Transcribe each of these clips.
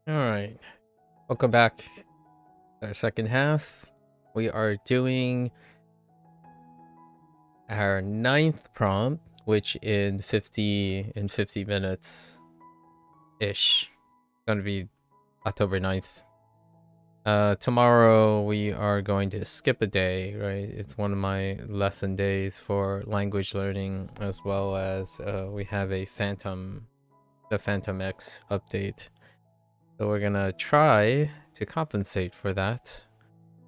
All right, welcome back to our second half. We are doing our ninth prompt, which in 50 minutes ish, going to be October 9th. Tomorrow we are going to skip a day, right? It's one of my lesson days for language learning, as well as we have the Phantom X update. So we're gonna try to compensate for that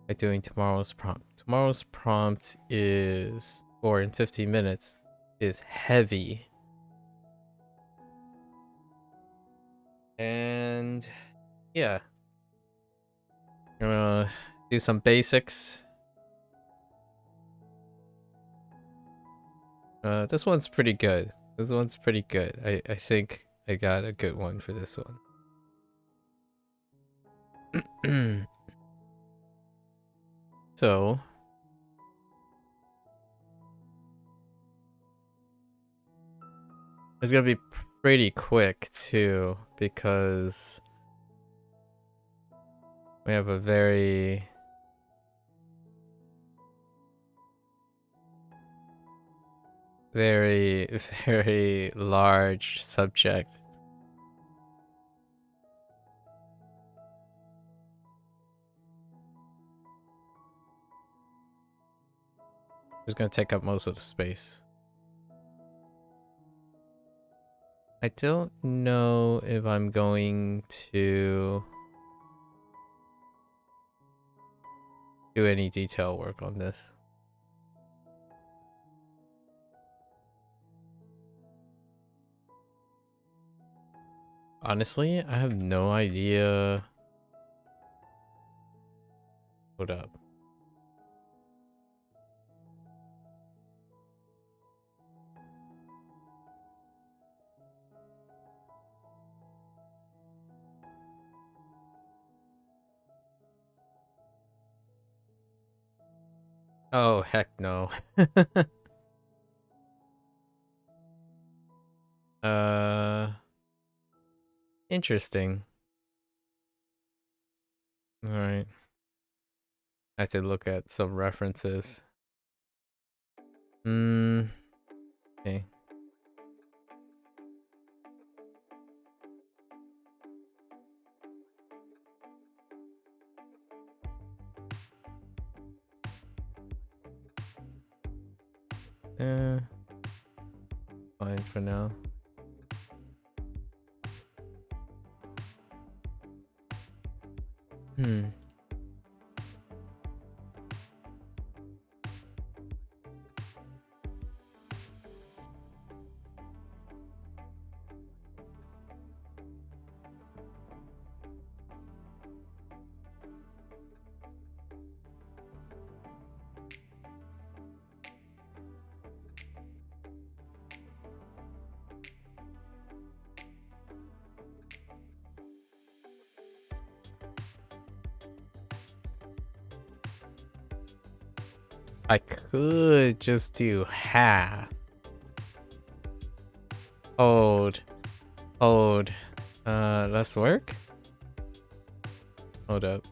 by doing tomorrow's prompt. Tomorrow's prompt is, or in 15 minutes, is heavy. And yeah, I'm gonna do some basics. This one's pretty good. I think I got a good one for this one. So it's gonna be pretty quick too, because we have a very very large subject. It's gonna take up most of the space. I don't know if I'm going to do any detail work on this. Honestly, I have no idea. Hold up. Oh, heck no. uh, Interesting. All right. I have to look at some references. Okay. Fine for now. I could just do half. Hold. Let's work? Hold up.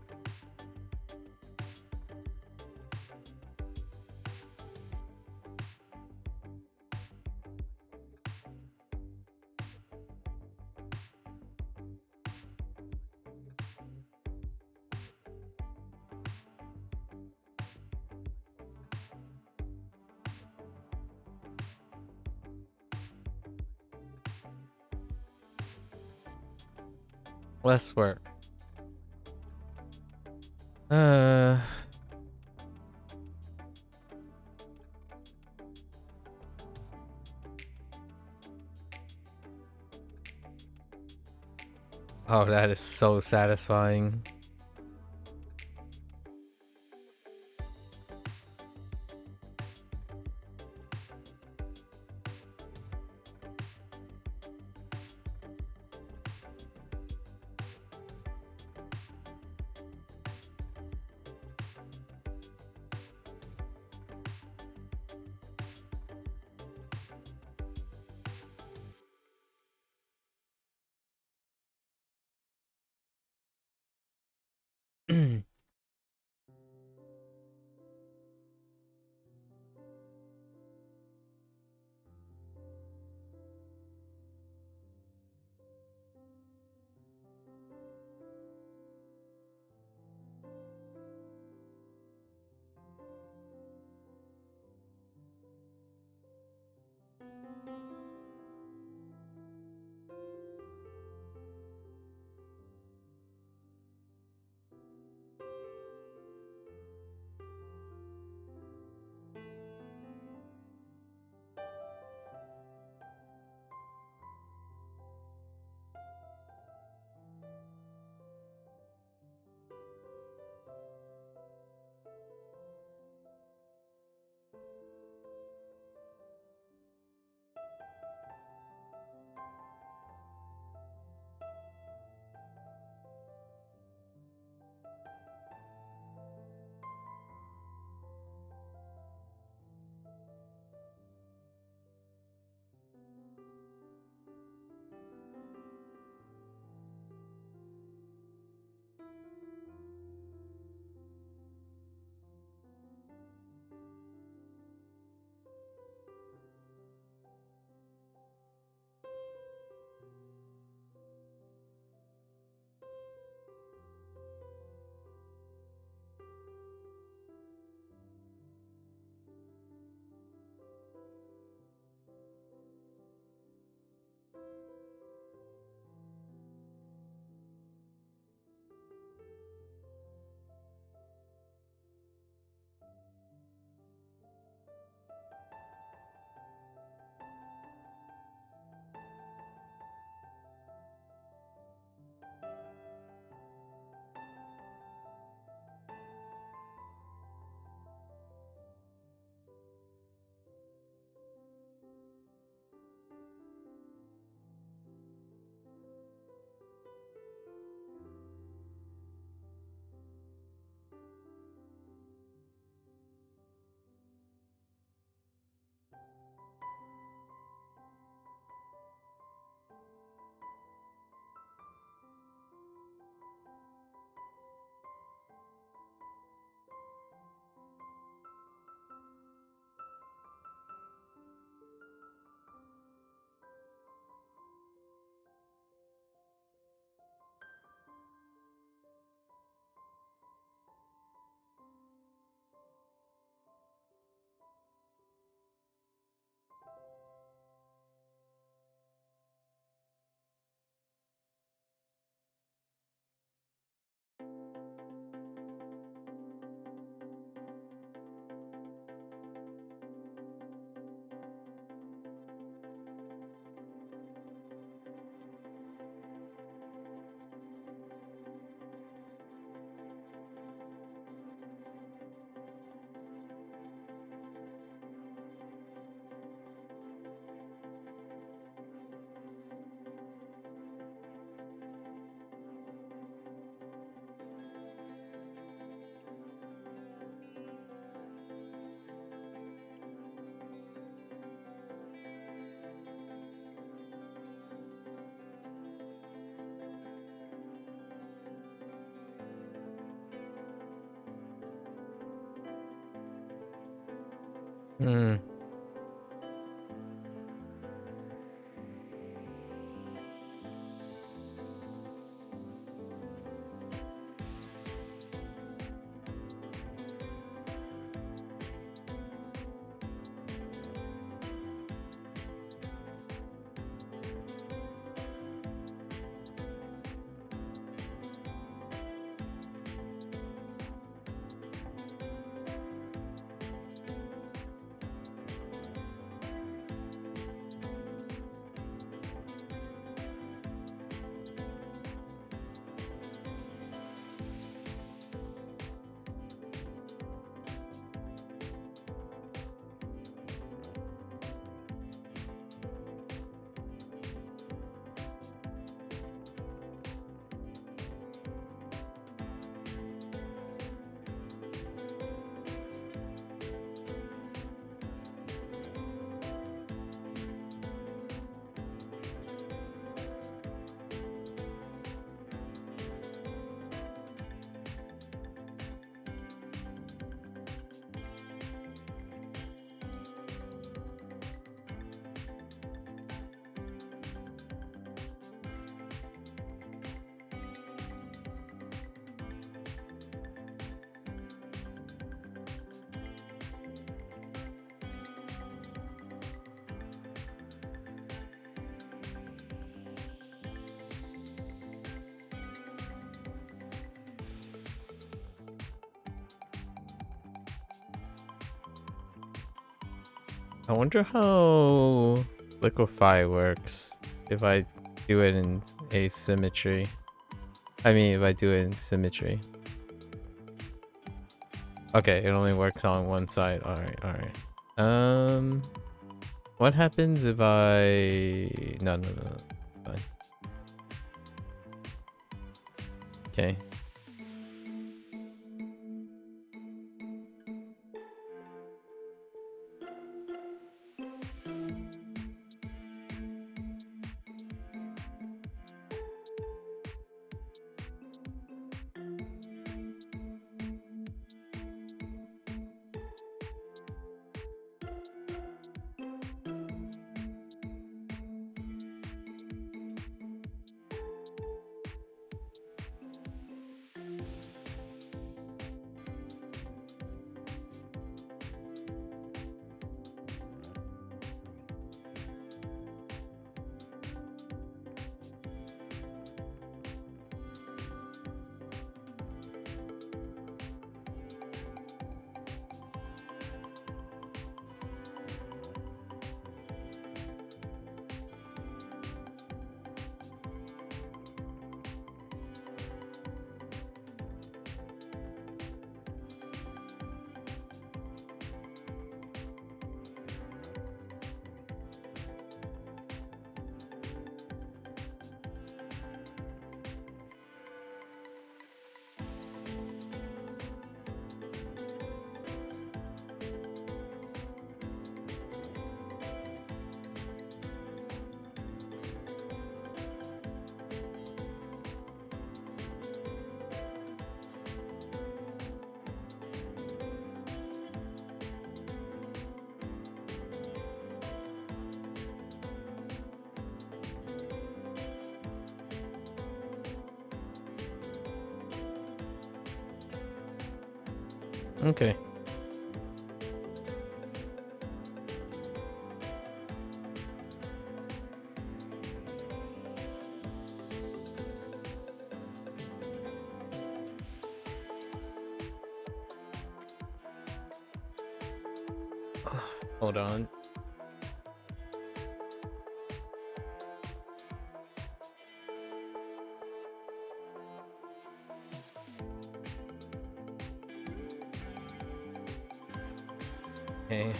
Let's work. Oh, that is so satisfying. Hmm. I wonder how liquefy works if I do it in asymmetry. I mean, if I do it in symmetry. Okay, it only works on one side. Alright, alright. What happens if I... No. Fine. Okay. Okay. Hold on. Okay.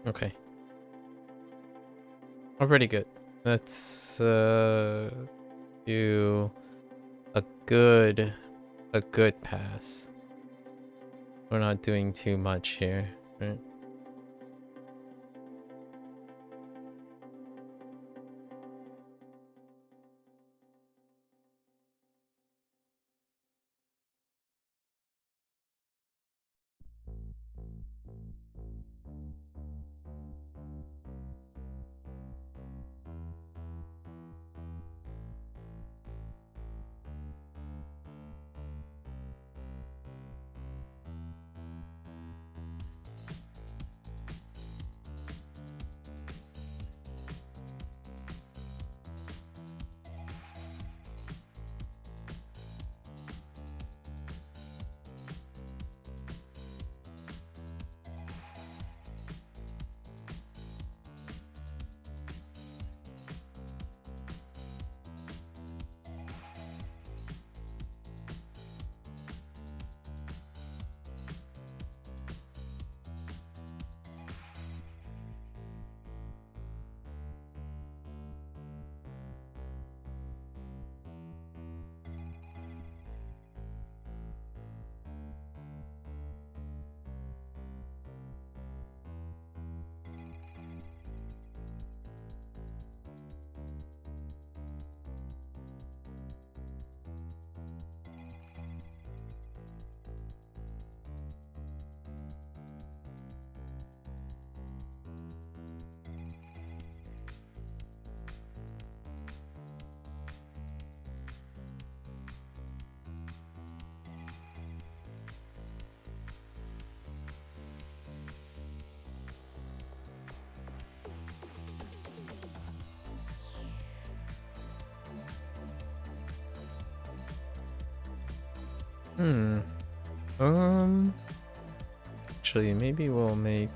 Okay. Oh, pretty good. Let's do a good pass. We're not doing too much here, right? Hmm. Actually, maybe we'll make.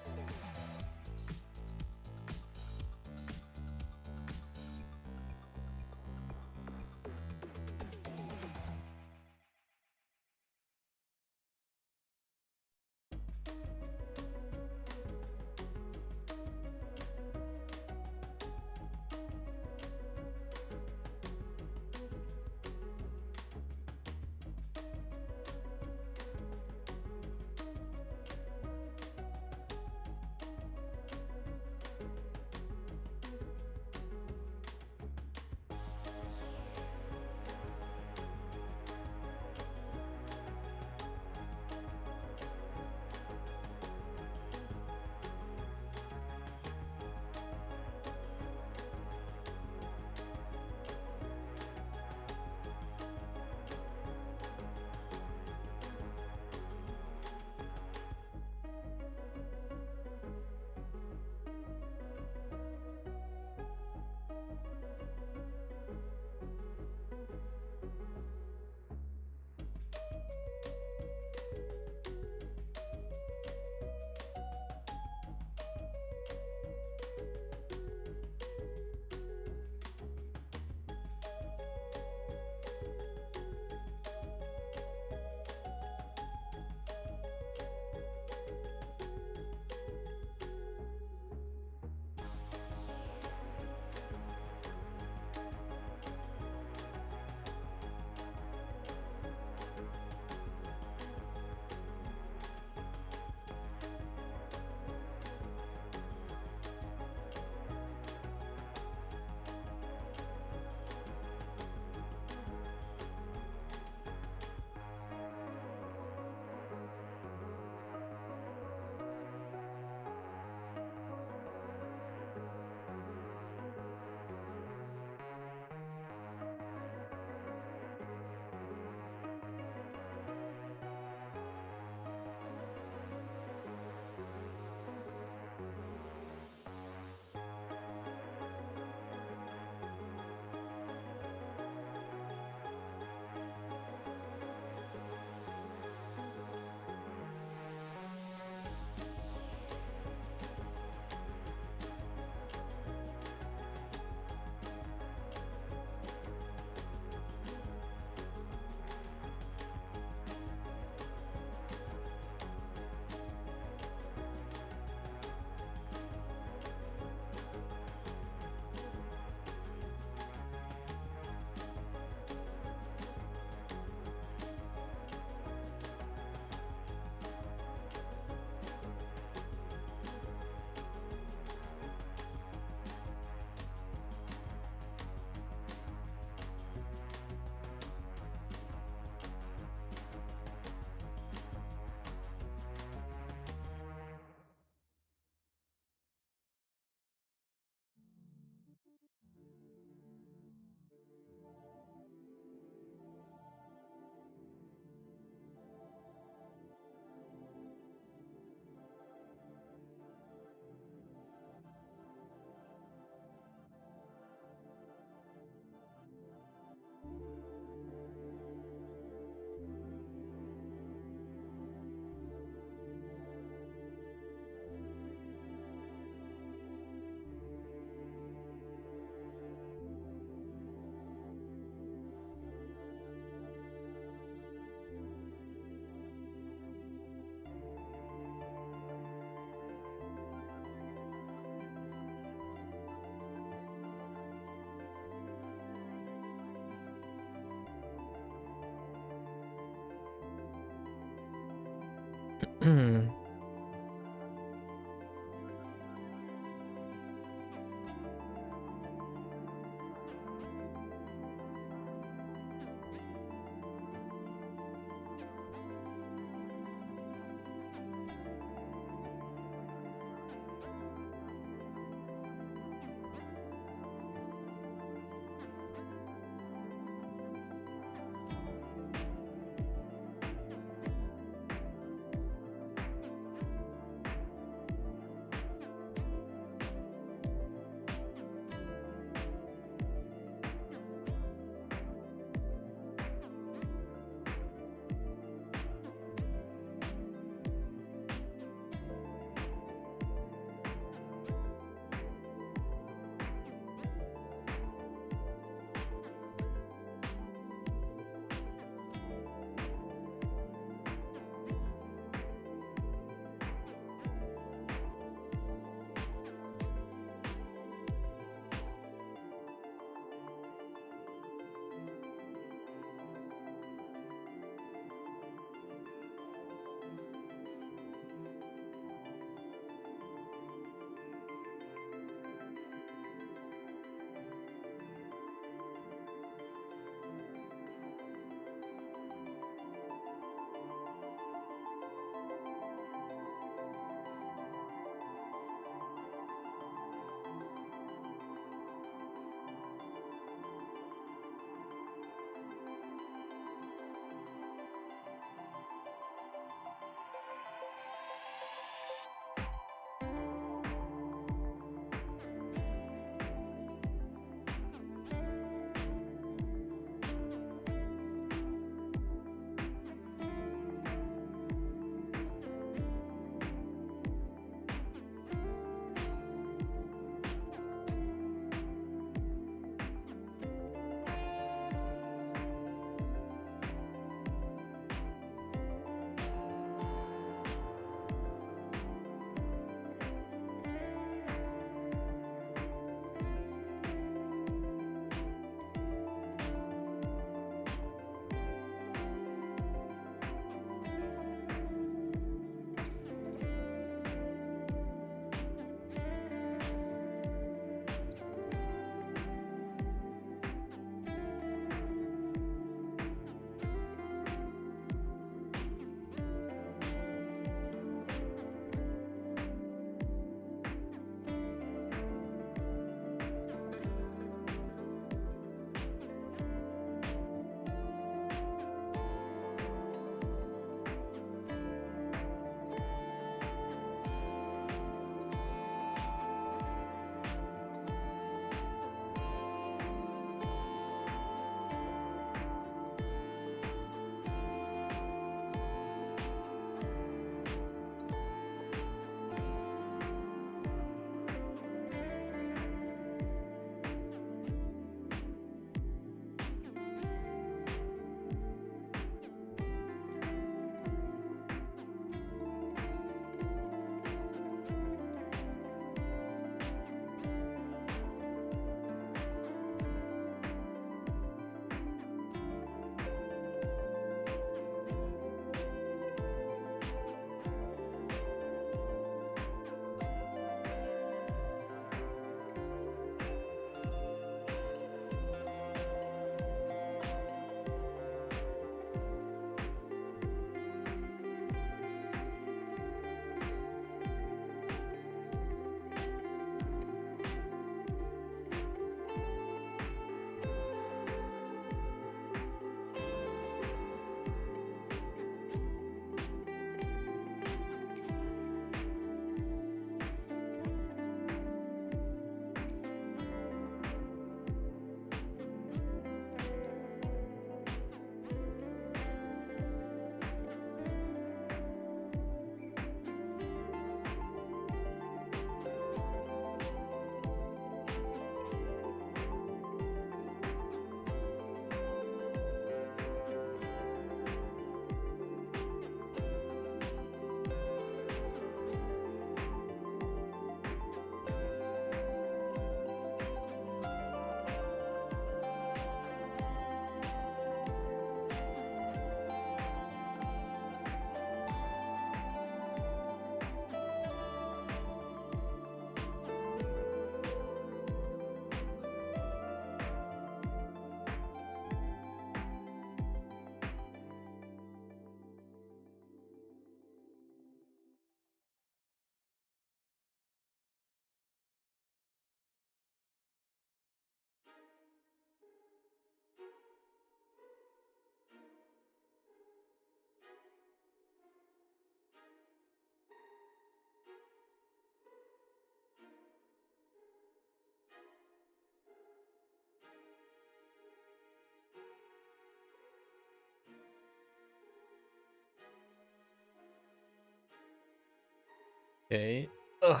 Okay. Ugh.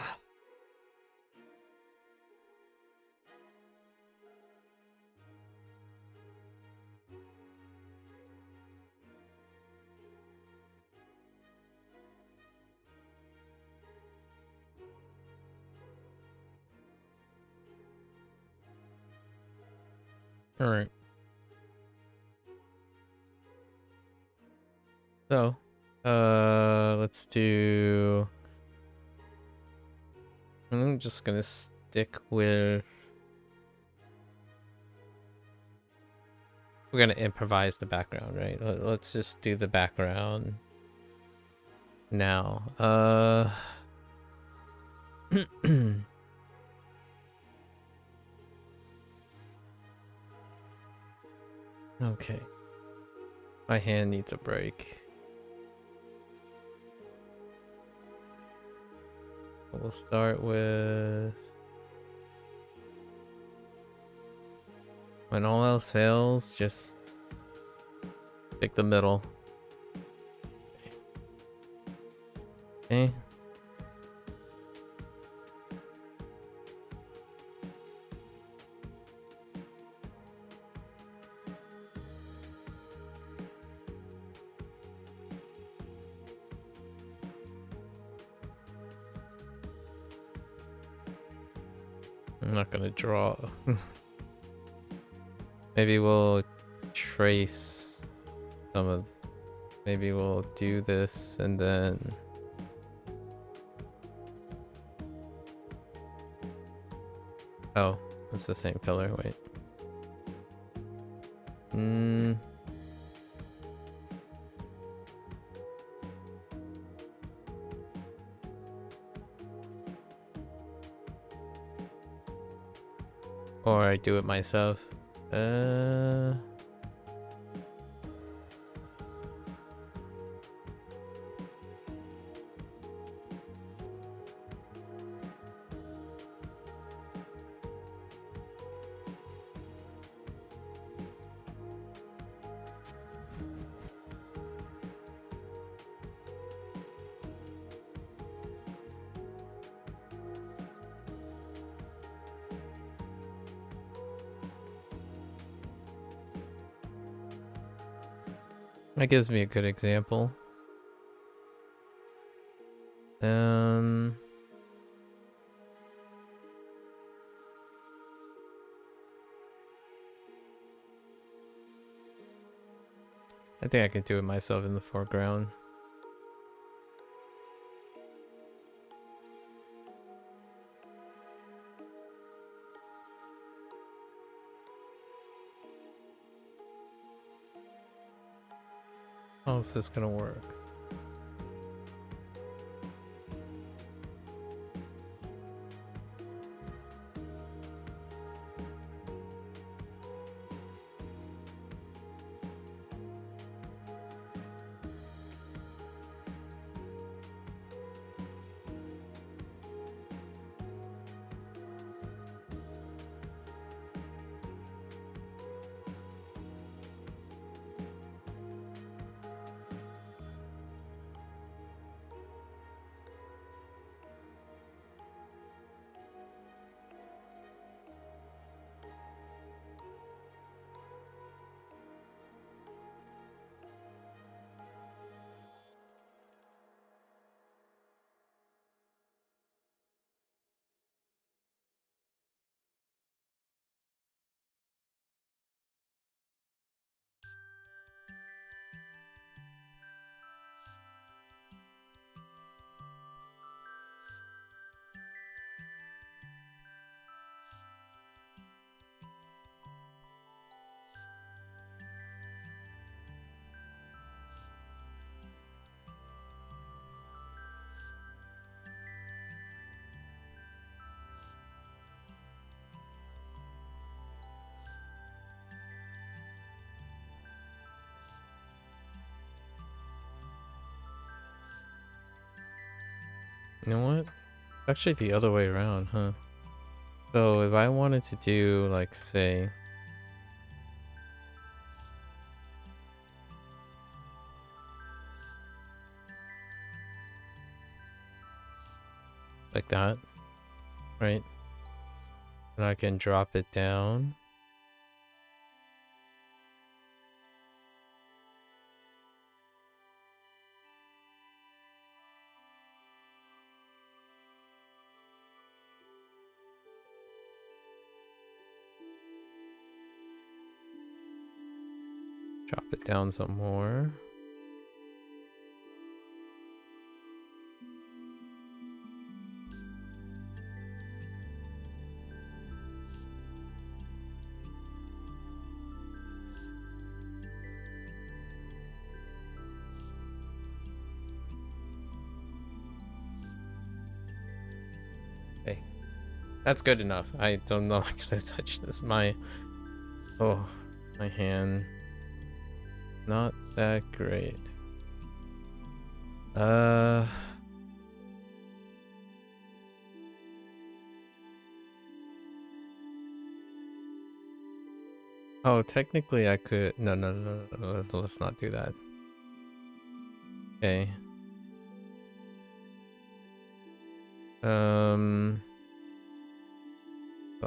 All right. So, let's do. I'm just gonna stick with. We're gonna improvise the background, right? Let's just do the background now. Okay. My hand needs a break. We'll start with when all else fails, just pick the middle. Okay. I'm not gonna draw. Maybe we'll trace some of. Maybe we'll do this and then. Oh, it's the same color. Wait. Or I do it myself. That gives me a good example. I think I can do it myself in the foreground. How is this gonna work? You know what? Actually the other way around, huh? So if I wanted to do, like, say... like that, right? And I can drop it down. Drop it down some more. Hey, that's good enough. I don't know I'm gonna touch this. My hand. Not that great. Oh, technically I could. No. Let's not do that. Okay.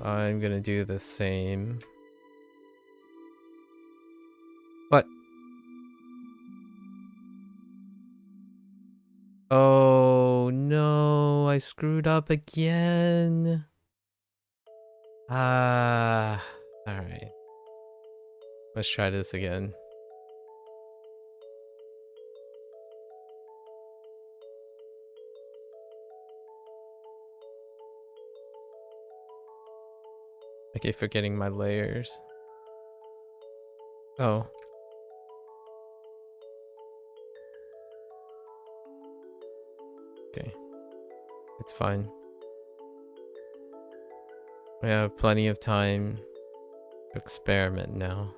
I'm gonna do the same. What? Oh no, I screwed up again. Ah, alright. Let's try this again. I keep forgetting my layers. Oh. Okay. It's fine. We have plenty of time to experiment now.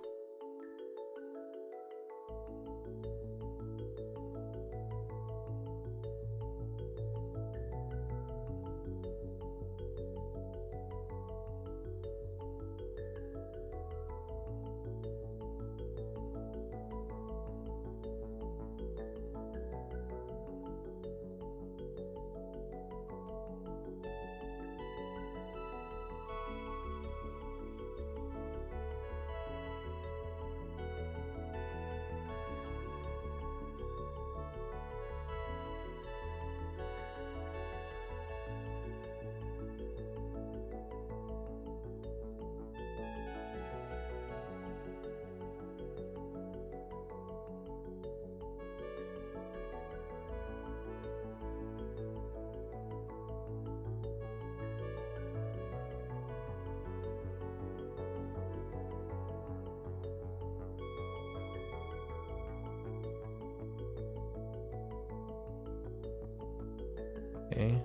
Okay.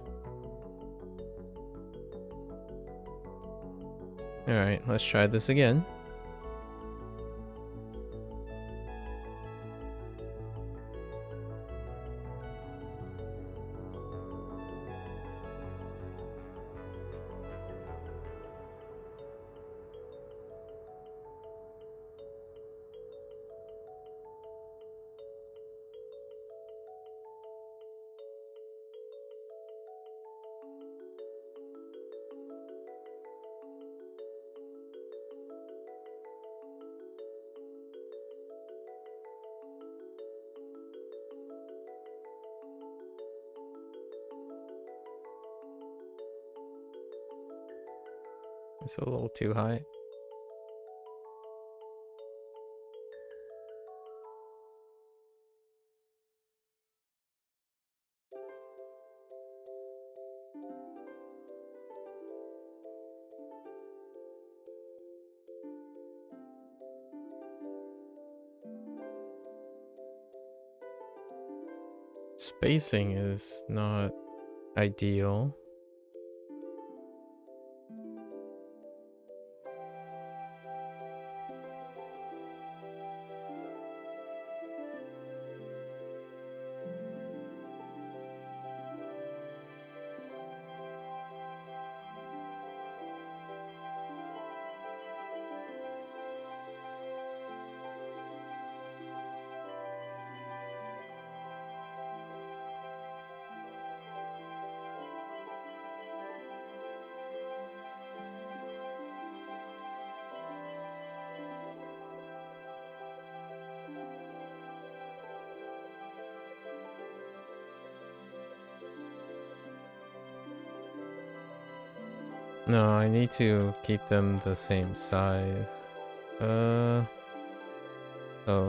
Alright, let's try this again. It's a little too high. Spacing is not ideal. No, I need to keep them the same size. So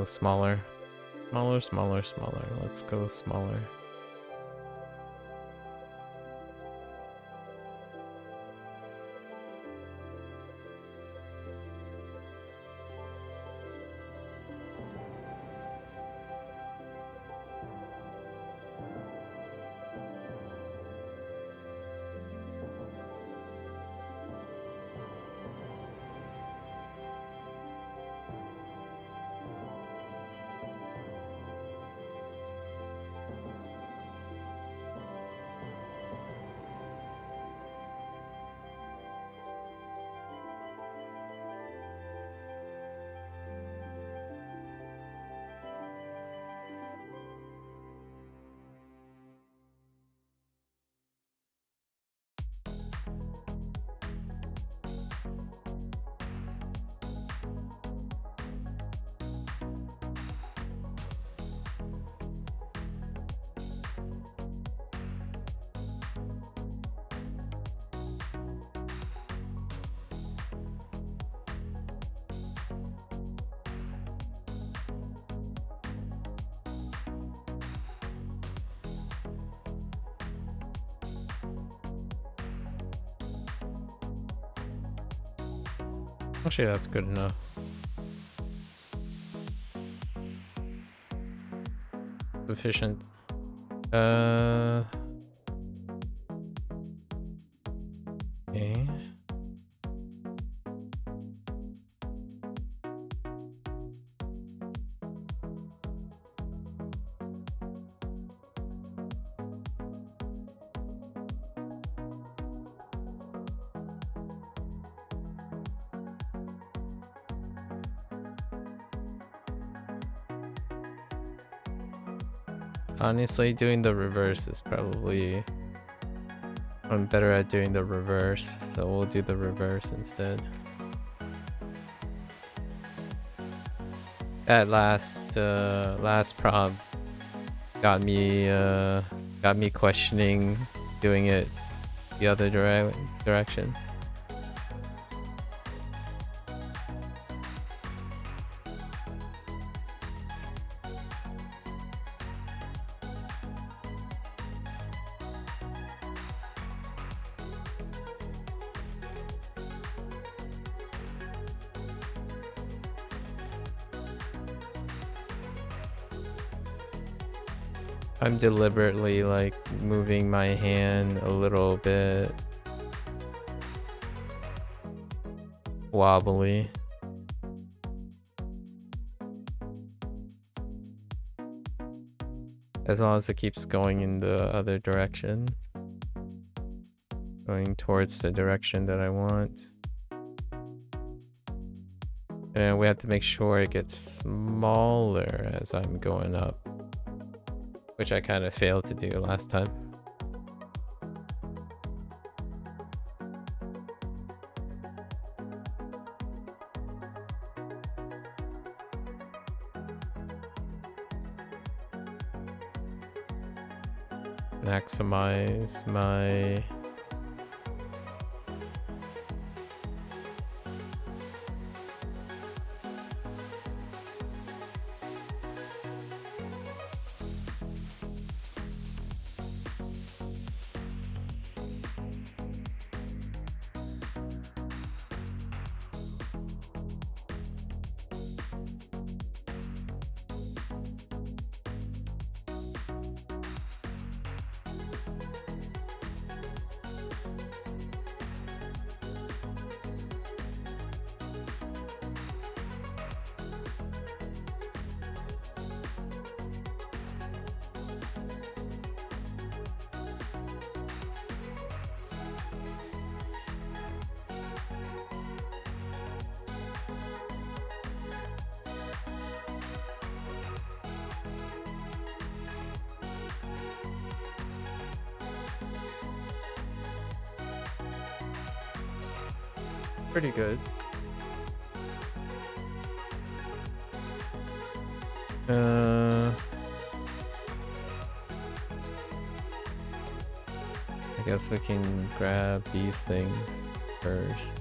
smaller. Smaller, smaller, smaller. Let's go smaller. Actually, that's good enough. Sufficient. Okay. Honestly, doing the reverse is probably... I'm better at doing the reverse, so we'll do the reverse instead. That last prompt got me questioning doing it the other direction. I'm deliberately like moving my hand a little bit wobbly. As long as it keeps going in the other direction. Going towards the direction that I want. And we have to make sure it gets smaller as I'm going up. Which I kind of failed to do last time. Maximize my... Pretty good. I guess we can grab these things. first.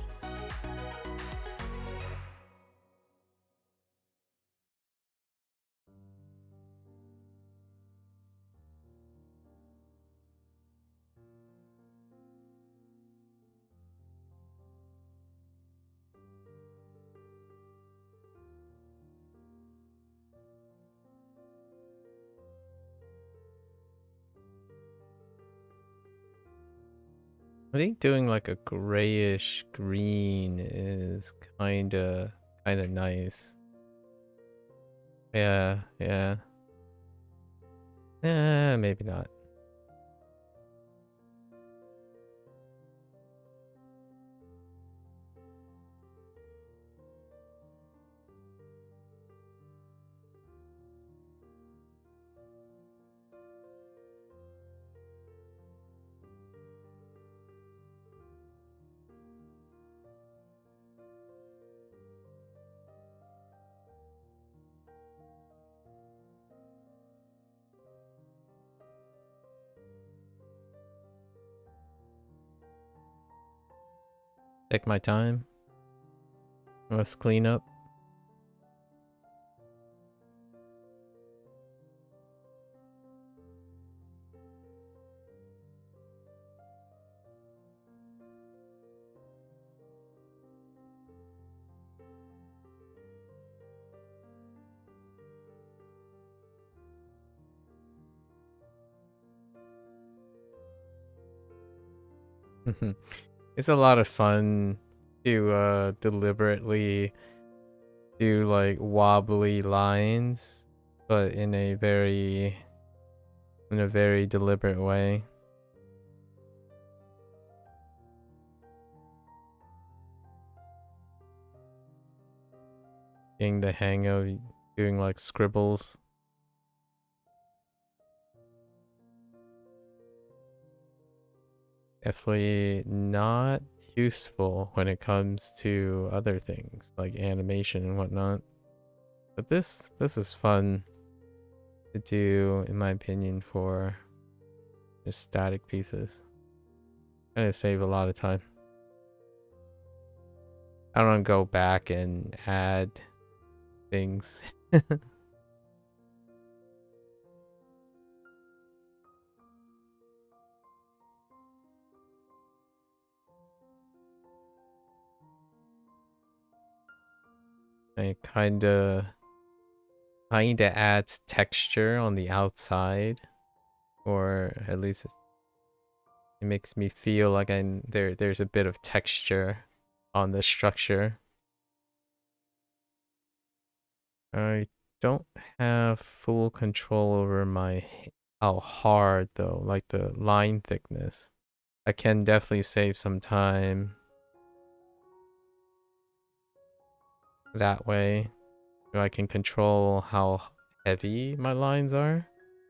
I think doing like a grayish green is kinda nice. Yeah, yeah. Maybe not. Take my time. Let's clean up. It's a lot of fun to deliberately do like wobbly lines, but in a very deliberate way. Getting the hang of doing like scribbles. Definitely not useful when it comes to other things like animation and whatnot. But this is fun to do, in my opinion, for just static pieces. Kind of save a lot of time. I don't go back and add things. It kinda adds texture on the outside, or at least it makes me feel like there's a bit of texture on the structure. I don't have full control over how hard though, like the line thickness. I can definitely save some time that way. I can control how heavy my lines are,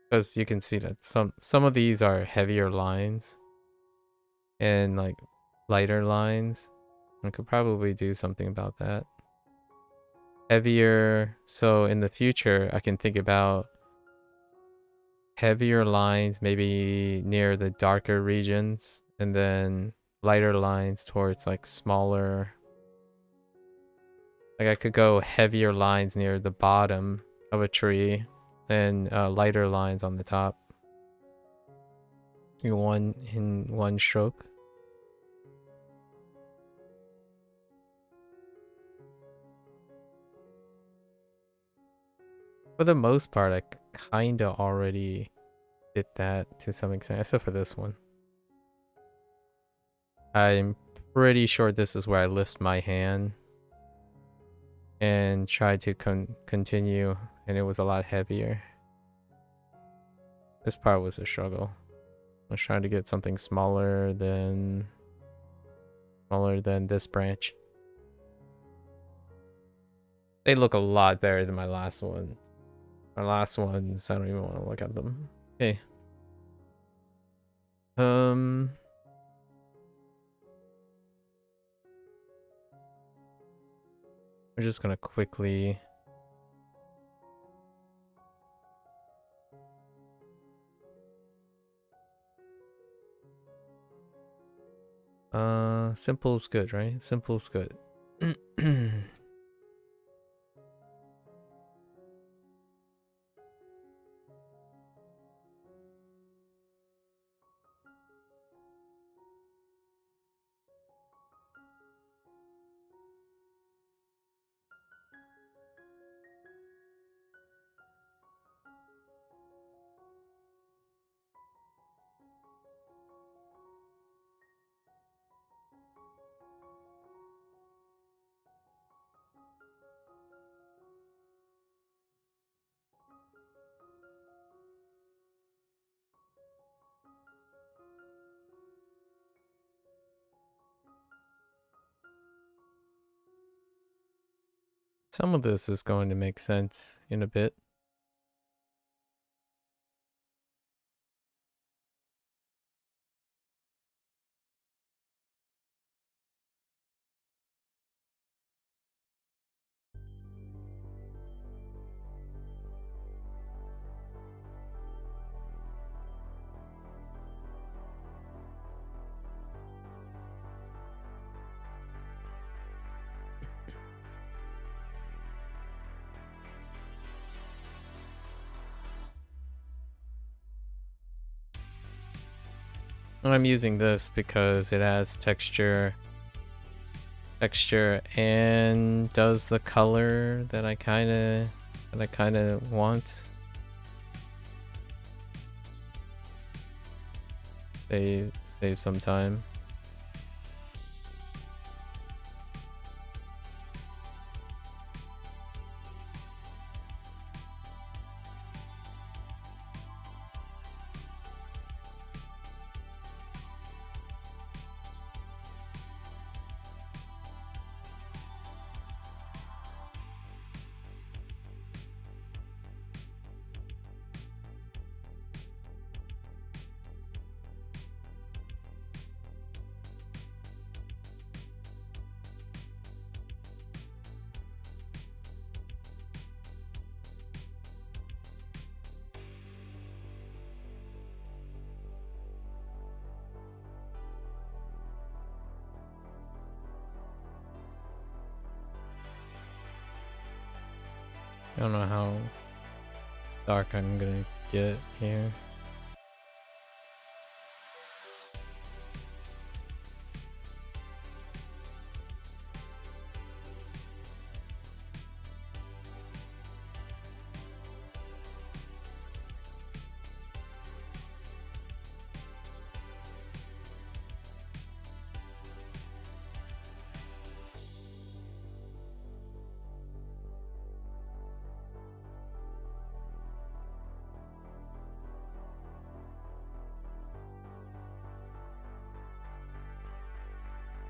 because you can see that some of these are heavier lines and like lighter lines. I could probably do something about that. Heavier, so in the future I can think about heavier lines maybe near the darker regions, and then lighter lines towards like smaller. Like I could go heavier lines near the bottom of a tree and lighter lines on the top. In one stroke. For the most part, I kinda already did that to some extent, except for this one. I'm pretty sure this is where I lift my hand and try to continue, and it was a lot heavier. This part was a struggle. I was trying to get something smaller than this branch. They look a lot better than my last one. My last ones, I don't even want to look at them. Okay. We're just gonna quickly Simple is good, right? Simple is good. Some of this is going to make sense in a bit. I'm using this because it has texture and does the color that I kind of want. Save some time. I don't know how dark I'm gonna get here.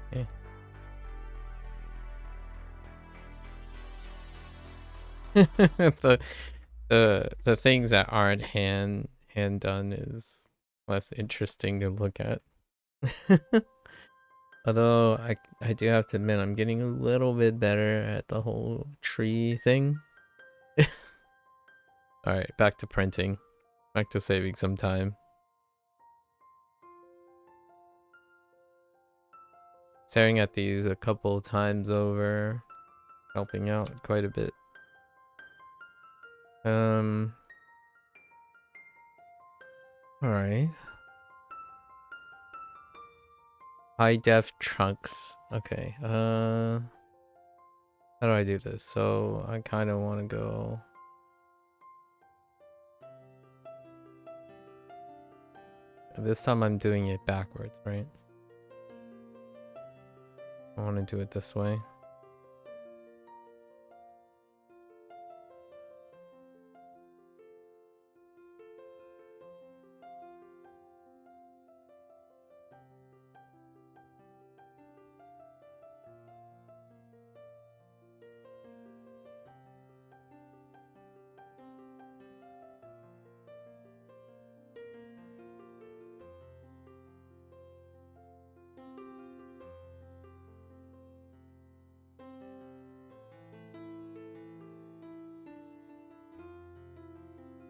Okay. The things that aren't hand done is less interesting to look at. Although I do have to admit I'm getting a little bit better at the whole tree thing. All right, back to printing. Back to saving some time. Staring at these a couple times over, helping out quite a bit. All right. High def trunks. Okay. How do I do this? So I kind of want to go. This time I'm doing it backwards, right? I want to do it this way.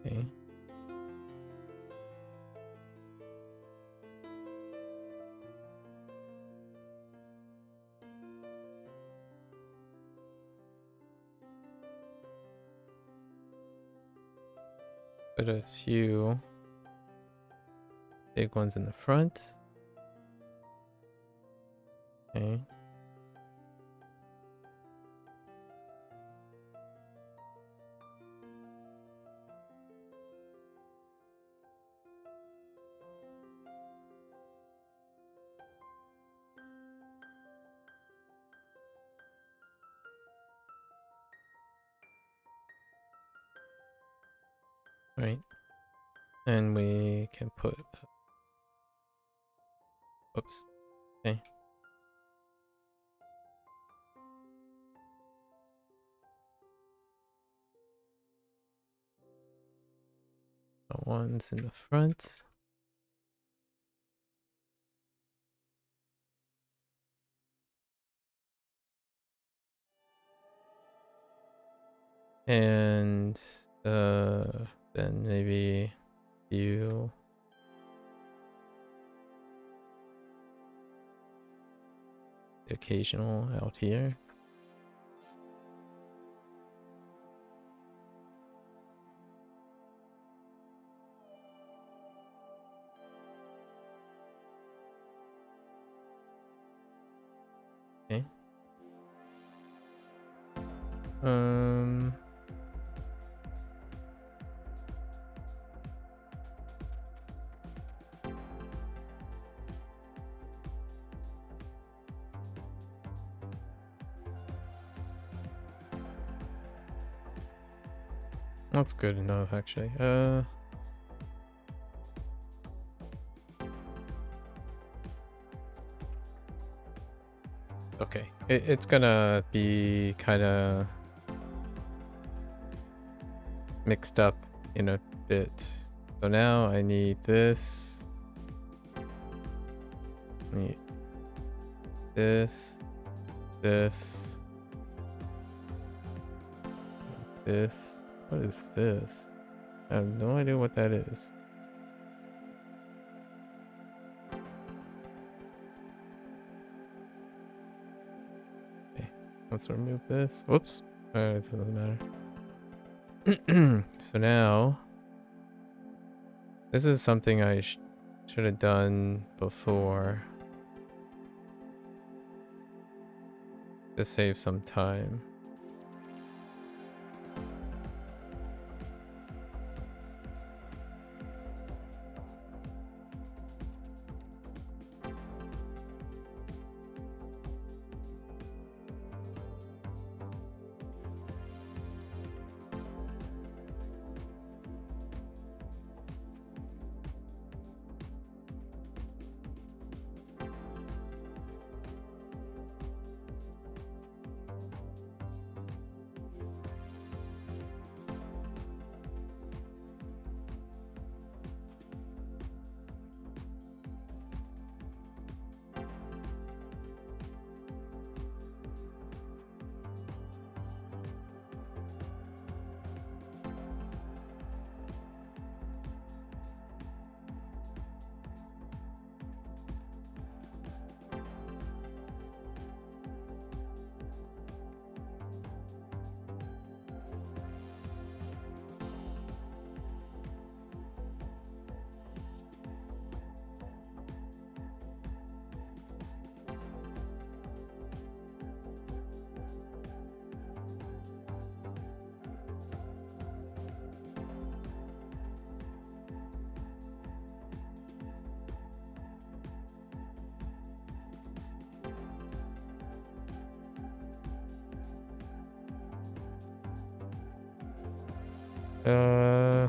Okay. Put a few big ones in the front. Okay. Right. And we can put, oops. Okay. Ones in the front. And then maybe you the occasional out here. Okay. That's good enough, actually. Okay. It's gonna be kind of mixed up in a bit. So now I need this. Need this. This. This. What is this? I have no idea what that is. Okay, let's remove this. Whoops. Alright, it doesn't matter. So now, this is something I should have done before to save some time. Uh,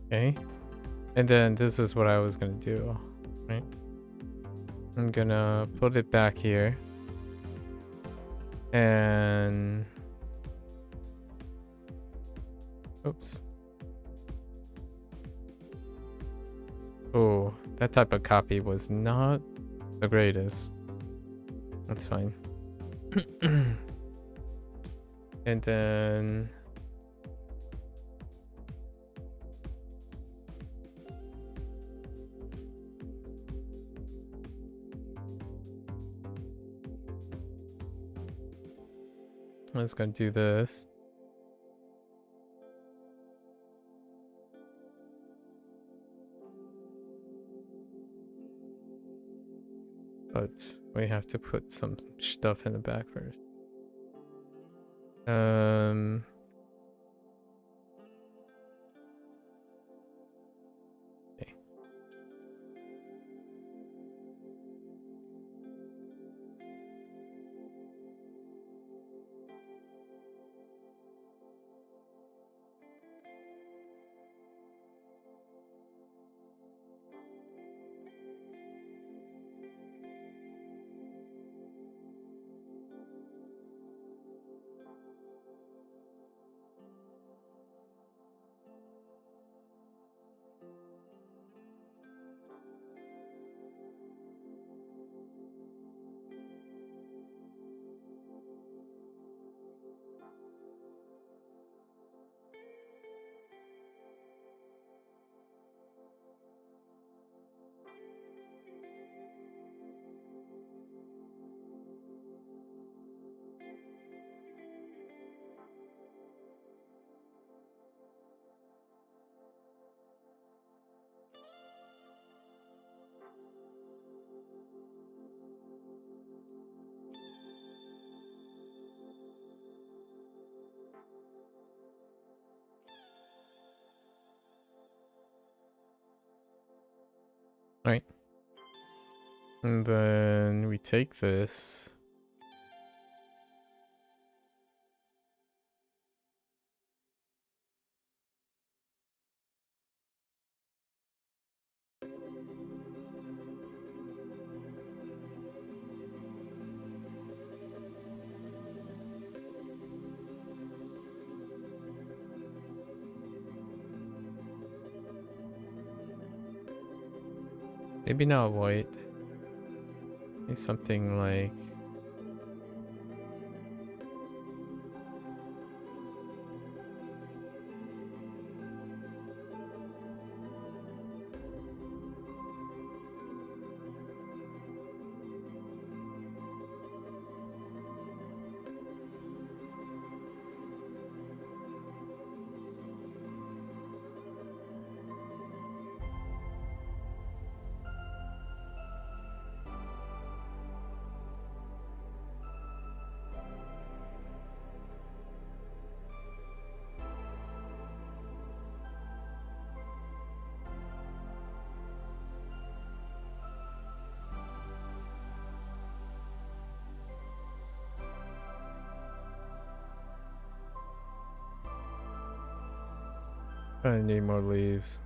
Okay. And then this is what I was gonna do, right? I'm gonna put it back here. And oops. Oh, that type of copy was not the greatest. That's fine. And then I'm just gonna do this. But we have to put some stuff in the back first. Okay. All right. And then we take this. Maybe not white. Maybe something like I need more leaves.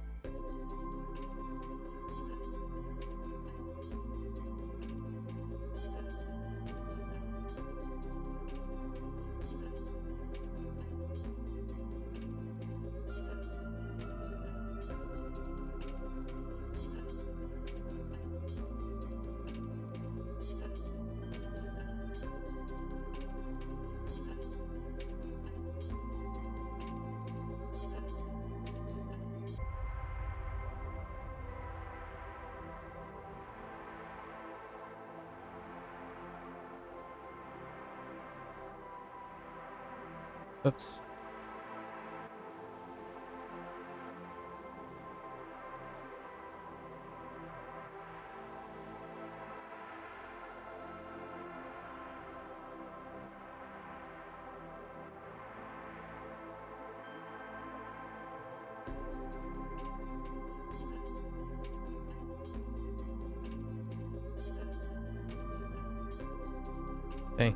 Oops. Okay.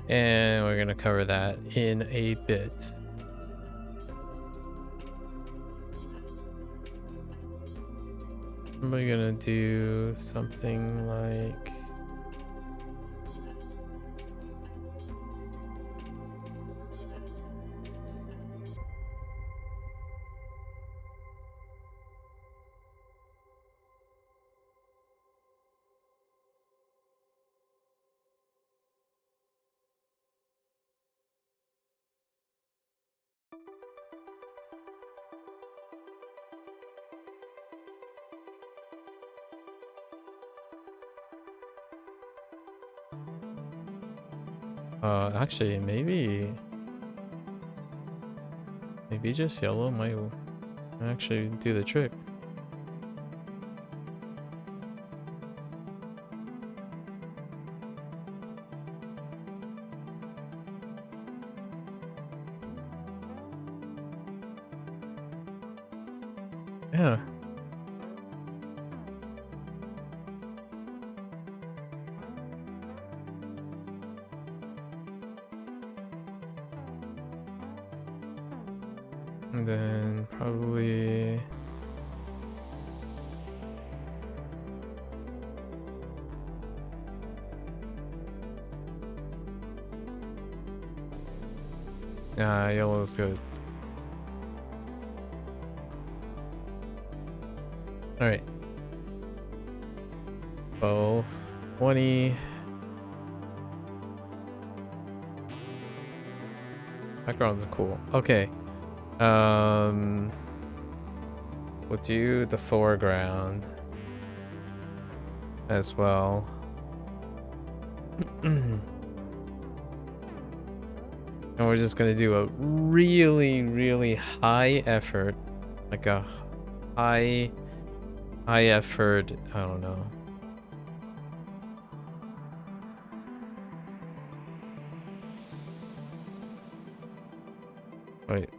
And we're gonna cover that in a bit. Am I gonna do something like... actually, maybe just yellow might actually do the trick. Yeah. And then probably... Yeah, yellow is good. Alright. Oh, 20. Backgrounds are cool. Okay. We'll do the foreground as well. And we're just gonna do a really high effort, like a high effort, I don't know. Wait.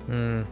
Hmm.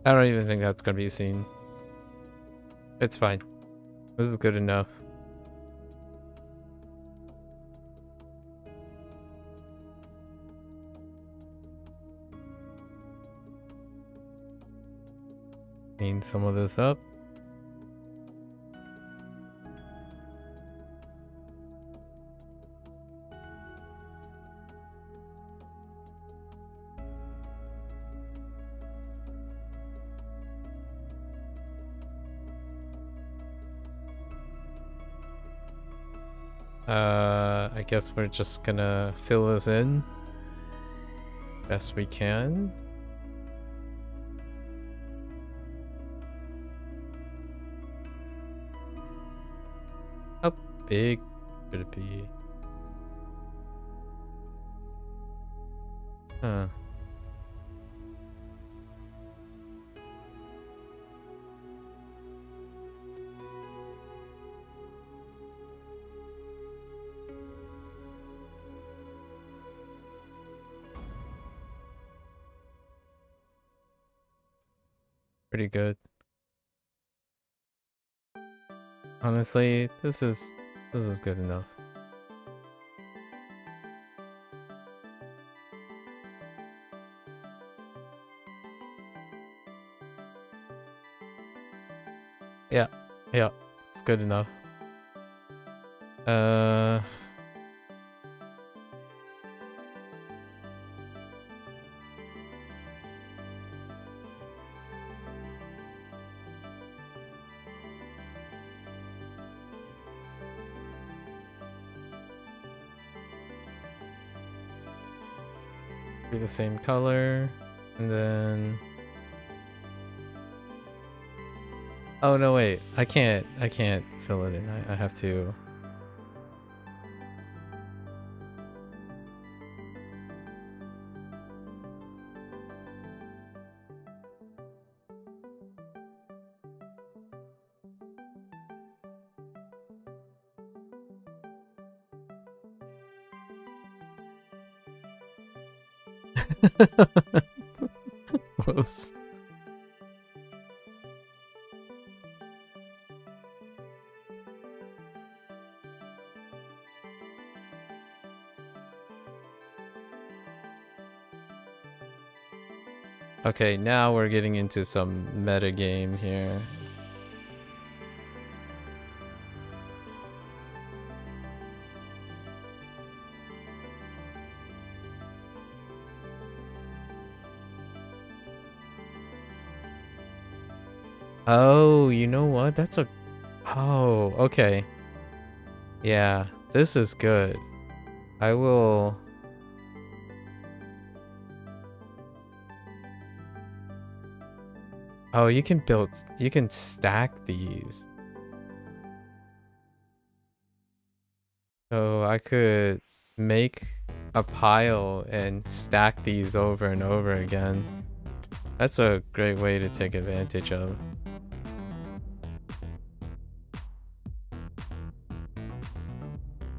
I don't even think that's gonna be seen. It's fine. This is good enough. Clean some of this up. I guess we're just gonna fill this in best we can. How big could it be? Huh. Pretty good. Honestly, this is good enough. Yeah, yeah, it's good enough. Be the same color, and then. Oh no, wait! I can't fill it in. I have to. Whoops. Okay, now we're getting into some meta game here. Oh, you know what? That's a... Oh, okay. Yeah, this is good. I will... Oh, you can stack these. So I could make a pile and stack these over and over again. That's a great way to take advantage of.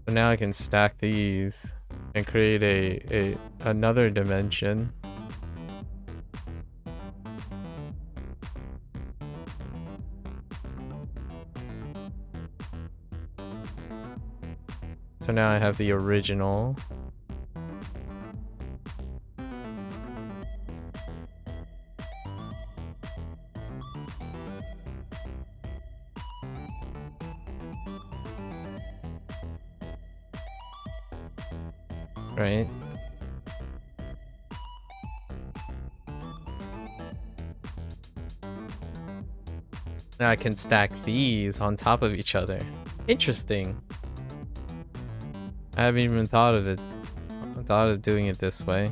So now I can stack these and create another dimension. So now I have the original. Right? Now I can stack these on top of each other. Interesting. I haven't even thought of it. I thought of doing it this way.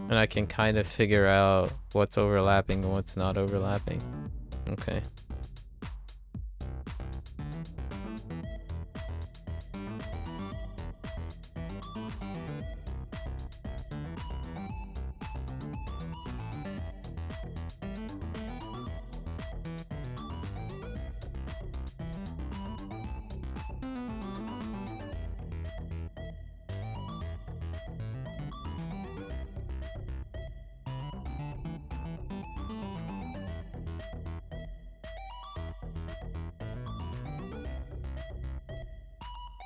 And I can kind of figure out what's overlapping and what's not overlapping. Okay.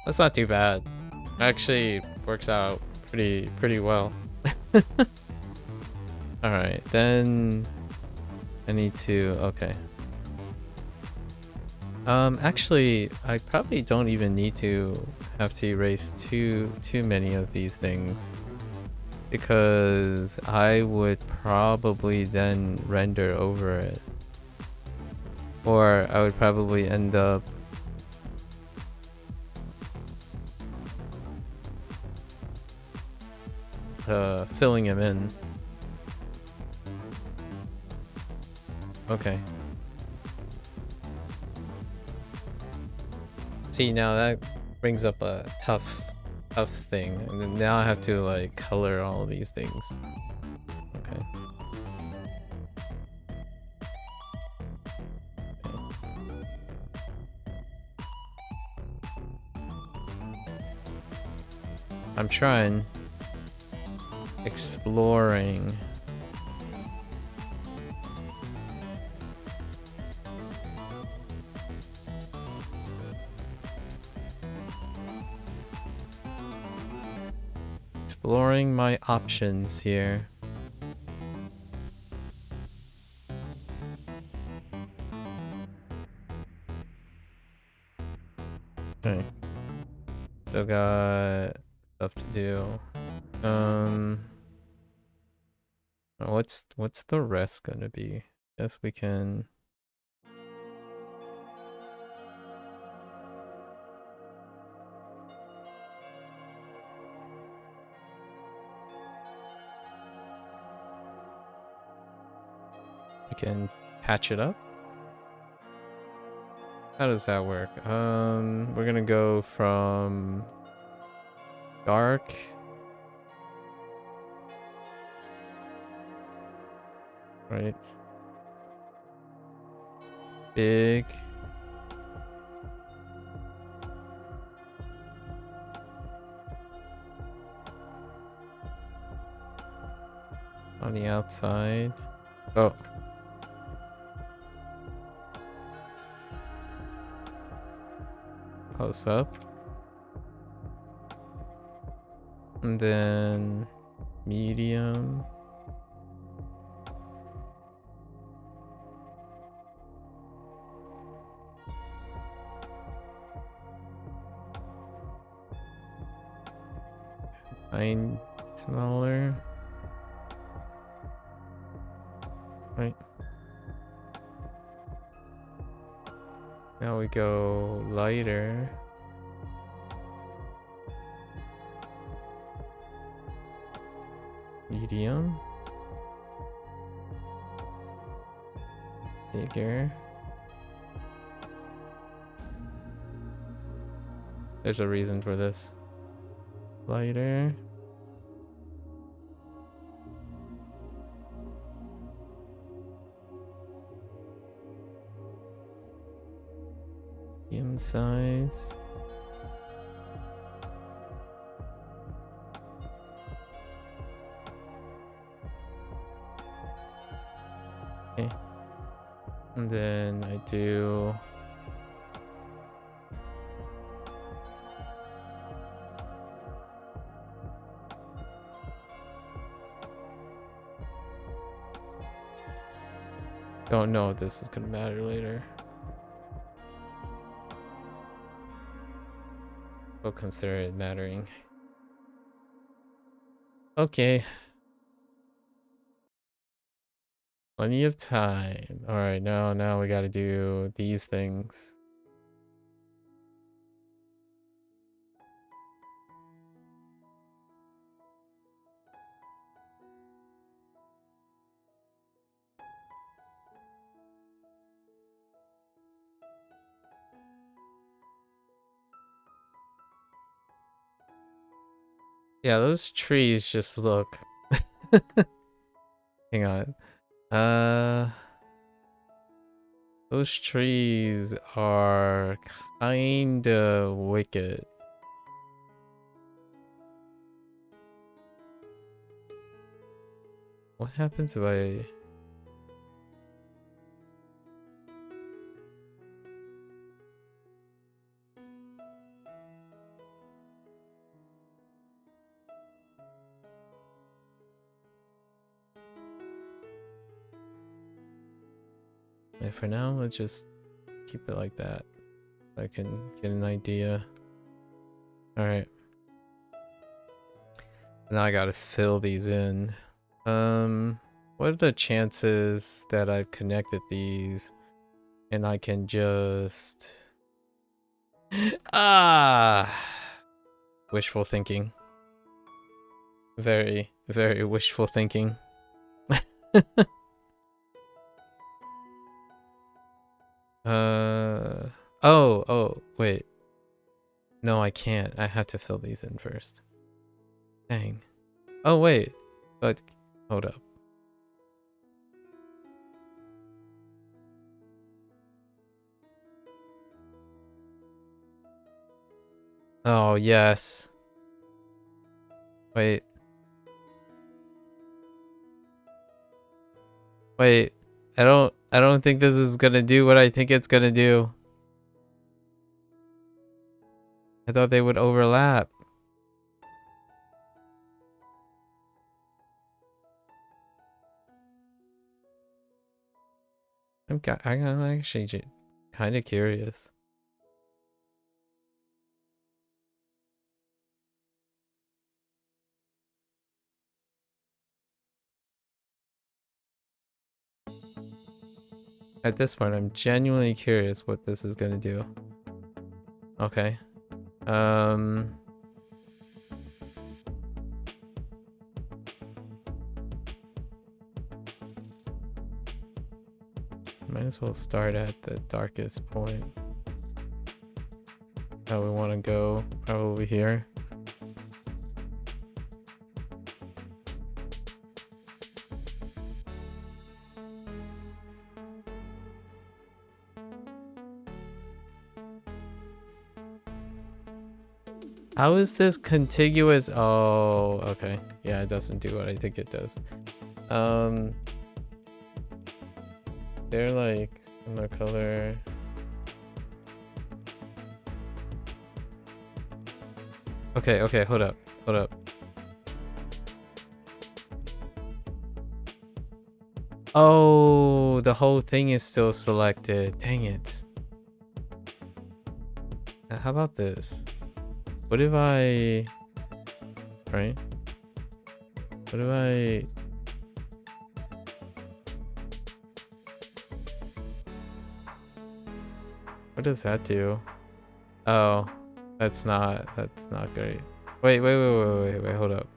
That's not too bad. Actually works out pretty well. Alright, then I need to okay. Actually I probably don't even need to have to erase too many of these things, because I would probably then render over it. Or I would probably end up filling him in. Okay. See, now that brings up a tough thing. And then now I have to like color all these things. Okay. I'm trying. Exploring. Exploring my options here. Okay. Still got stuff to do. What's the rest gonna be? Guess we can. We can patch it up. How does that work? We're gonna go from dark. Right. Big. On the outside. Oh. Close up. And then medium. Nine smaller. Right. Now we go lighter. Medium. Bigger. There's a reason for this. Lighter. Medium size. Okay. And then I do don't know if this is gonna matter later. We'll consider it mattering. Okay. Plenty of time. Alright, now we gotta do these things. Yeah, those trees just look. Hang on. Those trees are kinda wicked. What happens if I... And for now, let's just keep it like that. So I can get an idea. Alright. Now I gotta fill these in. What are the chances that I've connected these and I can just... Wishful thinking. Very, very wishful thinking. Oh, wait. No, I can't. I have to fill these in first. Dang. Oh, wait. But, hold up. Oh, yes. Wait. Wait. I don't think this is gonna do what I think it's gonna do. I thought they would overlap. I'm actually kind of curious. At this point, I'm genuinely curious what this is gonna do. Okay. Might as well start at the darkest point. Oh, we want to go probably here. How is this contiguous? Oh, okay. Yeah, it doesn't do what I think it does. They're like similar color. Okay, hold up. Oh, the whole thing is still selected. Dang it. How about this? What if I... Right? What if I... What does that do? Oh, that's not great. Wait, hold up.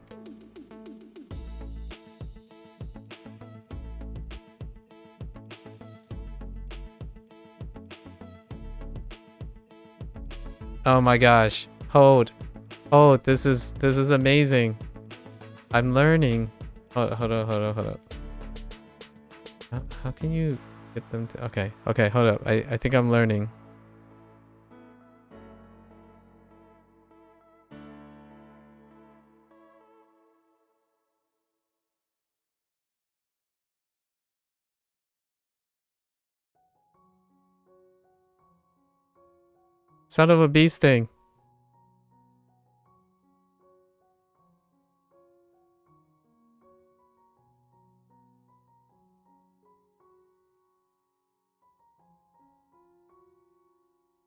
Oh my gosh. Hold, this is amazing. I'm learning. Hold up. How can you get them to... Okay, hold up. I think I'm learning. Son of a bee sting.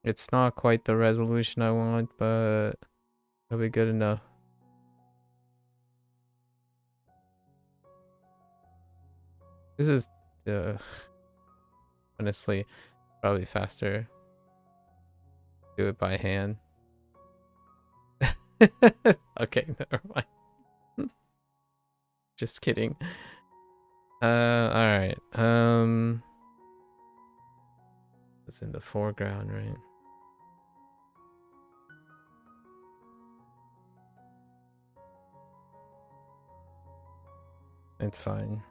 It's not quite the resolution I want, but it'll be good enough. This is honestly probably faster. Do it by hand. Okay, never mind. Just kidding. Alright. It's in the foreground, right? It's fine.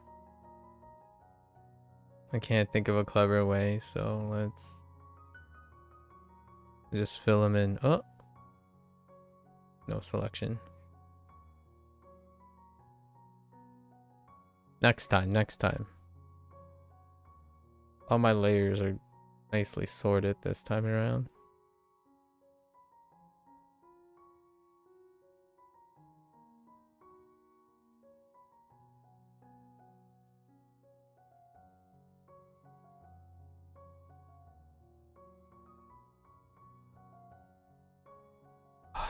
I can't think of a clever way, so let's just fill them in. Oh, no selection. Next time. All my layers are nicely sorted this time around.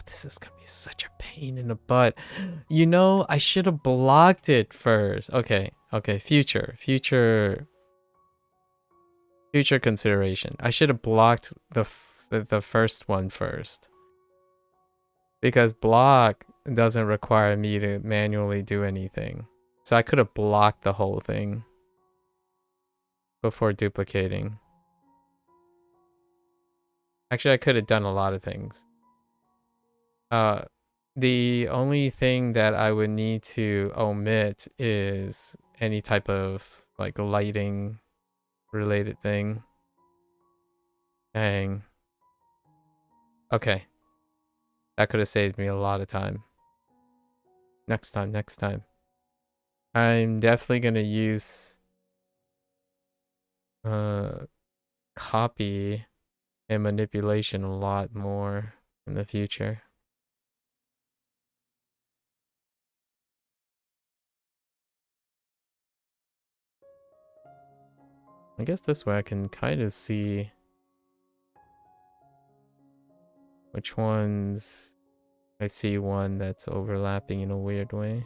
this is gonna be such a pain in the butt. You know, I should have blocked it first. Okay, future consideration. I should have blocked the first one first. Because block doesn't require me to manually do anything. So I could have blocked the whole thing before duplicating. Actually, I could have done a lot of things. The only thing that I would need to omit is any type of like lighting related thing. Dang. Okay. That could have saved me a lot of time. Next time. I'm definitely gonna use copy and manipulation a lot more in the future. I guess this way I can kind of see which ones. I see one that's overlapping in a weird way.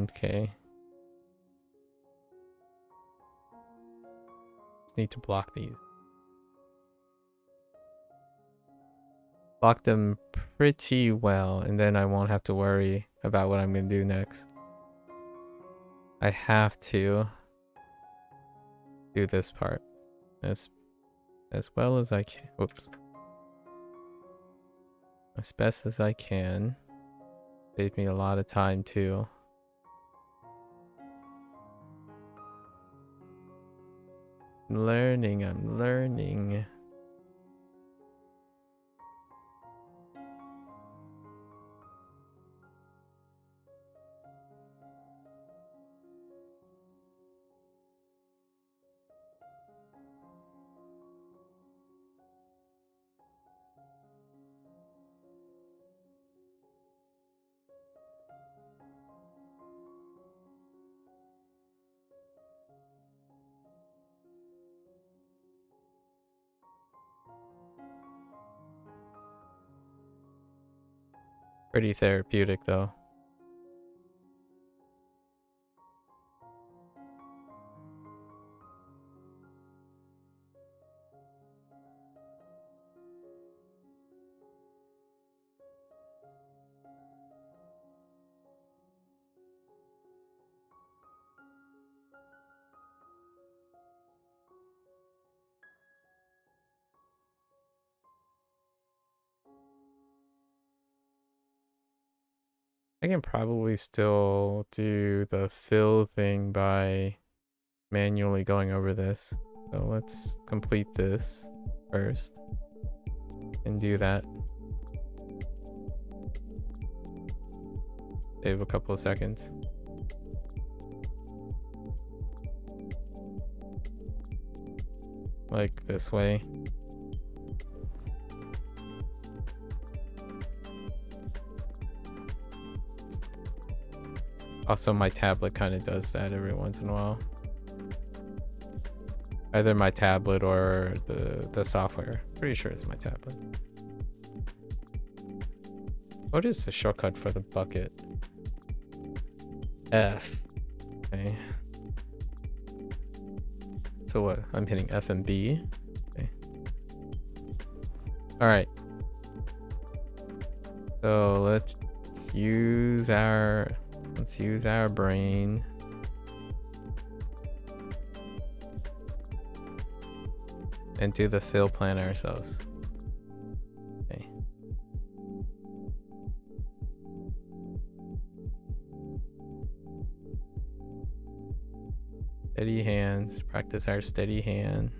Okay. Just need to block these. Block them pretty well, and then I won't have to worry about what I'm gonna do next. I have to do this part as well as I can. Whoops. As best as I can. Save me a lot of time too. I'm learning. Pretty therapeutic though. I can probably still do the fill thing by manually going over this. So let's complete this first and do that. Save a couple of seconds. Like this way. Also, my tablet kind of does that every once in a while. Either my tablet or the software. Pretty sure it's my tablet. What is the shortcut for the bucket? F. Okay. So what? I'm hitting F and B. Okay. All right. So let's use our brain. And do the fill plan ourselves. Okay. Steady hands. Practice our steady hand.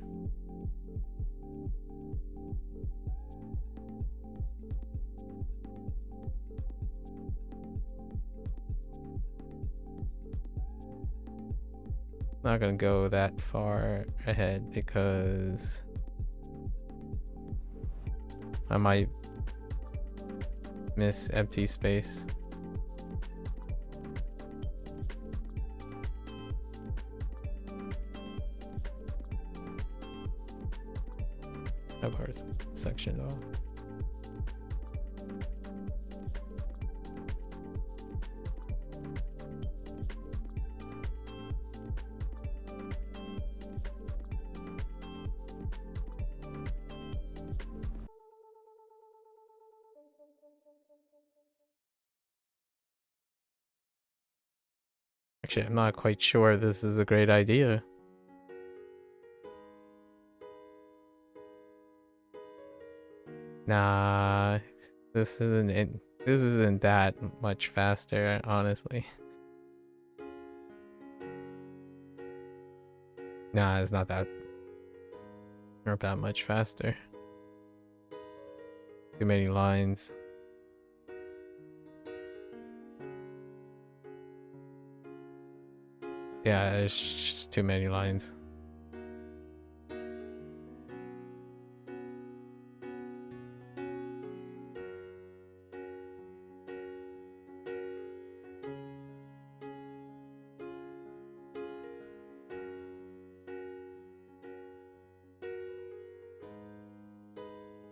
Not gonna go that far ahead because I might miss empty space. this section though. Actually, I'm not quite sure this is a great idea. Nah, this isn't that much faster, honestly. Nah, it's not that much faster. Too many lines. Yeah, there's just too many lines.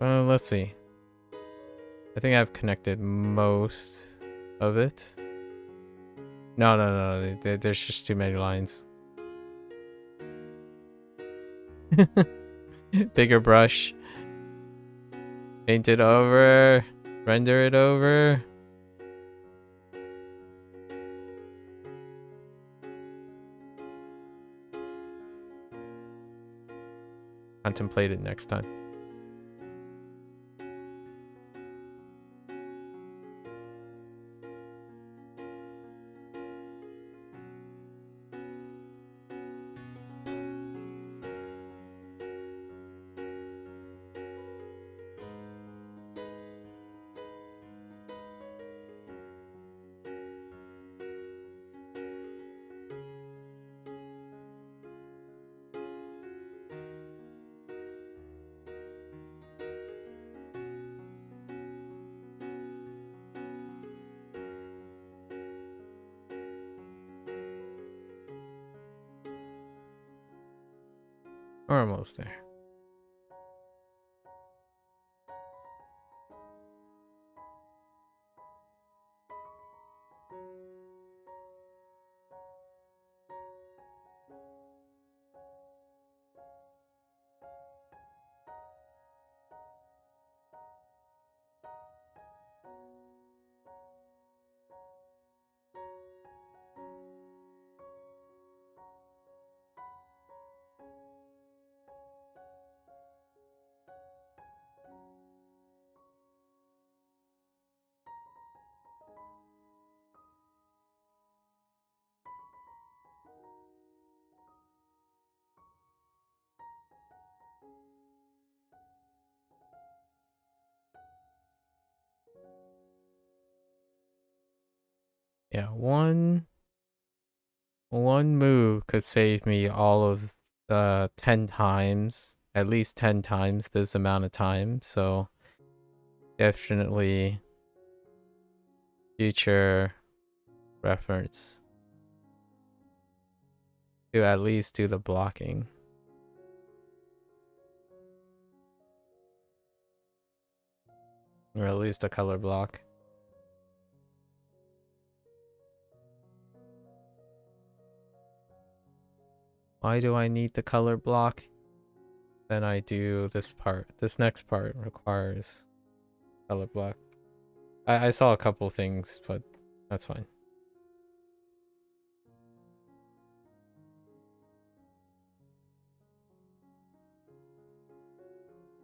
Well, let's see. I think I've connected most of it. No. There's just too many lines. Bigger brush. Paint it over. Render it over. Contemplate it next time. We're almost there. Yeah, one move could save me all of 10 times, at least 10 times this amount of time. So definitely future reference to at least do the blocking. Or at least a color block. Why do I need the color block? Then I do this part. This next part requires color block. I saw a couple things, but that's fine.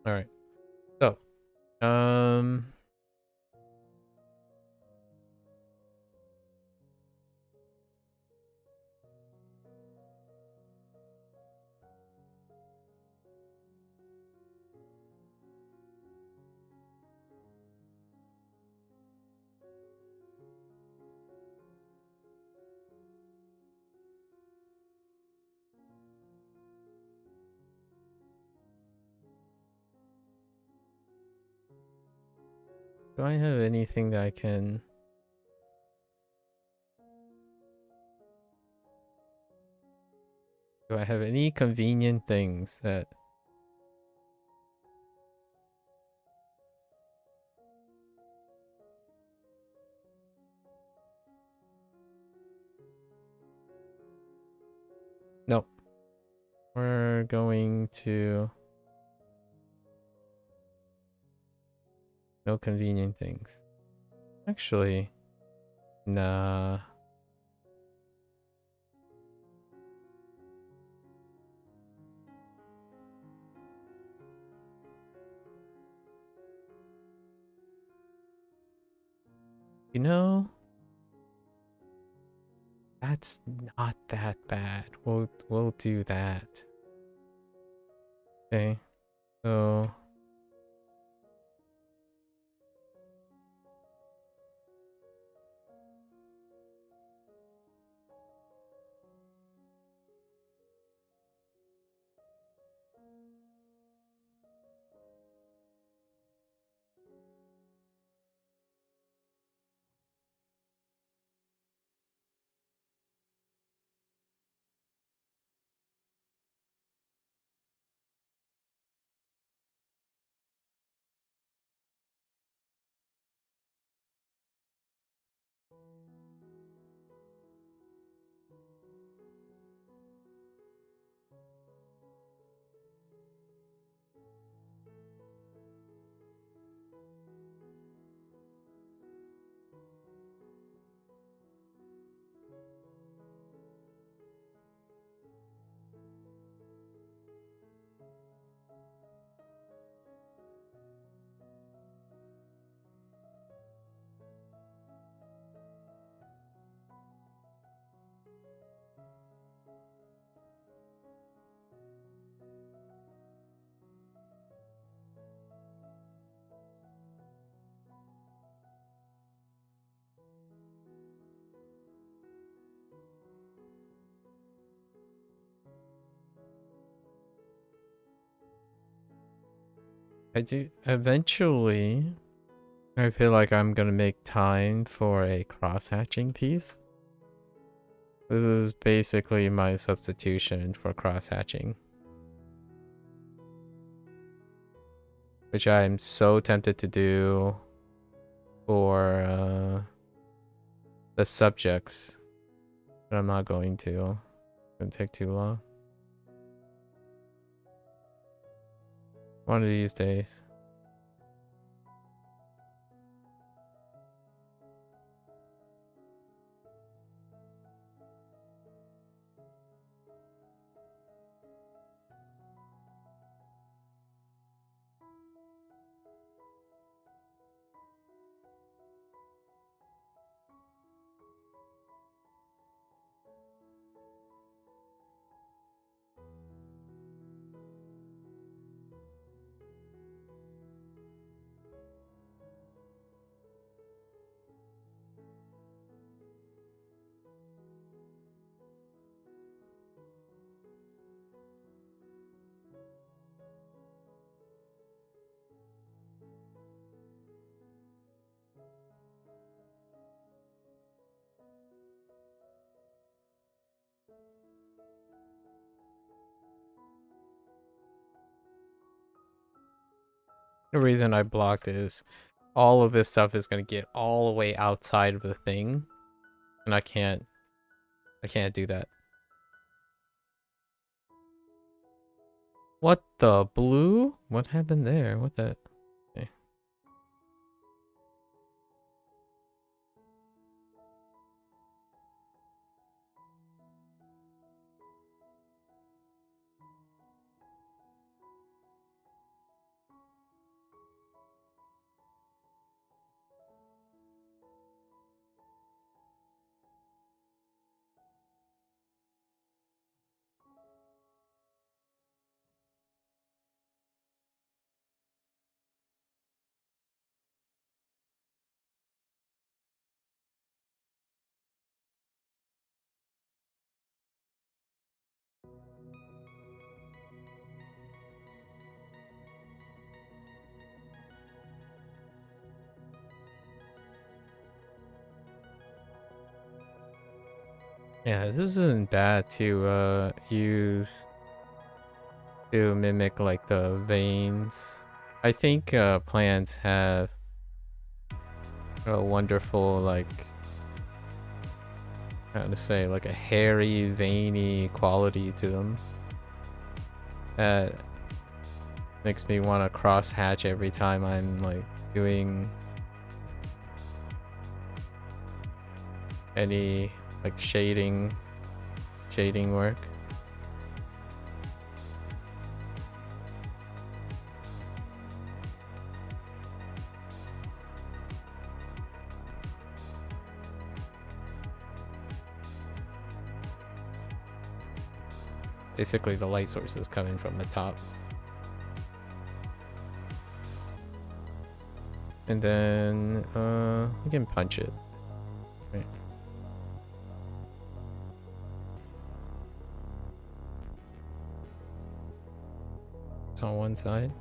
All right. So, do I have anything that I can... Do I have any convenient things that We're going to no convenient things. Actually, nah. You know, that's not that bad. We'll do that. Okay. So I do eventually. I feel like I'm gonna make time for a cross-hatching piece. This is basically my substitution for cross-hatching, which I'm so tempted to do for the subjects, but I'm not going to. It's gonna take too long. One of these days. The reason I blocked is all of this stuff is gonna get all the way outside of the thing, and I can't do that. What the blue? What happened there? What the? Okay. Yeah, this isn't bad to use to mimic like the veins. I think plants have a wonderful like how to say like a hairy, veiny quality to them. that makes me want to cross hatch every time I'm like doing any like shading work. Basically, the light source is coming from the top. And then, we can punch it. Right. It's on one side.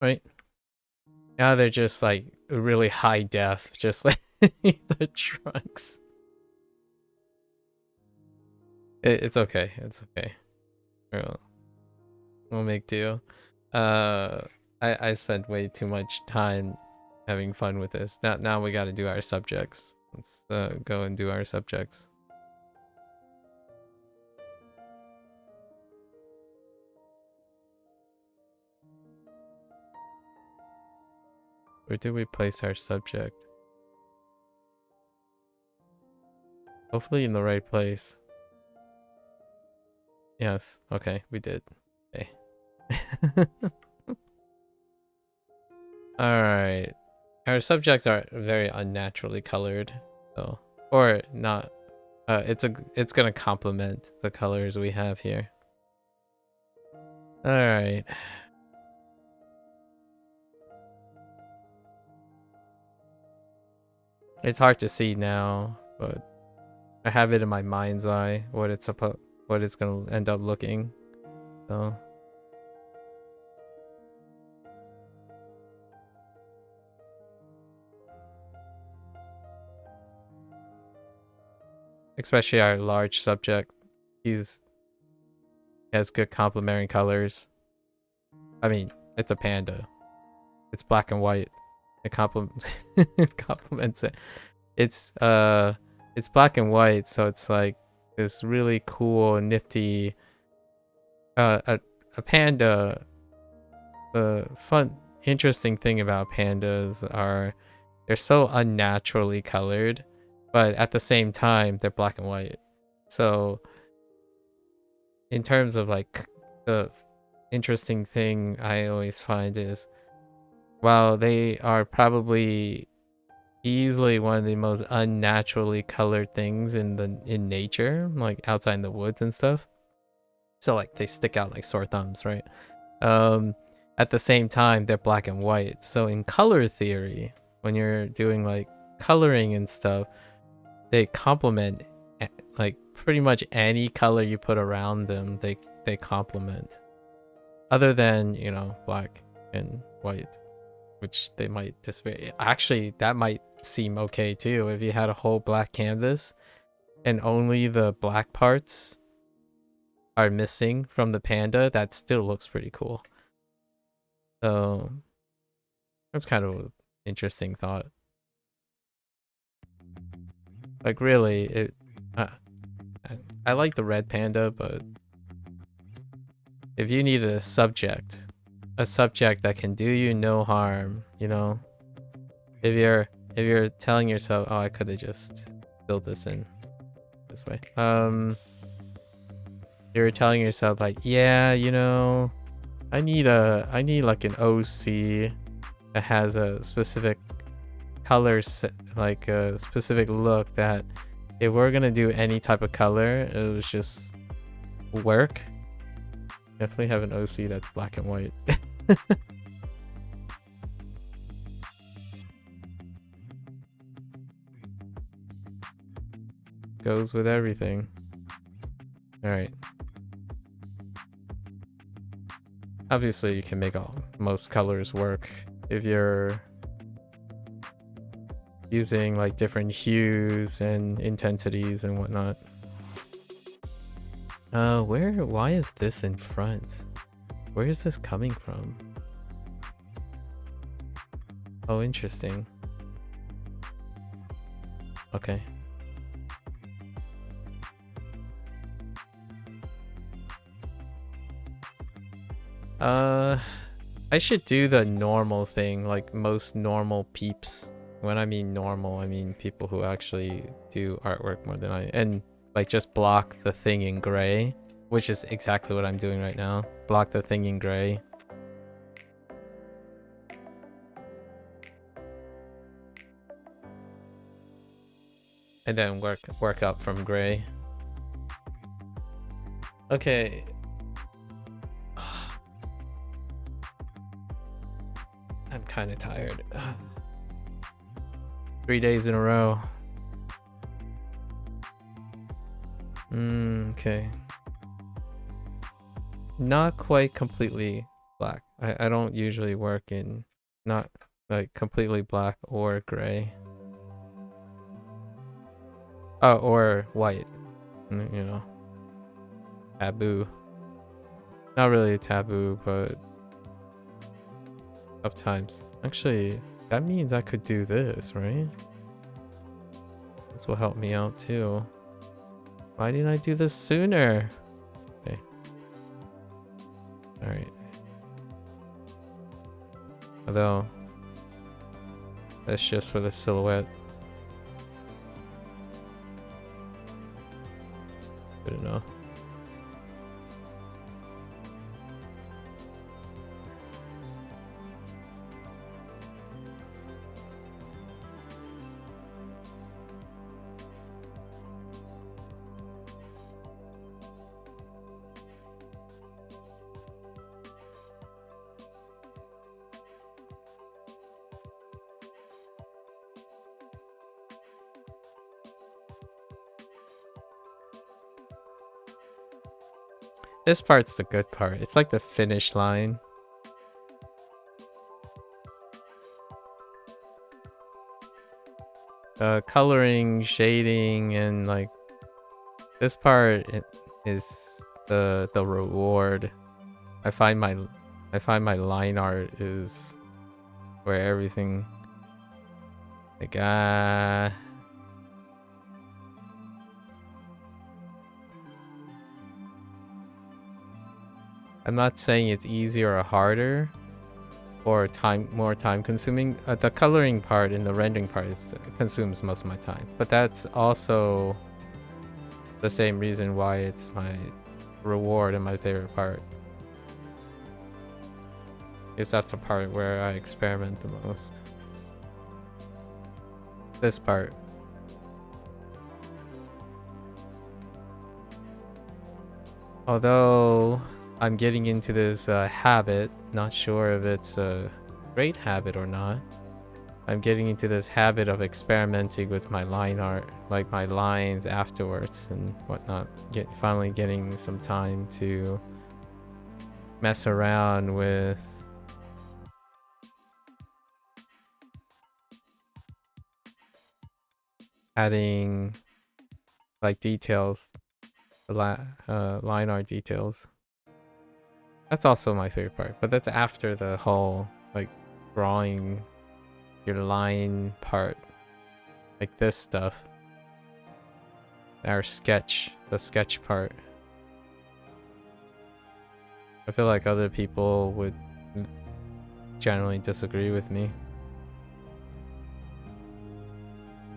Right. Now they're just like really high def, just like the trunks. It's okay. It's okay. We'll make do. I spent way too much time having fun with this. Now we got to do our subjects. Let's go and do our subjects. Where did we place our subject? Hopefully in the right place. Yes. Okay, we did. Okay. Alright. Our subjects are very unnaturally colored, so or not. It's gonna complement the colors we have here. Alright. It's hard to see now, but I have it in my mind's eye what it's gonna end up looking. So especially our large subject, he has good complementary colors. I mean, it's a panda. It's black and white. It complements it. It's black and white, so it's like this really cool, nifty a panda. The interesting thing about pandas are they're so unnaturally colored, but at the same time they're black and white. So in terms of like the interesting thing I always find is, while they are probably easily one of the most unnaturally colored things in nature, like outside in the woods and stuff, so like they stick out like sore thumbs, right? At the same time they're black and white, so in color theory, when you're doing like coloring and stuff, they complement like pretty much any color you put around them. They complement, other than, you know, black and white, which they might disappear. Actually, that might seem okay too if you had a whole black canvas and only the black parts are missing from the panda. That still looks pretty cool. So that's kind of an interesting thought. Like really, I like the red panda, but if you needed a subject that can do you no harm, you know, if you're telling yourself, oh, I could have just built this in this way, you're telling yourself like, yeah, you know, I need like an OC that has a specific color set, like a specific look, that if we're gonna do any type of color, it was just work. Definitely have an OC that's black and white. Goes with everything. Alright. Obviously, you can make most colors work if you're using like different hues and intensities and whatnot. Why is this in front? Where is this coming from? Oh, interesting. Okay. I should do the normal thing, like most normal peeps. When I mean normal, I mean people who actually do artwork more than I, and like just block the thing in gray, which is exactly what I'm doing right now. Block the thing in gray. And then work up from gray. Okay. I'm kind of tired. 3 days in a row. Okay. Not quite completely black. I don't usually work in not like completely black or gray. Oh, or white. You know. Taboo. Not really a taboo, but sometimes. Actually, that means I could do this, right? This will help me out too. Why didn't I do this sooner? Okay. Alright. Although, that's just for the silhouette. Good enough. This part's the good part. It's like the finish line. Coloring, shading, and like this part is the reward. I find my line art is where everything like I'm not saying it's easier or harder or more time consuming. The coloring part and the rendering part consumes most of my time, but that's also the same reason why it's my reward and my favorite part. Because that's the part where I experiment the most. This part. Although I'm getting into this habit, not sure if it's a great habit or not. I'm getting into this habit of experimenting with my line art, like my lines afterwards and whatnot. Finally getting some time to mess around with adding like details, line art details. That's also my favorite part, but that's after the whole like drawing your line part, like this stuff. Our sketch, the sketch part. I feel like other people would generally disagree with me.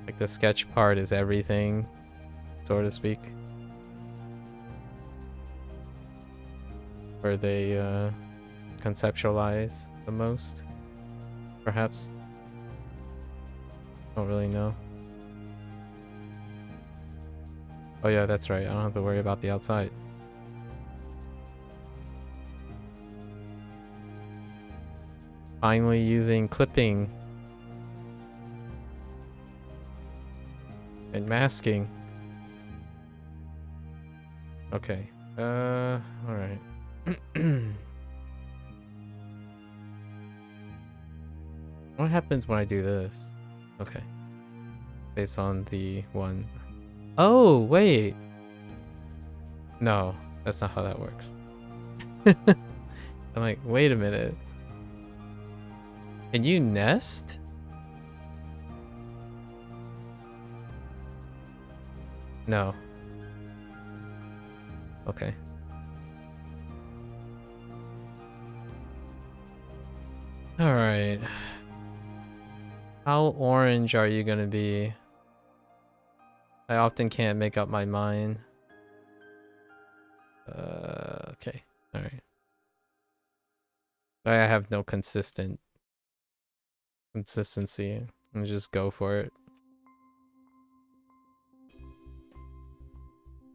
Like the sketch part is everything, so to speak. Where they conceptualize the most, perhaps. Don't really know. Oh yeah, that's right. I don't have to worry about the outside. Finally using clipping and masking. Okay. Alright. What happens when I do this? Okay. Based on the one. Oh, wait. No, that's not how that works. I'm like, wait a minute. Can you nest? No. Okay. Alright. How orange are you gonna be? I often can't make up my mind. Okay. Alright. I have no consistency. And just go for it.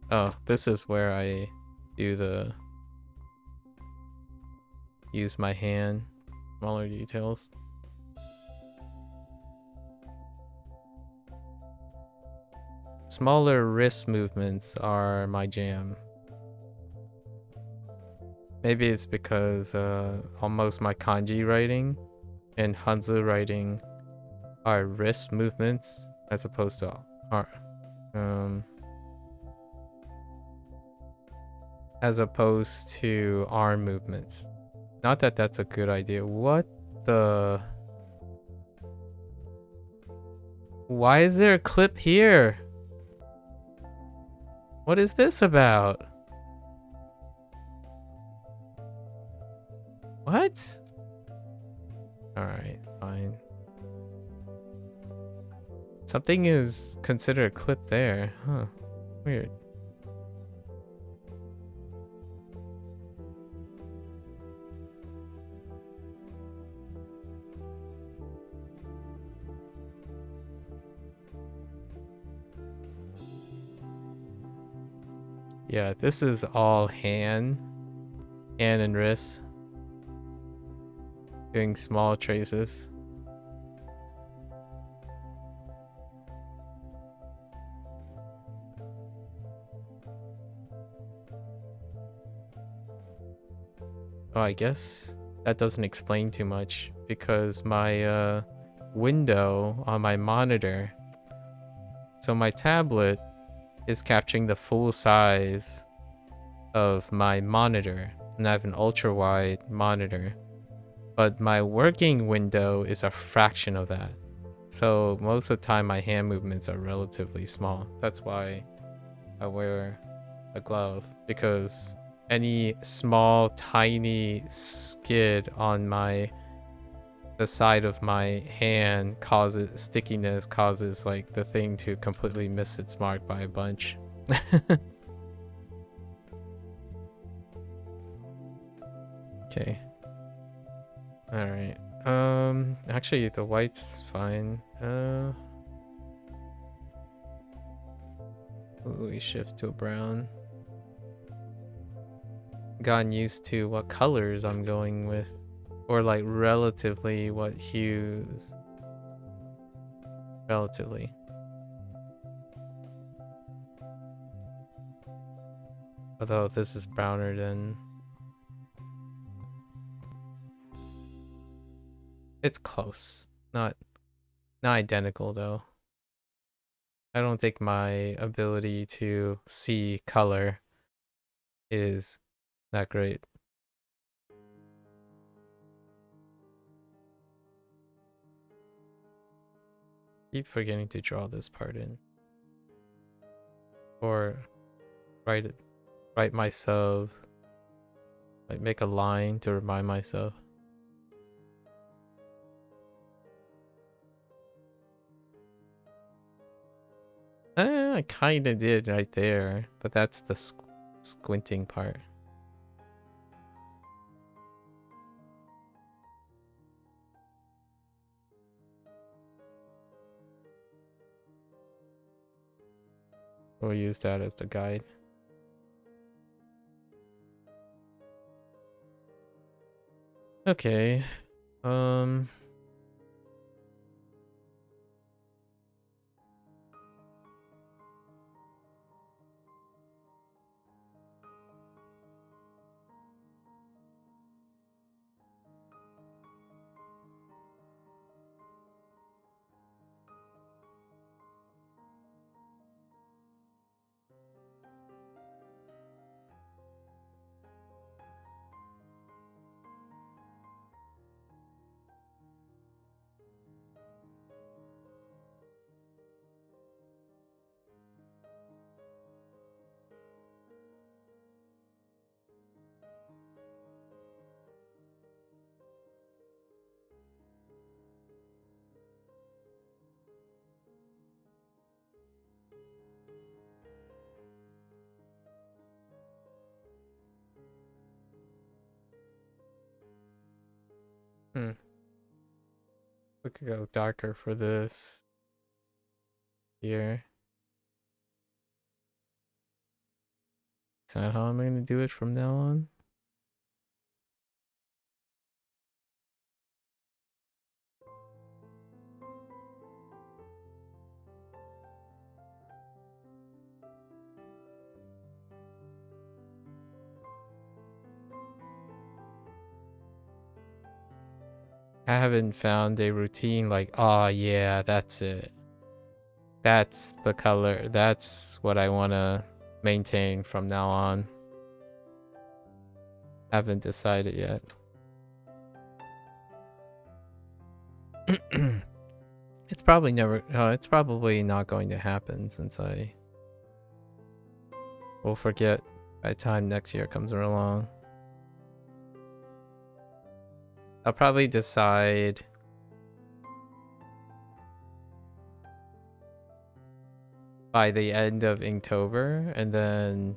Oh, this is where I do the use my hand. Smaller details. Smaller wrist movements are my jam. Maybe it's because almost my kanji writing and Hanzi writing are wrist movements as opposed to arm movements. Not that that's a good idea. What the? Why is there a clip here? What is this about? What? Alright, fine. Something is considered a clip there. Huh. Weird. Yeah, this is all hand and wrist. Doing small traces. Oh, I guess that doesn't explain too much because my window on my monitor. So my tablet is capturing the full size of my monitor, and I have an ultra wide monitor, but my working window is a fraction of that. So most of the time my hand movements are relatively small. That's why I wear a glove, because any small tiny skid on the side of my hand causes stickiness, causes like the thing to completely miss its mark by a bunch. Okay. All right. Actually the white's fine. We shift to a brown. Gotten used to what colors I'm going with, or like relatively what hues. Relatively. Although this is browner than... It's close. Not identical though. I don't think my ability to see color is that great. Keep forgetting to draw this part in. Or write myself, like make a line to remind myself. I kinda did right there, but that's the squinting part. We'll use that as the guide. Okay. Um, hmm. We could go darker for this here. Is that how I'm gonna do it from now on? I haven't found a routine like, oh yeah, that's it. That's the color. That's what I want to maintain from now on. Haven't decided yet. It's probably never, it's probably not going to happen since I will forget by the time next year comes along. I'll probably decide by the end of Inktober and then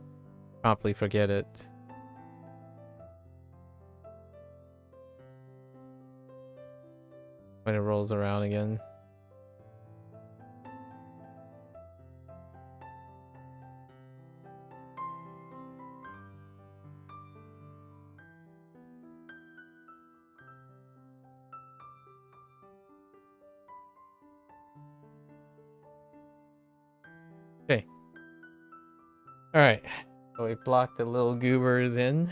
promptly forget it. When it rolls around again. Okay. Alright. So we block the little goobers in.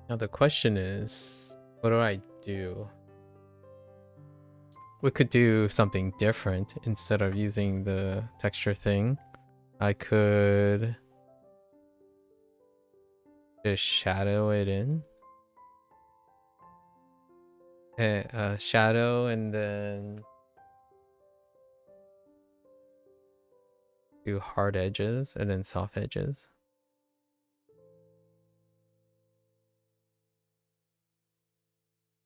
Now the question is, what do I do? We could do something different instead of using the texture thing. I could just shadow it in. Shadow and then do hard edges and then soft edges.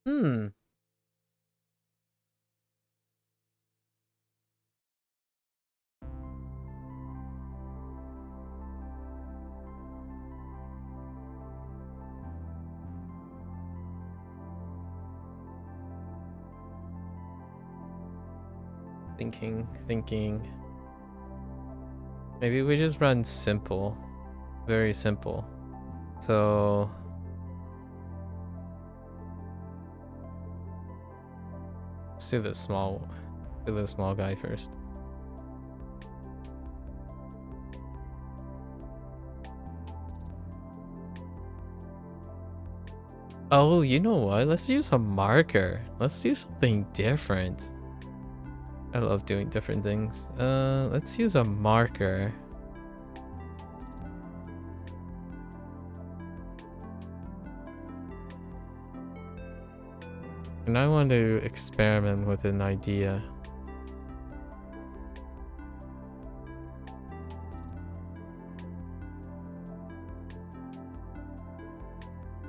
Hmm. Thinking. Maybe we just run simple. Very simple. So let's do the small guy first. Oh, you know what? Let's use a marker. Let's do something different. I love doing different things. Let's use a marker. And I want to experiment with an idea.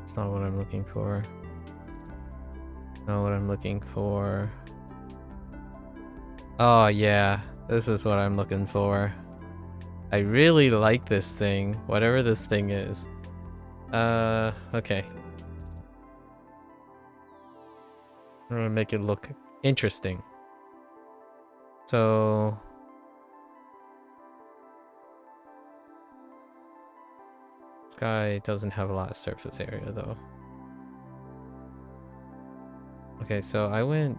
It's not what I'm looking for. Not what I'm looking for. Oh yeah, this is what I'm looking for. I really like this thing, whatever this thing is. Okay. I'm gonna make it look interesting. So This guy doesn't have a lot of surface area though. Okay, so I went.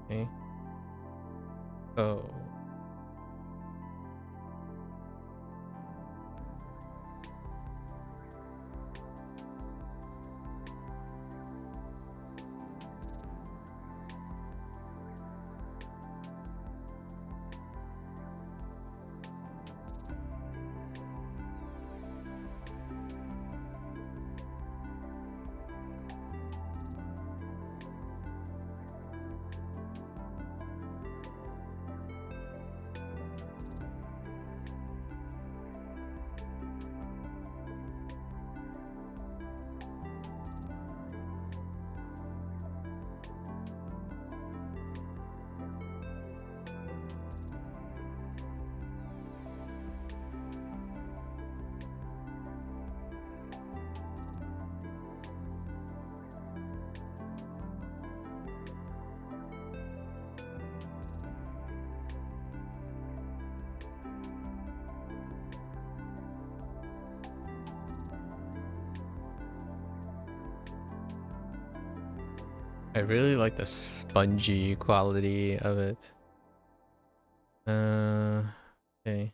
Okay. Oh. I really like the spongy quality of it. Okay.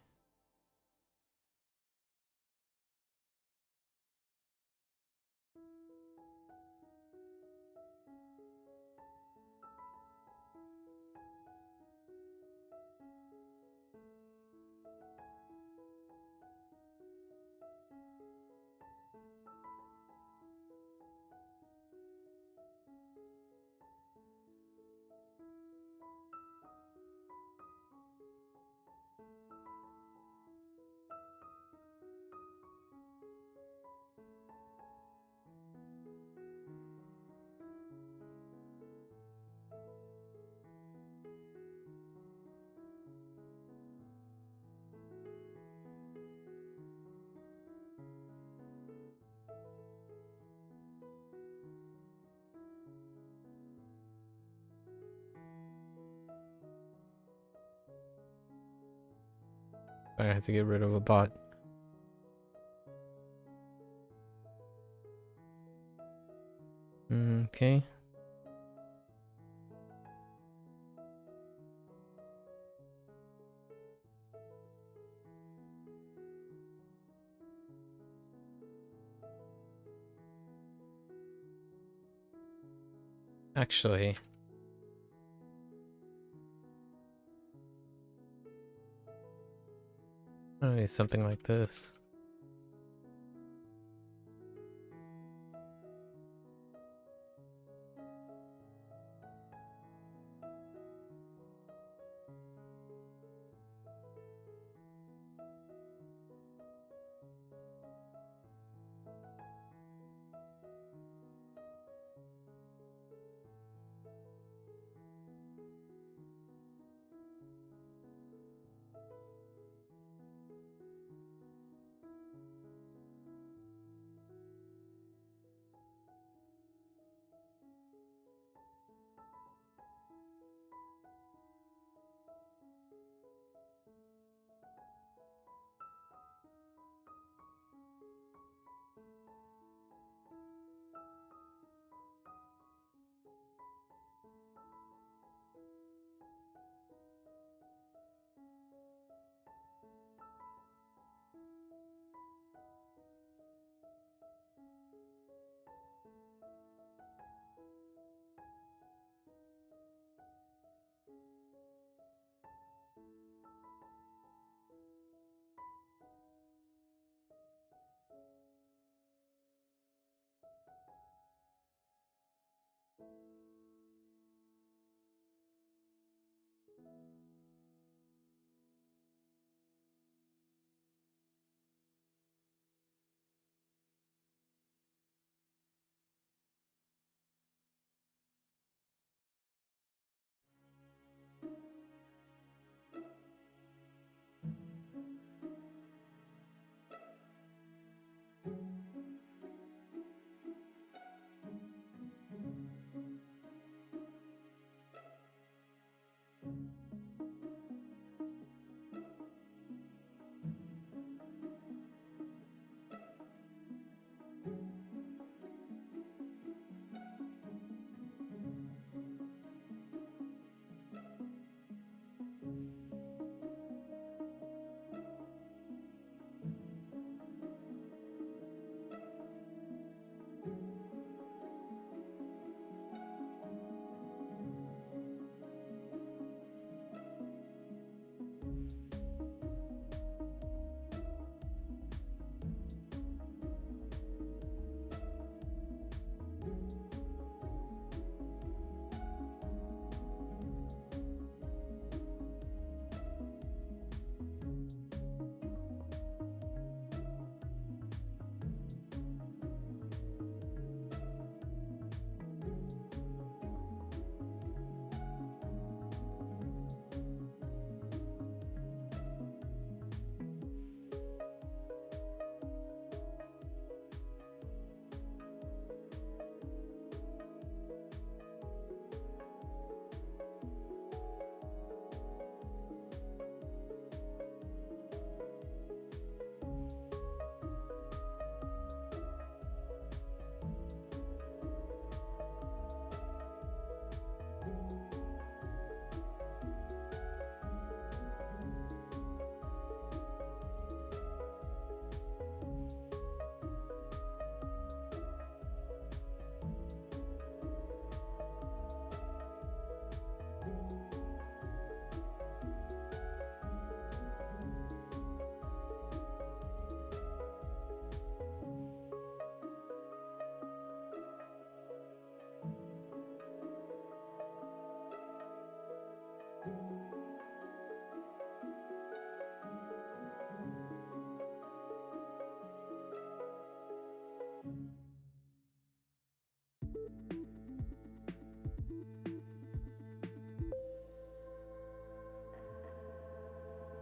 I have to get rid of a bot. Okay. Actually, something like this.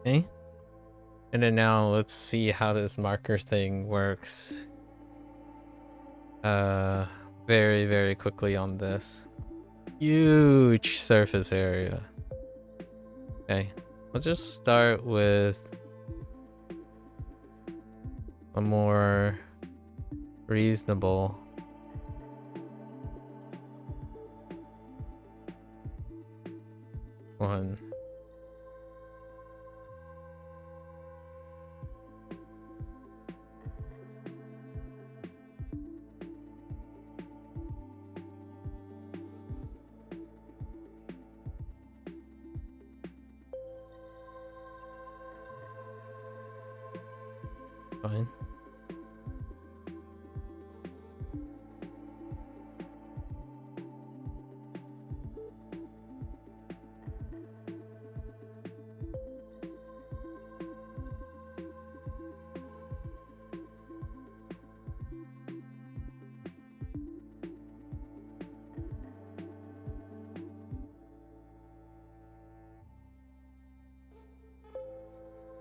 Okay. And then now let's see how this marker thing works. Very, very quickly on this. Huge surface area. Okay. Let's just start with a more reasonable one. Fine.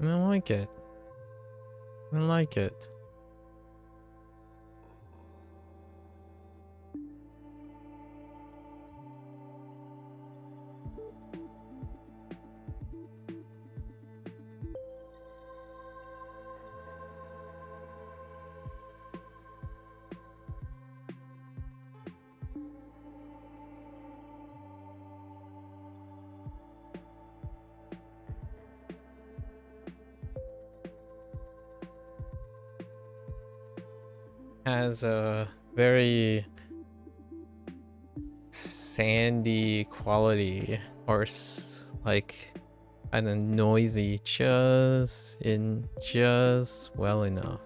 I don't like it. I don't like it. Has a very sandy quality, or like kind of noisy, just well enough.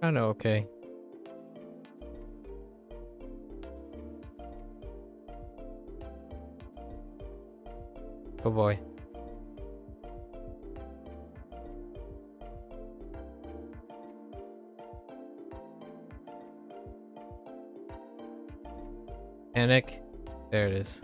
Kinda okay. Oh boy. Panic. There it is.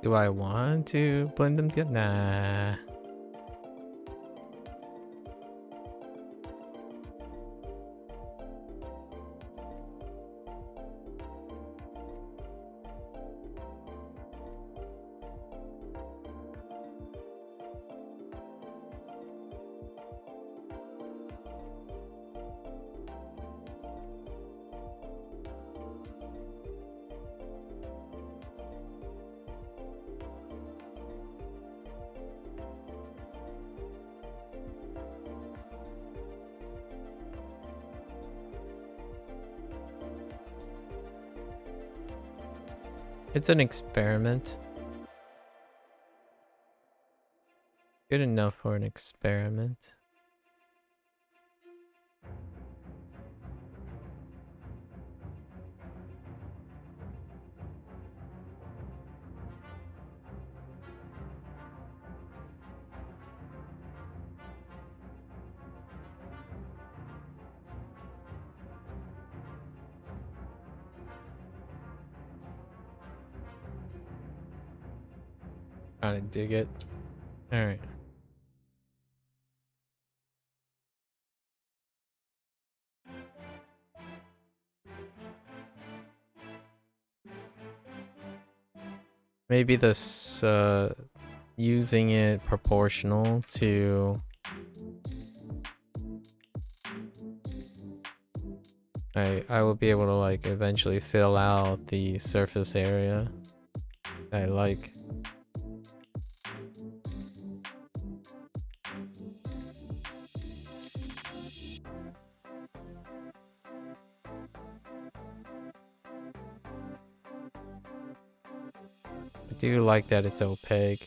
Do I want to blend them together? Nah. It's an experiment. Good enough for an experiment. Kinda dig it. Alright. Maybe this using it proportional to I will be able to like eventually fill out the surface area I like. I do like that it's opaque.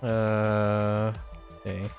Okay.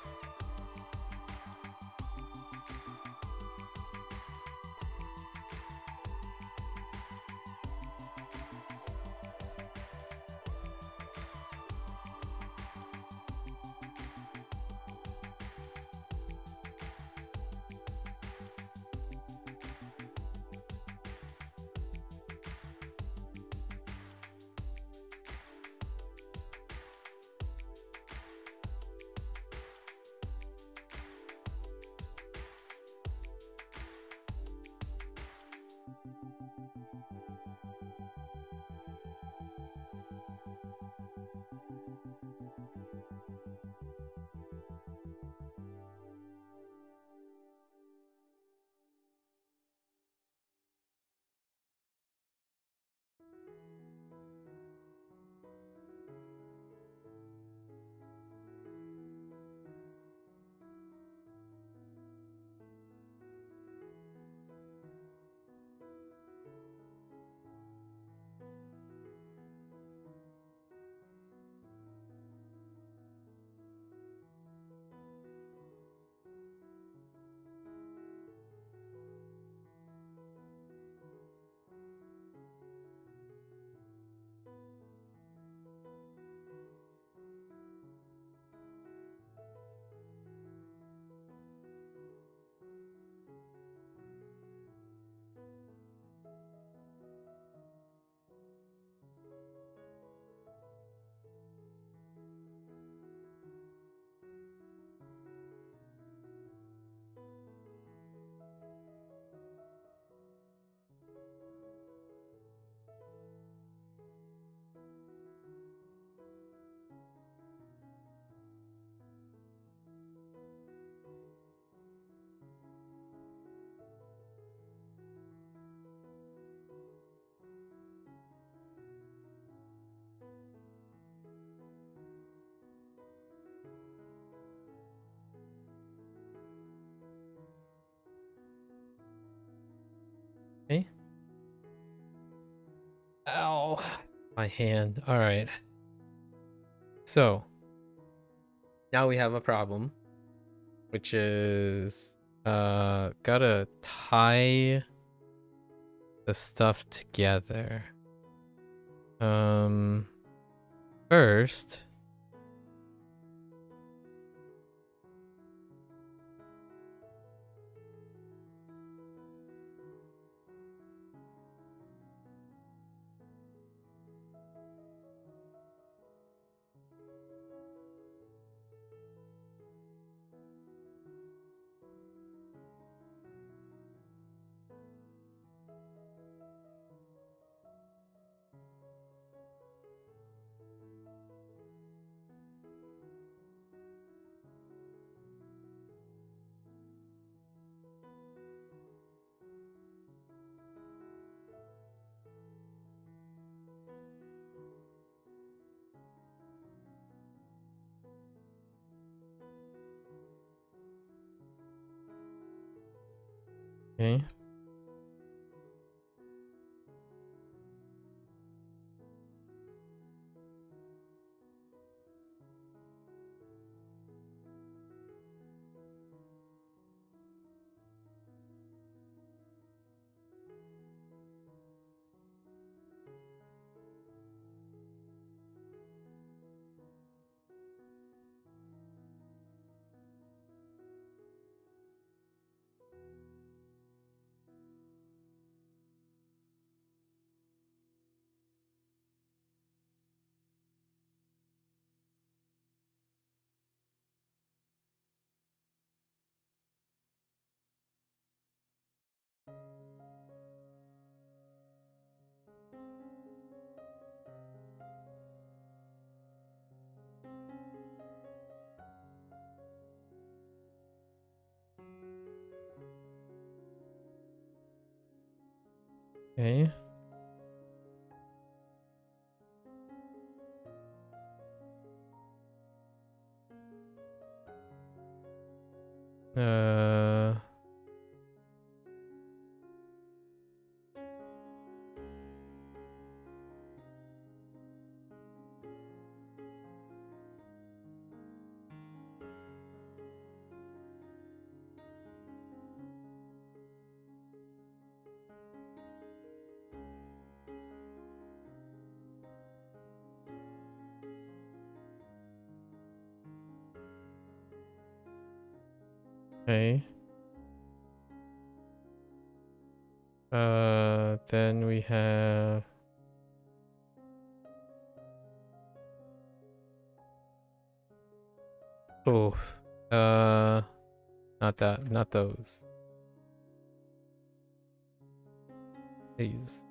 Okay. Ow. My hand. All right. So now we have a problem, which is gotta tie the stuff together. First, okay. Okay. Uh, Okay. Then we have. Oh, not that, not those. These.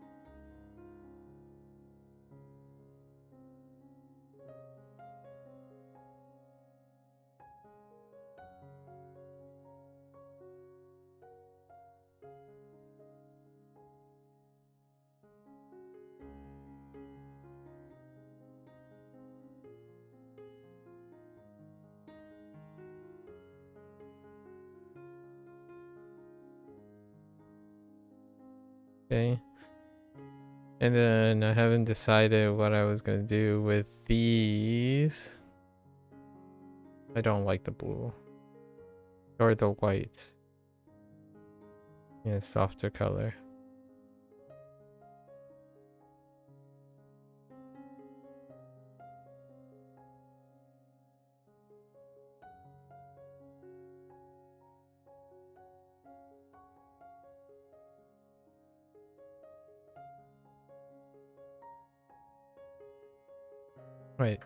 Okay. And then I haven't decided what I was gonna do with these. I don't like the blue. Or the white. Yeah, softer color. Wait.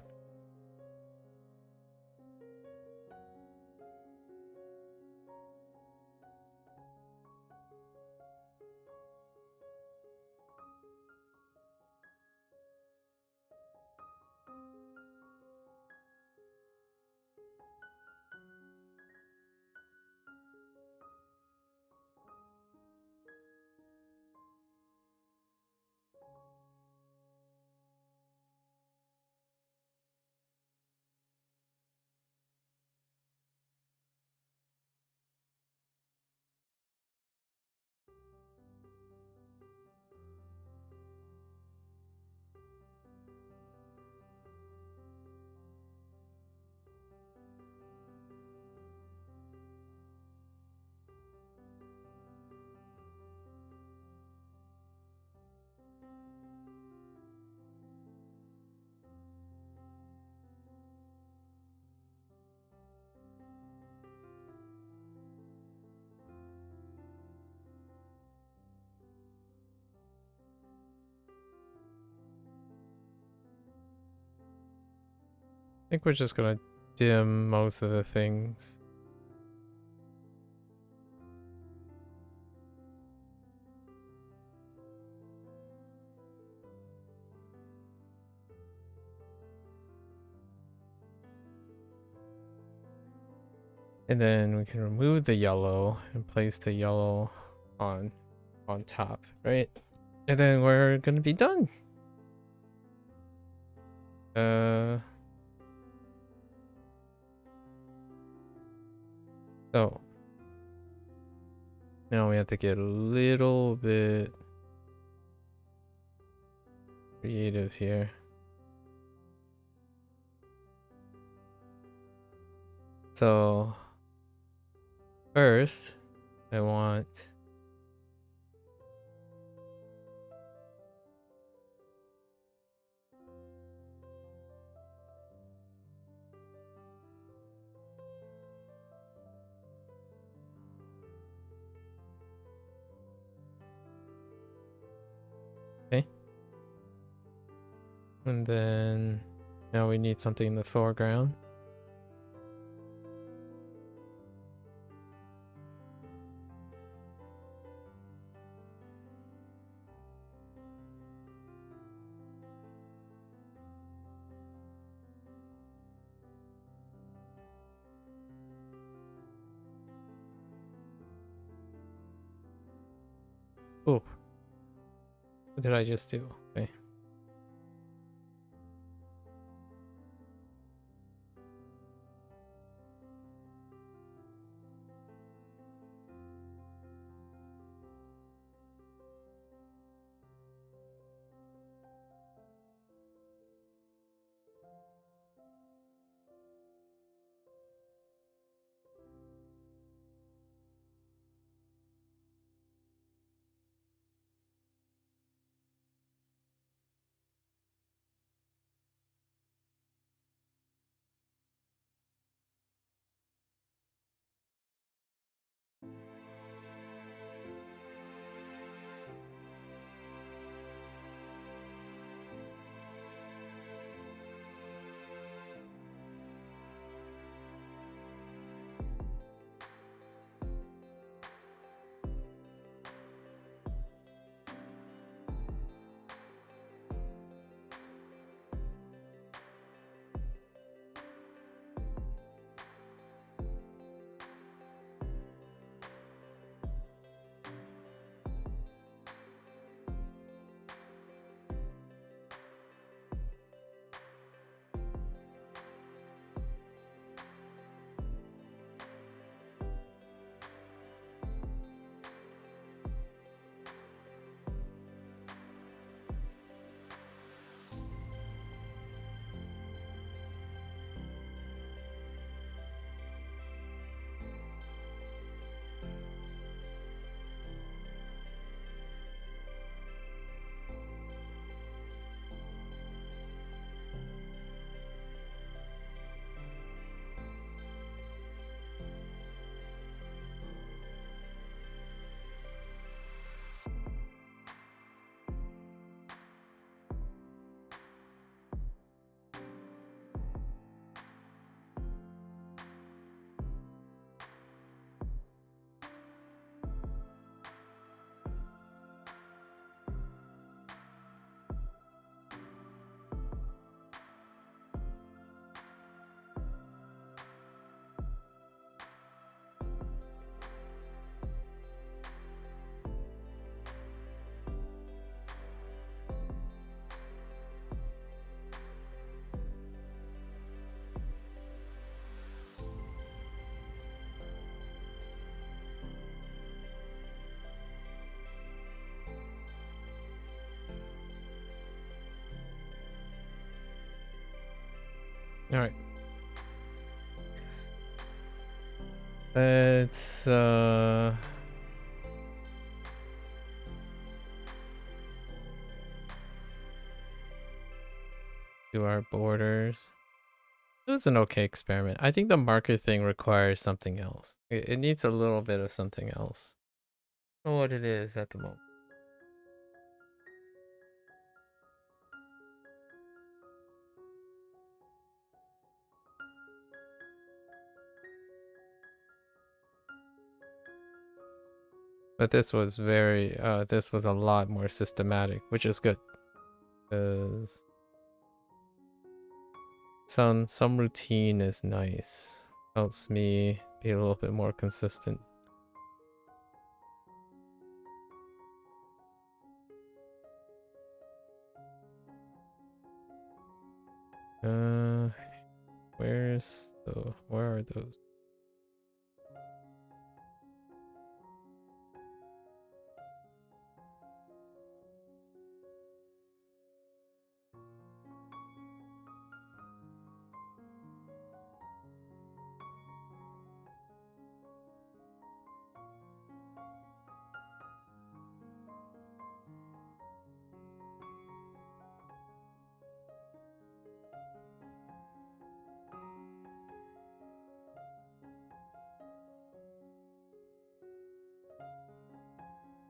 I think we're just gonna dim most of the things. And then we can remove the yellow and place the yellow on top, right? And then we're gonna be done. So now we have to get a little bit creative here. So first, I want okay. And then now we need something in the foreground. Oh, what did I just do? Okay. All right. Let's do our borders. It was an okay experiment. I think the marker thing requires something else. It needs a little bit of something else. I don't know what it is at the moment. But this was this was a lot more systematic, which is good. Because some routine is nice. Helps me be a little bit more consistent. Where are those?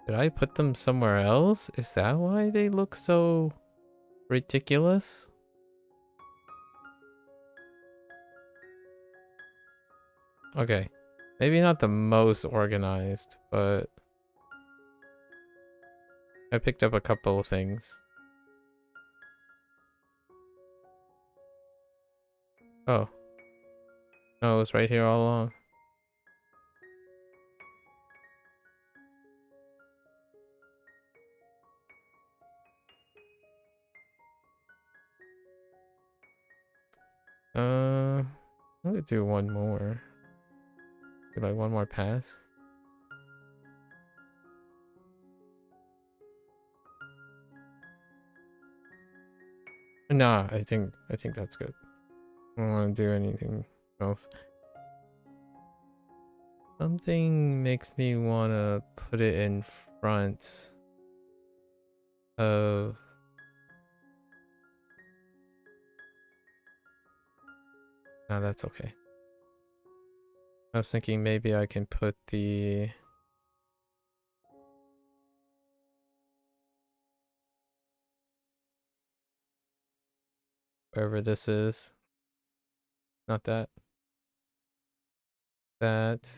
Did I put them somewhere else? Is that why they look so ridiculous? Okay. Maybe not the most organized, but I picked up a couple of things. Oh. No, it was right here all along. I'm gonna do one more. Do like one more pass. Nah, I think that's good. I don't want to do anything else. Something makes me want to put it in front of... No, that's okay. I was thinking maybe I can put the... wherever this is. Not that. That.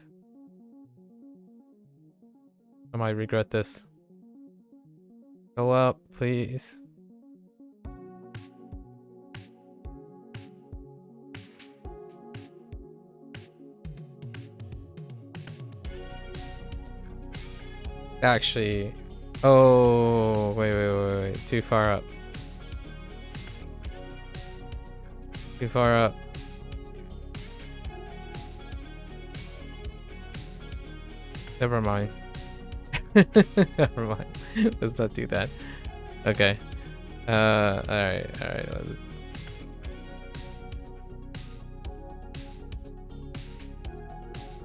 I might regret this. Go up, please. Actually... Oh, wait. Too far up. Too far up. Never mind. Never mind. Let's not do that. Okay. Alright.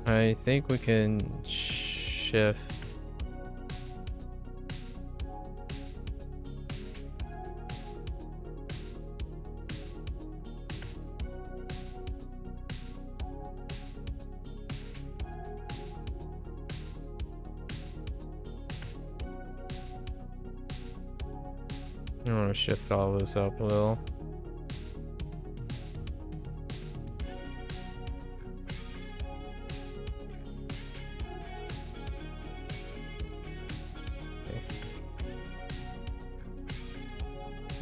I think we can shift. I'm gonna shift all this up a little. Okay.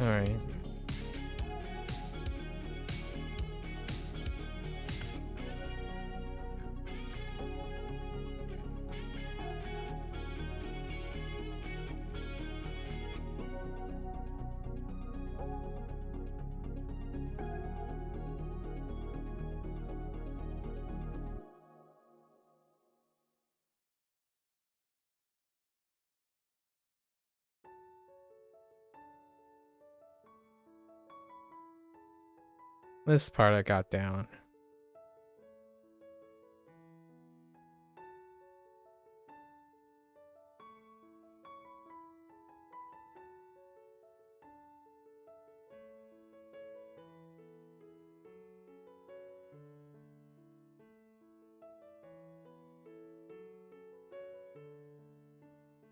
All right. This part I got down.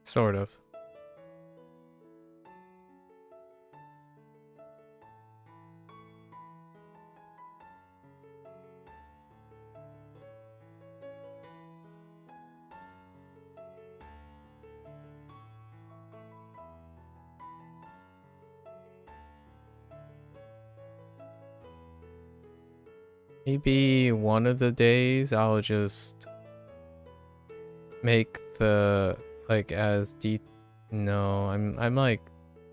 Sort of. Maybe one of the days I'll just make the like as no, I'm like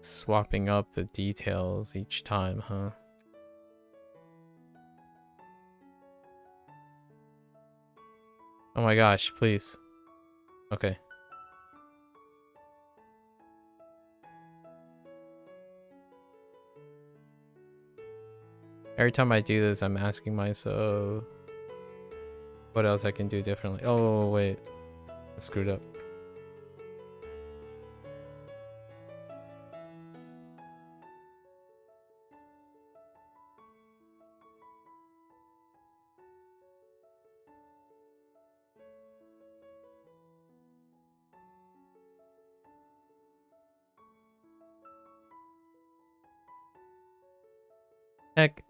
swapping up the details each time, huh? Oh my gosh, please. Okay. Every time I do this, I'm asking myself what else I can do differently. Oh wait, I screwed up. Heck.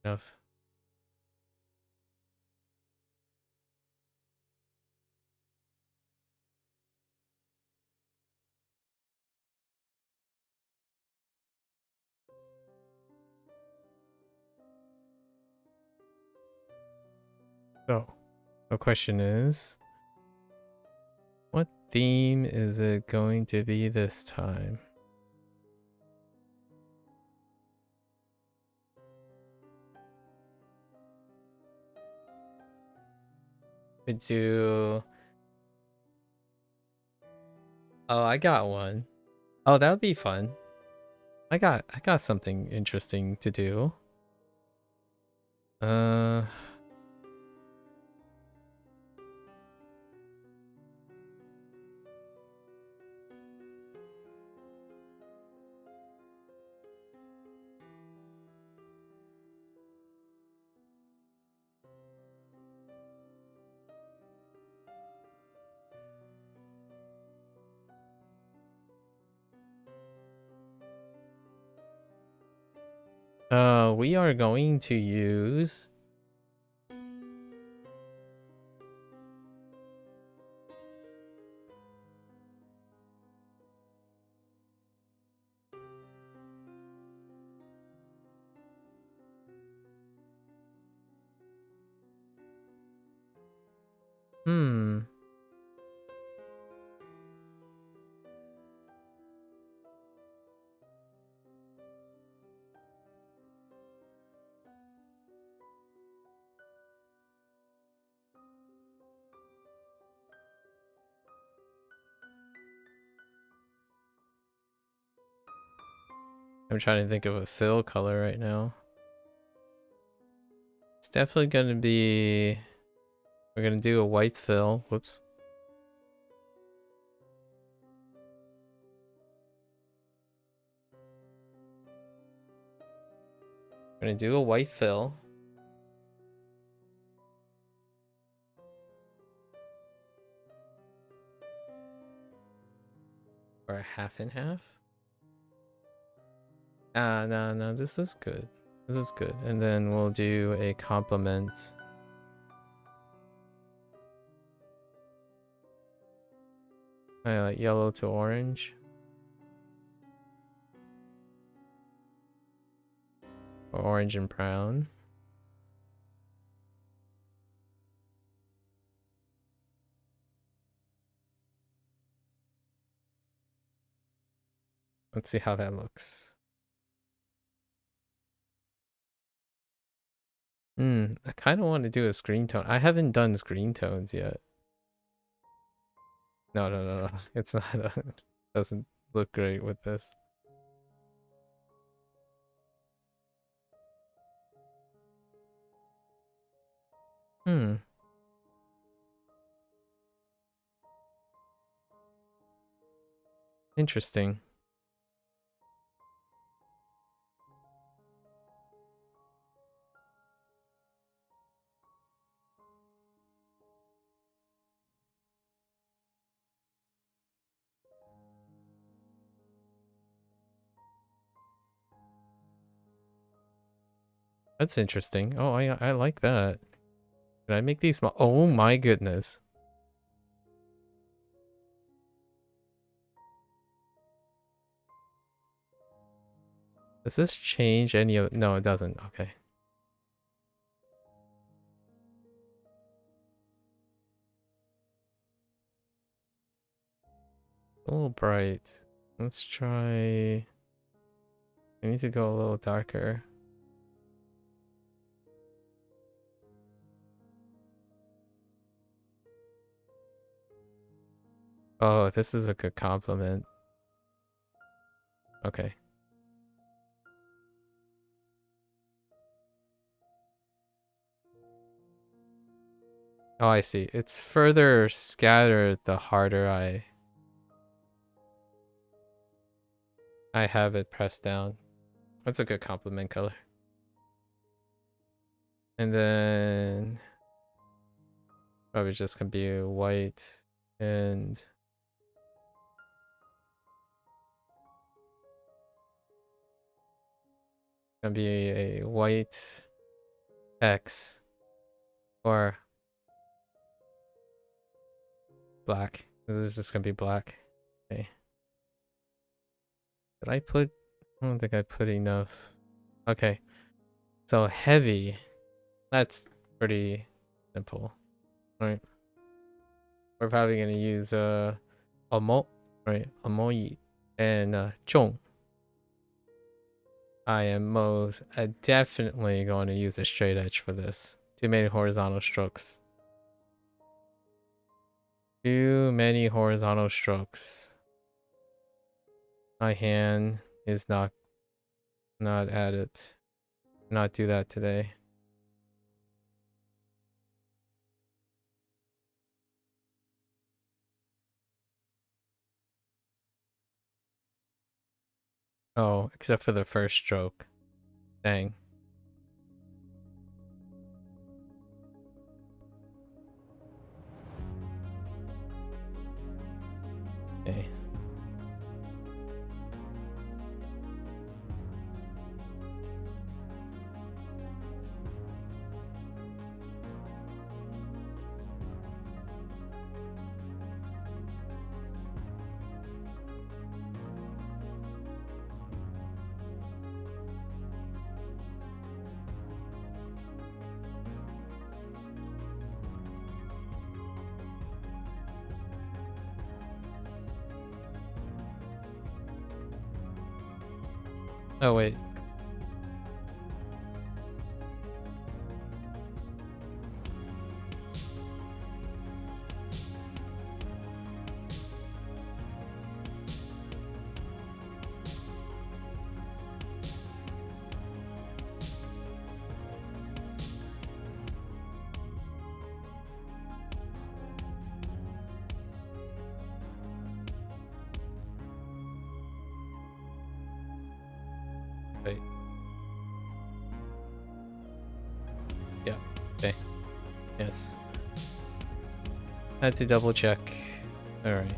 Enough. So, the question is, what theme is it going to be this time? I do. Oh, I got one. Oh, that would be fun. I got something interesting to do. Uh, we are going to use hmm. I'm trying to think of a fill color right now. It's definitely gonna be. We're gonna do a white fill. Whoops. We're gonna do a white fill. Or a half and half. Ah, no, this is good. This is good. And then we'll do a complement. Like yellow to orange. Or orange and brown. Let's see how that looks. I kind of want to do a screen tone. I haven't done screen tones yet. No, no, no, no. It's not. It doesn't look great with this. Hmm. Interesting. That's interesting. Oh, I like that. Can I make these small? Oh my goodness. Does this change any of? No, it doesn't. Okay. A little bright. Let's try. I need to go a little darker. Oh, this is a good compliment. Okay. Oh, I see. It's further scattered the harder I have it pressed down. That's a good compliment color. And then probably just gonna be white and gonna be a white X or black. This is just gonna be black. Okay. Did I put? I don't think I put enough. Okay. So heavy. That's pretty simple. Right. We're probably gonna use amo, right? Amoi and chong. I am most definitely going to use a straight edge for this. Too many horizontal strokes. Too many horizontal strokes. My hand is not at it. Not do that today. Oh, except for the first stroke. Dang. Okay. Oh wait. Wait. Yeah. Okay. Yes. Had to double check. All right.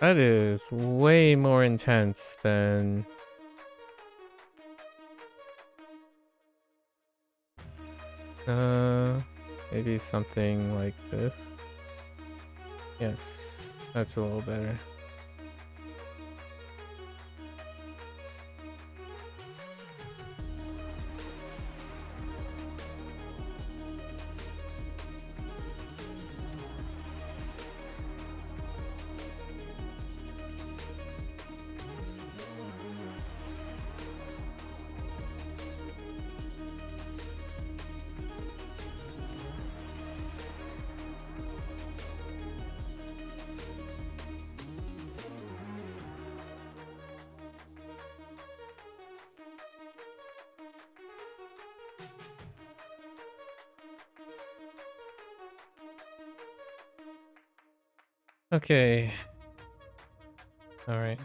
That is way more intense than... maybe something like this. Yes, that's a little better. Okay. All right.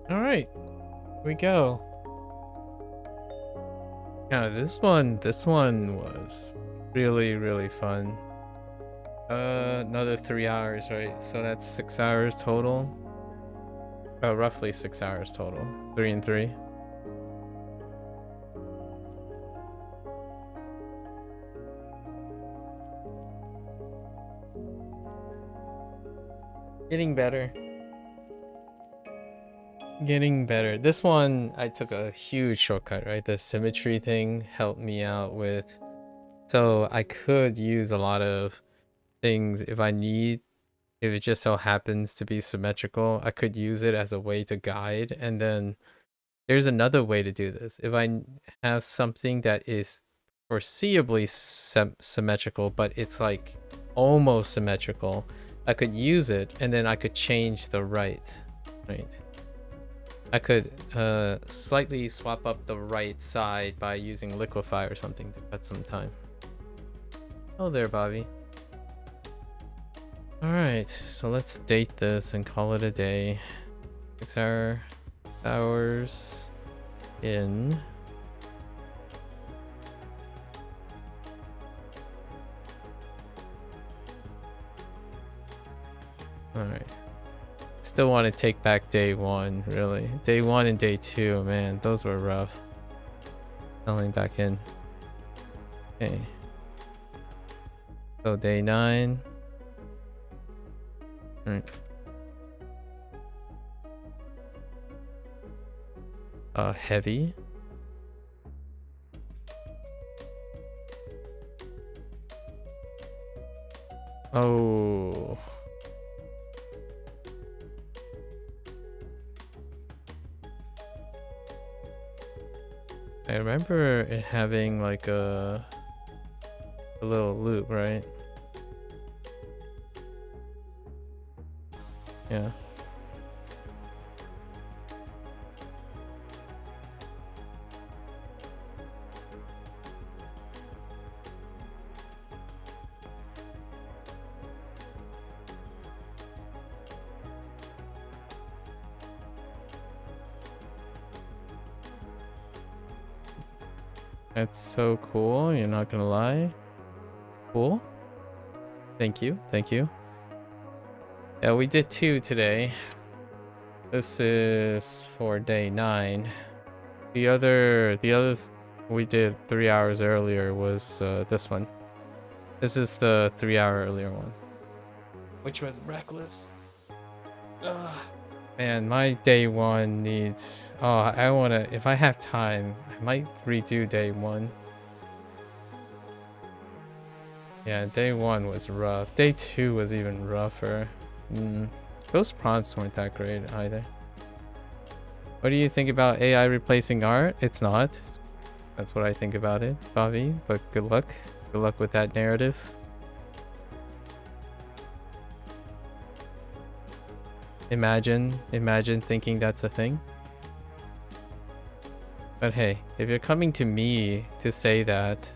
All right. Here we go. Yeah, this one was really fun. Another 3 hours, right? So that's 6 hours total. Roughly 6 hours total. 3 and 3. Getting better. Getting better. This one, I took a huge shortcut, right? The symmetry thing helped me out with. So I could use a lot of things if I need. If it just so happens to be symmetrical, I could use it as a way to guide. And then there's another way to do this. If I have something that is foreseeably symmetrical, but it's like almost symmetrical, I could use it and then I could change the right. I could slightly swap up the right side by using liquefy or something to cut some time. Oh there, Bobby. Alright, so let's date this and call it a day. 6 hours in. Alright. Still want to take back day 1, really. Day 1 and day 2, man, those were rough. Selling back in. Okay. So day 9. Alright. Heavy. Oh. I remember it having like a little loop, right? Yeah. That's so cool, you're not gonna lie. Cool. Thank you, thank you. Yeah, we did 2 today. This is for day 9. The other we did 3 hours earlier was this one. This is the 3 hour earlier one, which was reckless. Ugh. Man, my day 1 needs... Oh, I wanna... If I have time, I might redo day 1. Yeah, day 1 was rough. Day 2 was even rougher. Those prompts weren't that great either. What do you think about AI replacing art? It's not. That's what I think about it, Bobby. But good luck. Good luck with that narrative. Imagine thinking that's a thing. But hey, if you're coming to me to say that,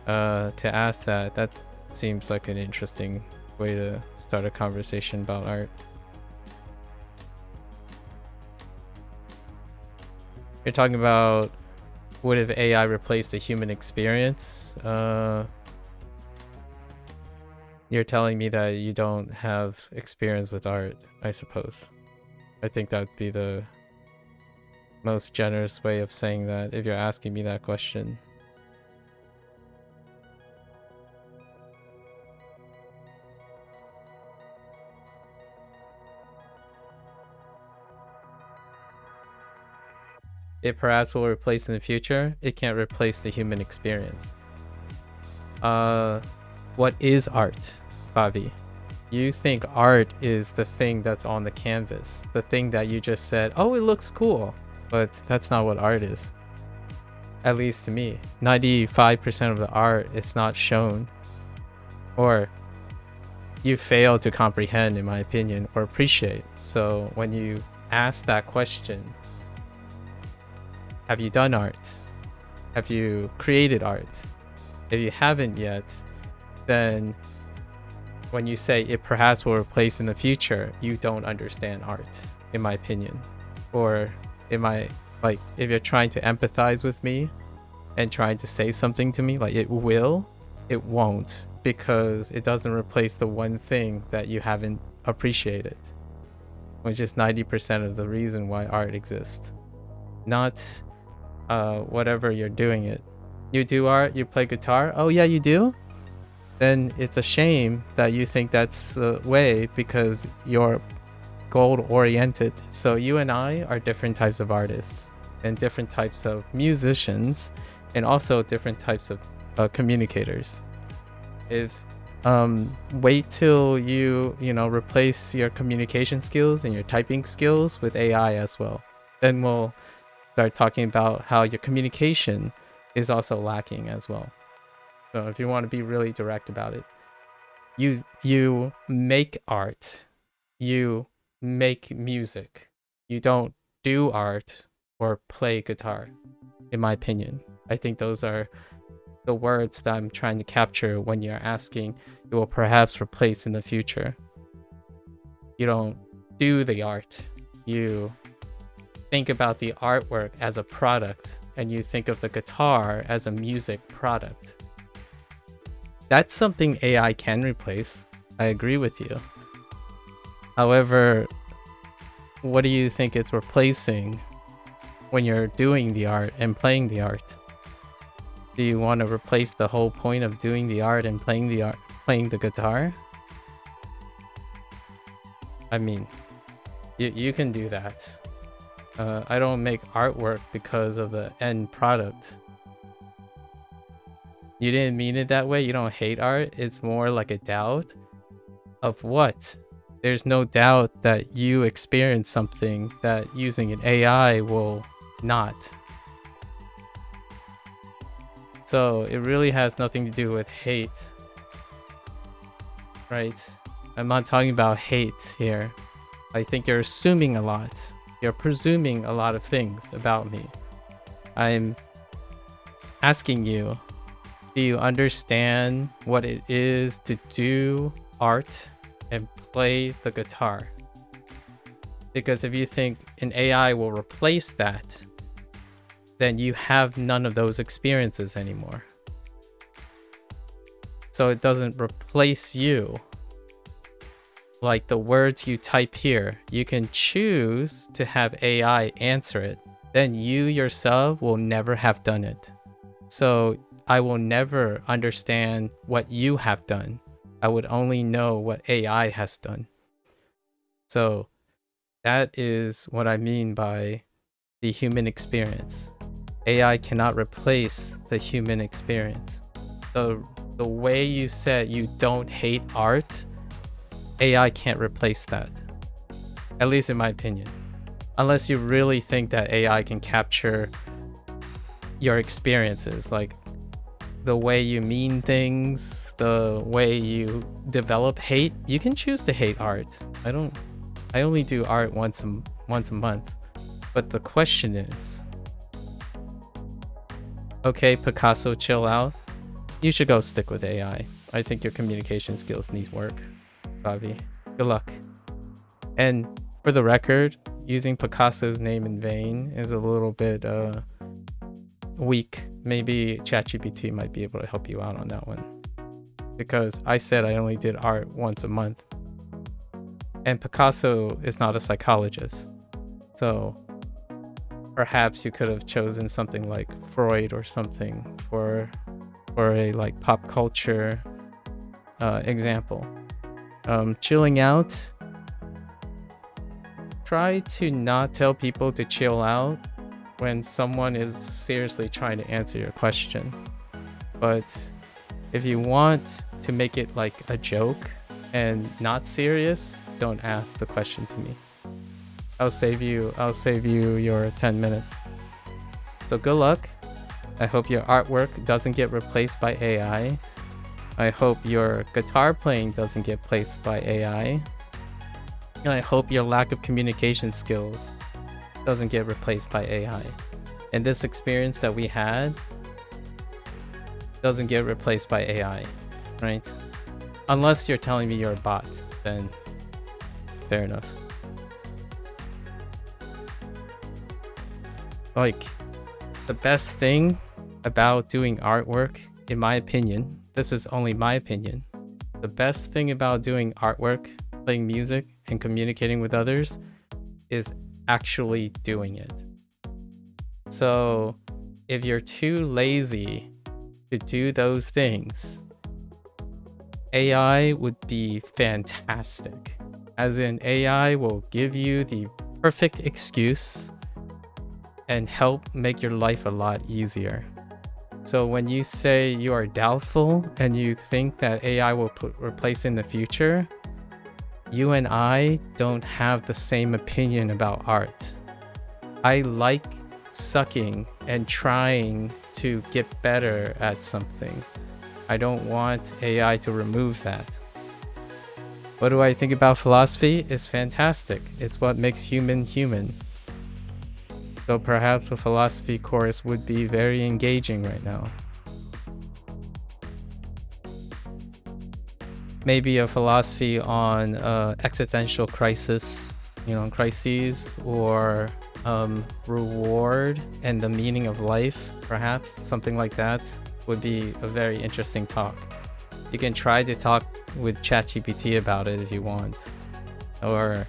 to ask that, that seems like an interesting way to start a conversation about art. You're talking about, would have AI replaced the human experience? You're telling me that you don't have experience with art, I suppose. I think that would be the most generous way of saying that if you're asking me that question. It perhaps will replace in the future. It can't replace the human experience. What is art, Bavi? You think art is the thing that's on the canvas, the thing that you just said, oh, it looks cool, but that's not what art is. At least to me, 95% of the art is not shown, or you fail to comprehend, in my opinion, or appreciate. So when you ask that question, have you done art? Have you created art? If you haven't yet, then when you say it perhaps will replace in the future, you don't understand art, in my opinion. Or like, if you're trying to empathize with me and trying to say something to me, like it will, it won't, because it doesn't replace the one thing that you haven't appreciated, which is 90% of the reason why art exists. Not whatever you're doing it. You do art, you play guitar, oh yeah, you do? Then it's a shame that you think that's the way because you're goal oriented. So you and I are different types of artists and different types of musicians and also different types of communicators. If wait till you replace your communication skills and your typing skills with AI as well, then we'll start talking about how your communication is also lacking as well. So if you want to be really direct about it, you make art, you make music, you don't do art or play guitar, in my opinion. I think those are the words that I'm trying to capture when you're asking it will perhaps replace in the future. You don't do the art, you think about the artwork as a product, and you think of the guitar as a music product. That's something AI can replace. I agree with you. However, what do you think it's replacing when you're doing the art and playing the art? Do you want to replace the whole point of doing the art and playing the guitar? I mean, you can do that. I don't make artwork because of the end product. You didn't mean it that way. You don't hate art. It's more like a doubt of what? There's no doubt that you experience something that using an AI will not. So it really has nothing to do with hate, right? I'm not talking about hate here. I think you're assuming a lot. You're presuming a lot of things about me. I'm asking you, do you understand what it is to do art and play the guitar? Because if you think an AI will replace that, then you have none of those experiences anymore. So it doesn't replace you. Like the words you type here, you can choose to have AI answer it. Then you yourself will never have done it. So I will never understand what you have done. I would only know what AI has done. So that is what I mean by the human experience. AI cannot replace the human experience. So the way you said you don't hate art, AI can't replace that. At least in my opinion. Unless you really think that AI can capture your experiences, like the way you mean things, the way you develop hate. You can choose to hate art. I only do art once a month. But the question is, okay, Picasso, chill out. You should go stick with AI. I think your communication skills needs work, Bobby. Good luck. And for the record, using Picasso's name in vain is a little bit weak. Maybe ChatGPT might be able to help you out on that one. Because I said I only did art once a month. And Picasso is not a psychologist. So perhaps you could have chosen something like Freud or something for a like pop culture example. Chilling out. Try to not tell people to chill out when someone is seriously trying to answer your question. But if you want to make it like a joke and not serious, don't ask the question to me. I'll save you your 10 minutes. So good luck. I hope your artwork doesn't get replaced by AI. I hope your guitar playing doesn't get replaced by AI. And I hope your lack of communication skills doesn't get replaced by AI. And this experience that we had doesn't get replaced by AI, right? Unless you're telling me you're a bot, then fair enough. Like, the best thing about doing artwork, in my opinion, this is only my opinion, the best thing about doing artwork, playing music, and communicating with others is actually doing it. So if you're too lazy to do those things, AI would be fantastic. As in, AI will give you the perfect excuse and help make your life a lot easier. So when you say you are doubtful and you think that AI will replace in the future, you and I don't have the same opinion about art. I like sucking and trying to get better at something. I don't want AI to remove that. What do I think about philosophy? It's fantastic. It's what makes human human. So perhaps a philosophy course would be very engaging right now. Maybe a philosophy on existential crisis, crises, or reward and the meaning of life, perhaps something like that would be a very interesting talk. You can try to talk with ChatGPT about it if you want, or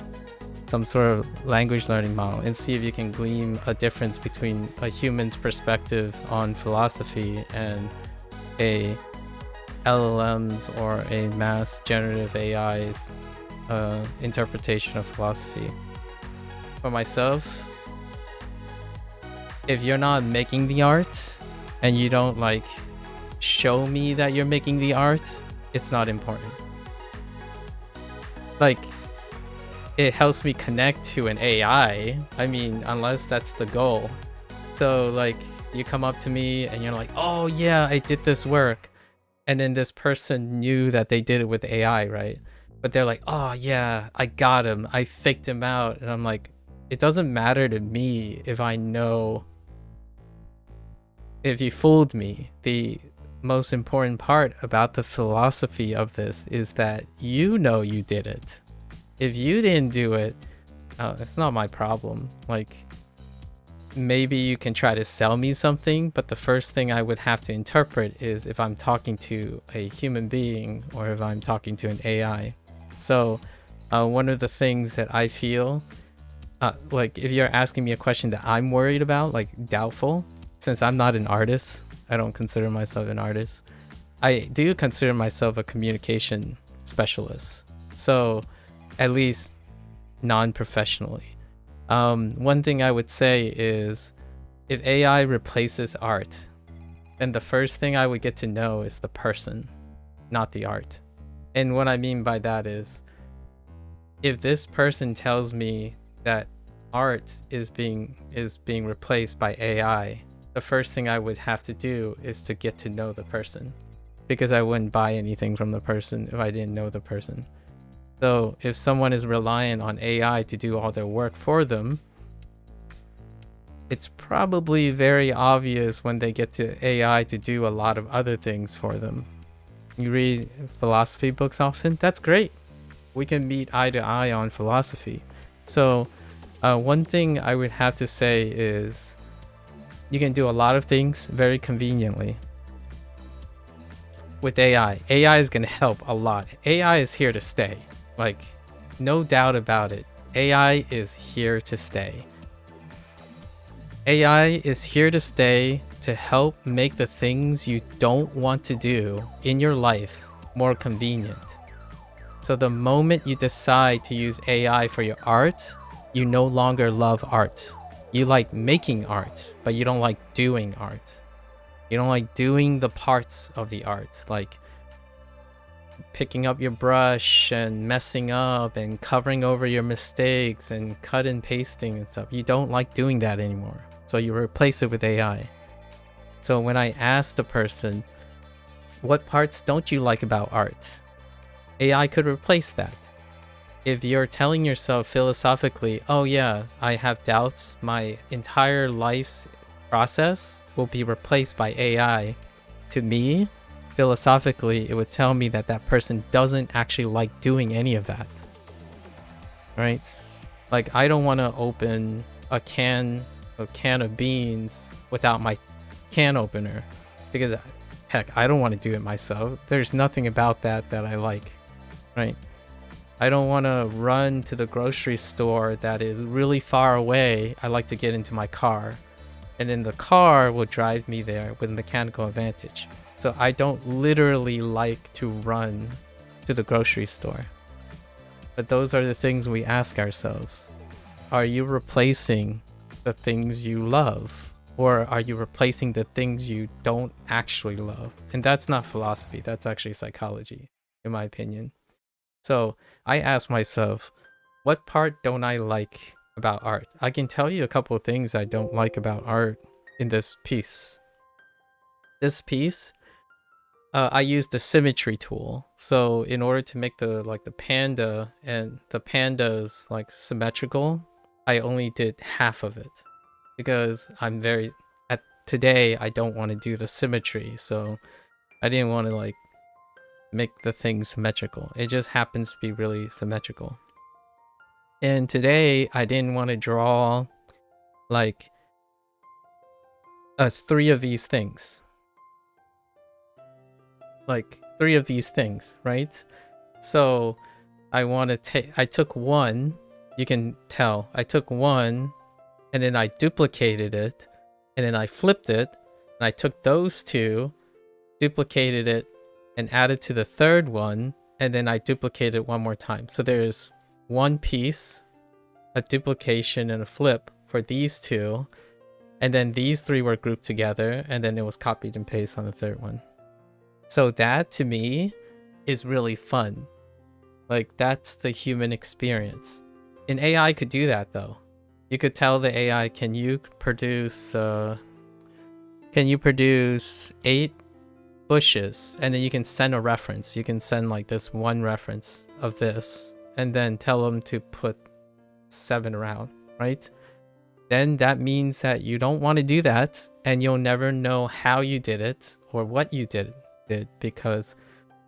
some sort of language learning model, and see if you can glean a difference between a human's perspective on philosophy and a LLM's or a mass generative AI's interpretation of philosophy. For myself, if you're not making the art and you don't like show me that you're making the art, it's not important. Like, it helps me connect to an AI. I mean, unless that's the goal. So like, You come up to me and you're like, oh yeah, I did this work. And then this person knew that they did it with AI, right? But they're like, oh yeah, I got him. I faked him out. And I'm like, it doesn't matter to me if I know if you fooled me. The most important part about the philosophy of this is that you know you did it. If you didn't do it, it's not my problem. Like, maybe you can try to sell me something, but the first thing I would have to interpret is if I'm talking to a human being or if I'm talking to an AI. So one of the things that I feel, like if you're asking me a question that I'm worried about, like doubtful, since I'm not an artist, I don't consider myself an artist. I do consider myself a communication specialist. So at least non-professionally. One thing I would say is if AI replaces art, then the first thing I would get to know is the person, not the art. And what I mean by that is if this person tells me that art is being replaced by AI, the first thing I would have to do is to get to know the person, because I wouldn't buy anything from the person if I didn't know the person. So if someone is reliant on AI to do all their work for them, it's probably very obvious when they get to AI to do a lot of other things for them. You read philosophy books often? That's great. We can meet eye to eye on philosophy. So one thing I would have to say is you can do a lot of things very conveniently with AI. AI is going to help a lot. AI is here to stay. Like, no doubt about it. AI is here to stay. AI is here to stay to help make the things you don't want to do in your life more convenient. So the moment you decide to use AI for your art, you no longer love art. You like making art, but you don't like doing art. You don't like doing the parts of the art, like picking up your brush and messing up and covering over your mistakes and cut and pasting and stuff. You don't like doing that anymore. So you replace it with AI. So when I ask the person, what parts don't you like about art? AI could replace that. If you're telling yourself philosophically, oh yeah, I have doubts, my entire life's process will be replaced by AI, to me, philosophically, it would tell me that that person doesn't actually like doing any of that. Right? Like, I don't want to open a can of beans without my can opener, because heck, I don't want to do it myself. There's nothing about that I like, right? I don't want to run to the grocery store that is really far away. I like to get into my car, and then the car will drive me there with mechanical advantage. So I don't literally like to run to the grocery store. But those are the things we ask ourselves. Are you replacing the things you love? Or are you replacing the things you don't actually love? And that's not philosophy. That's actually psychology, in my opinion. So I ask myself, what part don't I like about art? I can tell you a couple of things I don't like about art in this piece. This piece, I used the symmetry tool. So in order to make the panda and the pandas like symmetrical, I only did half of it because today I don't want to do the symmetry. So I didn't want to like make the thing symmetrical. It just happens to be really symmetrical. And today I didn't want to draw like 3 of these things. Like 3 of these things, right? So I took one, you can tell, I took one and then I duplicated it and then I flipped it and I took those 2, duplicated it and added to the third one, and then I duplicated it one more time. So there's one piece, a duplication and a flip for these 2, and then these 3 were grouped together, and then it was copied and pasted on the third one. So that to me is really fun. Like, that's the human experience. An AI could do that though. You could tell the AI, can you produce can you produce 8 bushes, and then you can send a reference. You can send like this one reference of this, and then tell them to put 7 around, right? Then that means that you don't want to do that, and you'll never know how you did it or what you did because,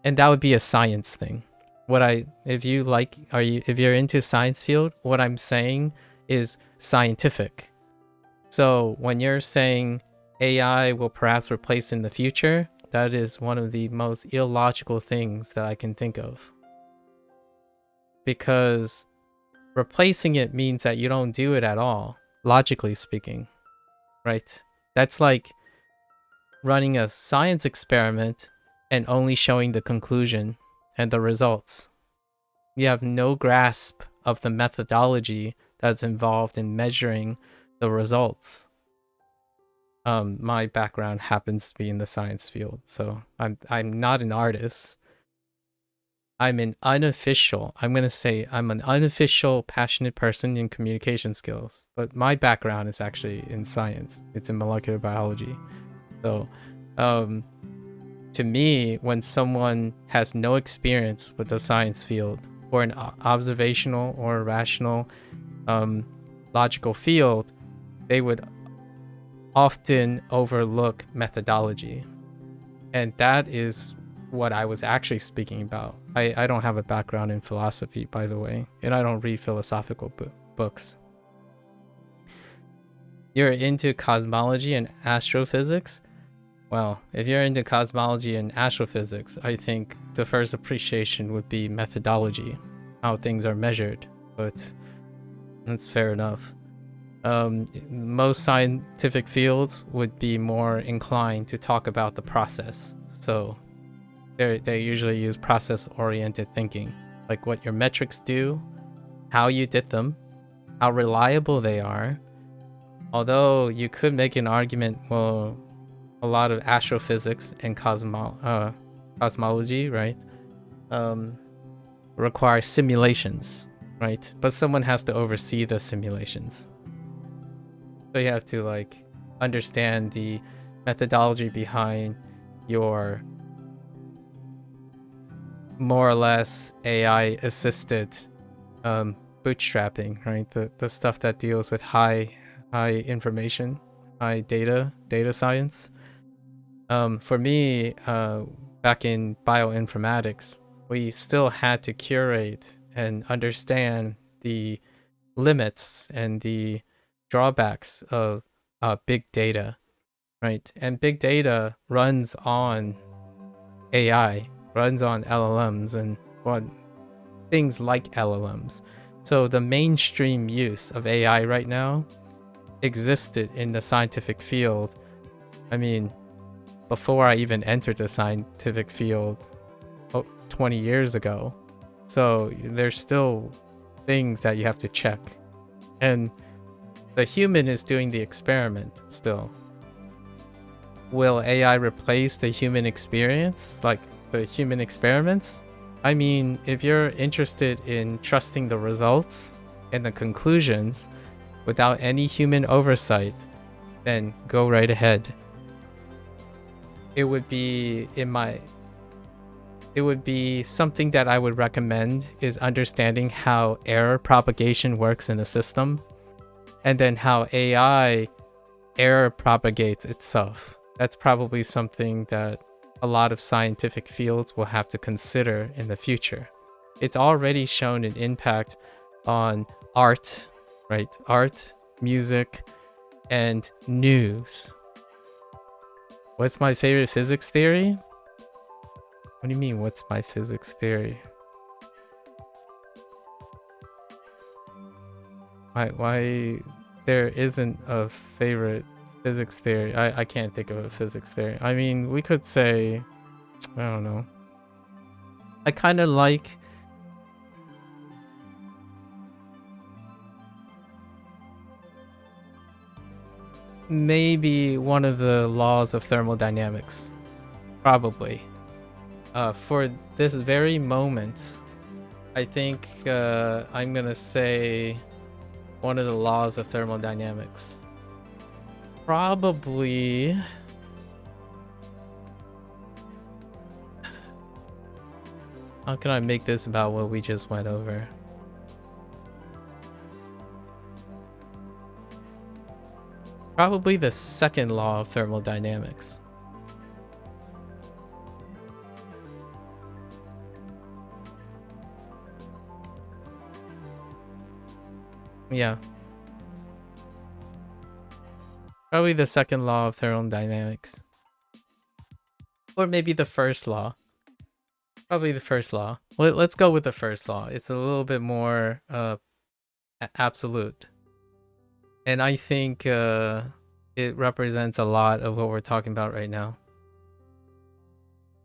and that would be a science thing. If you're into science field, what I'm saying is scientific. So when you're saying AI will perhaps replace in the future, that is one of the most illogical things that I can think of. Because replacing it means that you don't do it at all, logically speaking, right? That's like running a science experiment and only showing the conclusion and the results. You have no grasp of the methodology that's involved in measuring the results. My background happens to be in the science field, so I'm not an artist. I'm an unofficial passionate person in communication skills, but my background is actually in science. It's in molecular biology. So to me, when someone has no experience with the science field or an observational or rational logical field, they would often overlook methodology. And that is what I was actually speaking about. I don't have a background in philosophy, by the way, and I don't read philosophical books. You're into cosmology and astrophysics? Well, if you're into cosmology and astrophysics, I think the first appreciation would be methodology, how things are measured, but that's fair enough. Most scientific fields would be more inclined to talk about the process. So they usually use process-oriented thinking, like what your metrics do, how you did them, how reliable they are. Although you could make an argument, well, a lot of astrophysics and cosmology, right, require simulations, right? But someone has to oversee the simulations. So you have to like understand the methodology behind your more or less AI assisted bootstrapping, right? The stuff that deals with high information, high data science. For me, back in bioinformatics, we still had to curate and understand the limits and the drawbacks of big data, right? And big data runs on AI, runs on LLMs and things like LLMs. So the mainstream use of AI right now existed in the scientific field. I mean, before I even entered the scientific field 20 years ago. So there's still things that you have to check. And the human is doing the experiment still. Will AI replace the human experience, like the human experiments? I mean, if you're interested in trusting the results and the conclusions without any human oversight, then go right ahead. It would be something that I would recommend is understanding how error propagation works in a system, and then how AI error propagates itself. That's probably something that a lot of scientific fields will have to consider in the future. It's already shown an impact on art, right? Art, music, and news. What's my favorite physics theory? What do you mean, what's my physics theory? Why there isn't a favorite physics theory? I can't think of a physics theory. I mean, we could say, I don't know. I kind of like maybe one of the laws of thermodynamics. Probably. For this very moment, I think I'm gonna say one of the laws of thermodynamics. Probably How can I make this about what we just went over? Probably the second law of thermodynamics. Yeah. Probably the second law of thermodynamics. Or maybe the first law. Probably the first law. Let's go with the first law. It's a little bit more absolute. And I think it represents a lot of what we're talking about right now.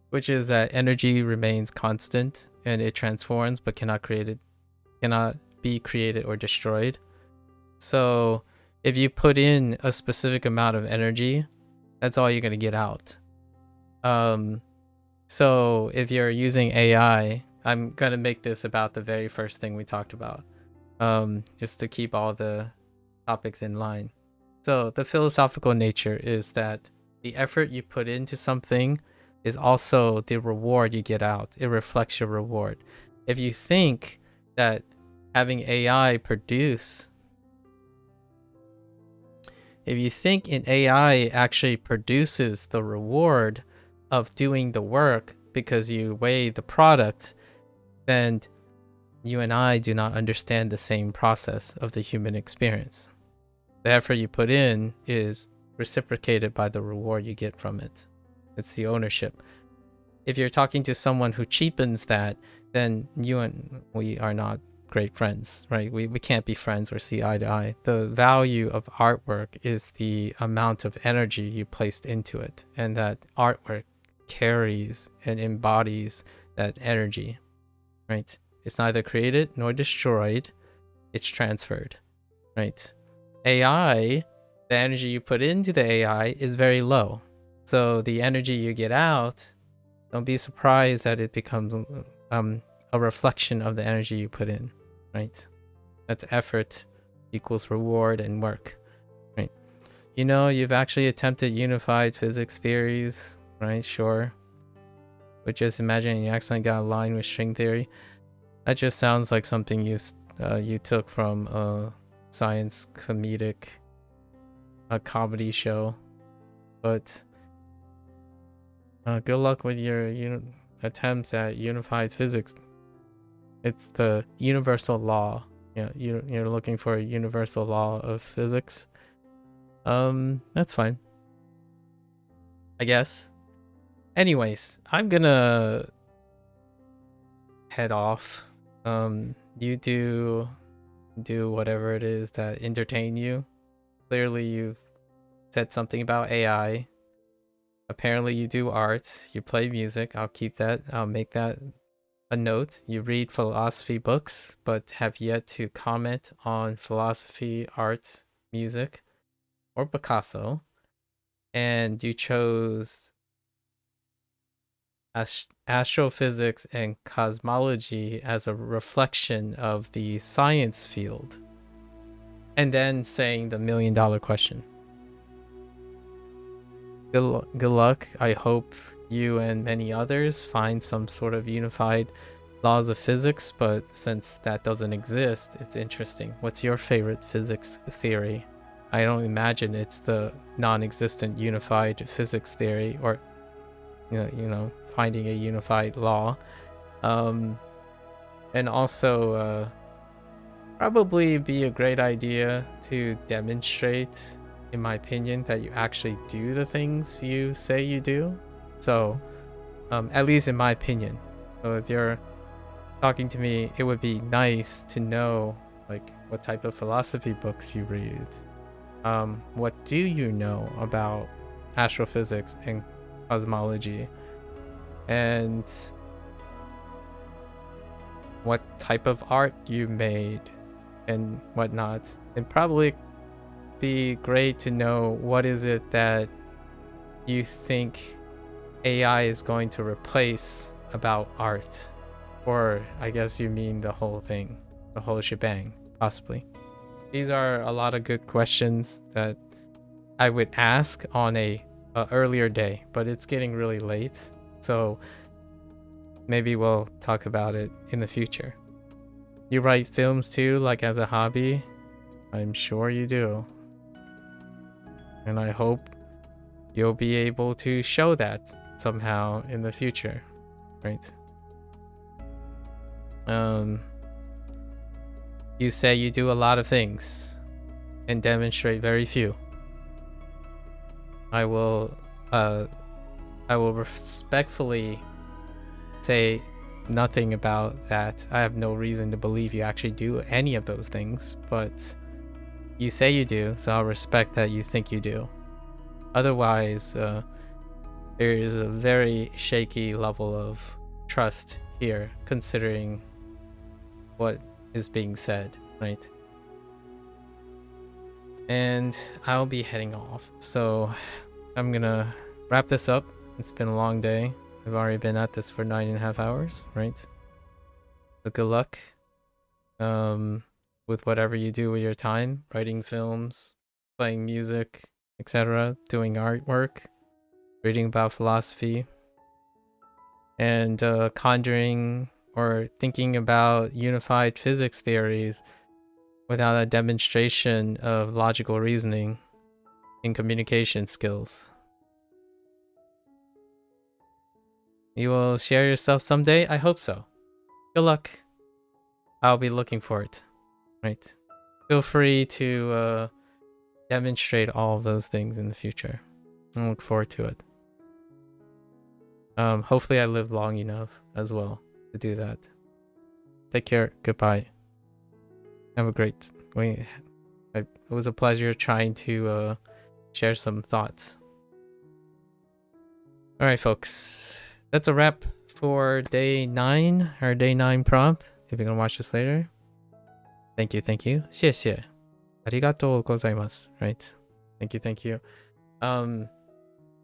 Which is that energy remains constant and it transforms but cannot be created or destroyed. So if you put in a specific amount of energy, that's all you're going to get out. So if you're using AI, I'm going to make this about the very first thing we talked about, just to keep all the topics in line. So the philosophical nature is that the effort you put into something is also the reward you get out. It reflects your reward. If you think that having AI produce, if you think an AI actually produces the reward of doing the work because you weigh the product, then you and I do not understand the same process of the human experience. The effort you put in is reciprocated by the reward you get from it. It's the ownership. If you're talking to someone who cheapens that, then you and we are not great friends, right? We can't be friends or see eye to eye. The value of artwork is the amount of energy you placed into it, and that artwork carries and embodies that energy, right? It's neither created nor destroyed, it's transferred, right? AI, the energy you put into the AI is very low. So the energy you get out, don't be surprised that it becomes a reflection of the energy you put in, right? That's effort equals reward and work, right? You know, you've actually attempted unified physics theories, right? Sure. But just imagine you accidentally got a line with string theory. That just sounds like something you took from a science comedy show. But good luck with your attempts at unified physics. It's the universal law. You're looking for a universal law of physics. That's fine, I guess. Anyways, I'm gonna head off. You do whatever it is that entertain you. Clearly you've said something about AI. Apparently you do art, you play music. I'll keep that. I'll make that a note. You read philosophy books, but have yet to comment on philosophy, art, music, or Picasso. And you chose astrophysics and cosmology as a reflection of the science field. And then saying the $1 million question. Good luck. I hope you and many others find some sort of unified laws of physics, but since that doesn't exist, it's interesting. What's your favorite physics theory? I don't imagine it's the non-existent unified physics theory, or finding a unified law. And also probably be a great idea to demonstrate, in my opinion, that you actually do the things you say you do. So at least in my opinion. So if you're talking to me, it would be nice to know like what type of philosophy books you read. What do you know about astrophysics and cosmology, and what type of art you made and whatnot. It'd probably be great to know what is it that you think AI is going to replace about art. Or I guess you mean the whole thing, the whole shebang, possibly. These are a lot of good questions that I would ask on a earlier day, but it's getting really late. So maybe we'll talk about it in the future. You write films too, like as a hobby? I'm sure you do. And I hope you'll be able to show that somehow in the future, right? You say you do a lot of things and demonstrate very few. I will respectfully say nothing about that. I have no reason to believe you actually do any of those things, but you say you do, so I'll respect that you think you do. Otherwise, there is a very shaky level of trust here, considering what is being said, right? And I'll be heading off, so I'm gonna wrap this up. It's been a long day. I've already been at this for 9.5 hours, right? So good luck with whatever you do with your time, writing films, playing music, etc., doing artwork, reading about philosophy, and conjuring or thinking about unified physics theories without a demonstration of logical reasoning and communication skills. You will share yourself someday? I hope so. Good luck. I'll be looking for it. Right. Feel free to demonstrate all of those things in the future. I look forward to it. Hopefully I live long enough as well to do that. Take care. Goodbye. Have a great week. It was a pleasure trying to share some thoughts. Alright, folks. That's a wrap for day 9, our day 9 prompt. If you're gonna watch this later. Thank you. 谢谢. Arigatou gozaimasu. Right. Thank you.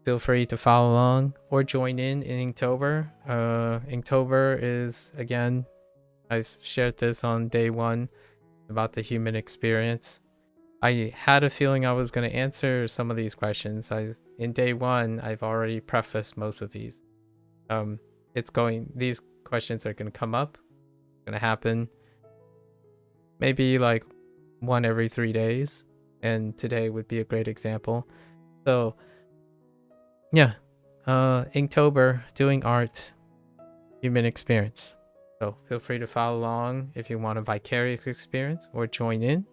Feel free to follow along or join in Inktober. Inktober is, again, I've shared this on day 1 about the human experience. I had a feeling I was going to answer some of these questions. In day 1, I've already prefaced most of these. These questions are going to come up, going to happen maybe like 1 every 3 days, and today would be a great example. So yeah, Inktober, doing art, human experience. So feel free to follow along if you want a vicarious experience or join in,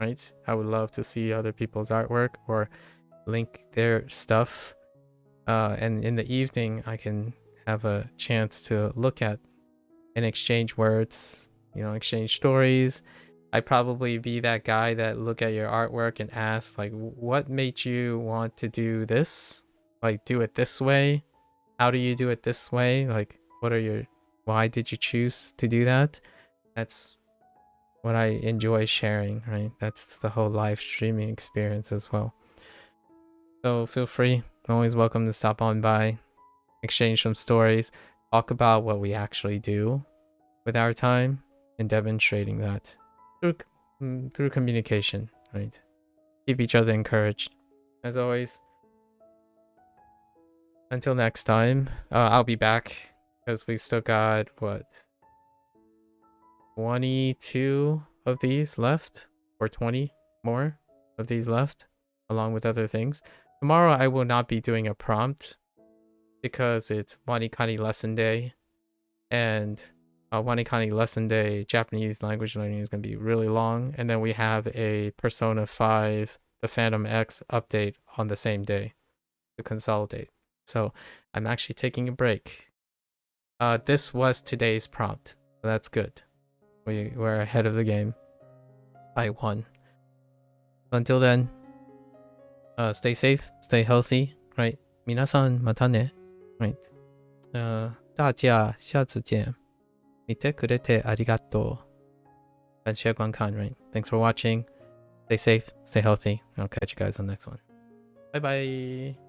right? I would love to see other people's artwork or link their stuff. And in the evening, I can have a chance to look at and exchange words, exchange stories. I'd probably be that guy that look at your artwork and ask, like, what made you want to do this? Like, do it this way? How do you do it this way? Like, why did you choose to do that? That's what I enjoy sharing, right? That's the whole live streaming experience as well. So feel free, always welcome to stop on by, exchange some stories, talk about what we actually do with our time, and demonstrating that through communication, right? Keep each other encouraged. As always, until next time, I'll be back because we still got, 22 of these left, or 20 more of these left, along with other things. Tomorrow I will not be doing a prompt because it's Wanikani lesson day, and Wanikani lesson day Japanese language learning is going to be really long, and then we have a Persona 5 the Phantom X update on the same day to consolidate. So I'm actually taking a break. This was today's prompt, so that's good. We're ahead of the game by 1. Until then, stay safe, stay healthy, right? 皆さんまたね, right? 大家下次见. 見てくれてありがとう. 感謝观看, right? Thanks for watching. Stay safe, stay healthy. I'll catch you guys on the next one. Bye bye.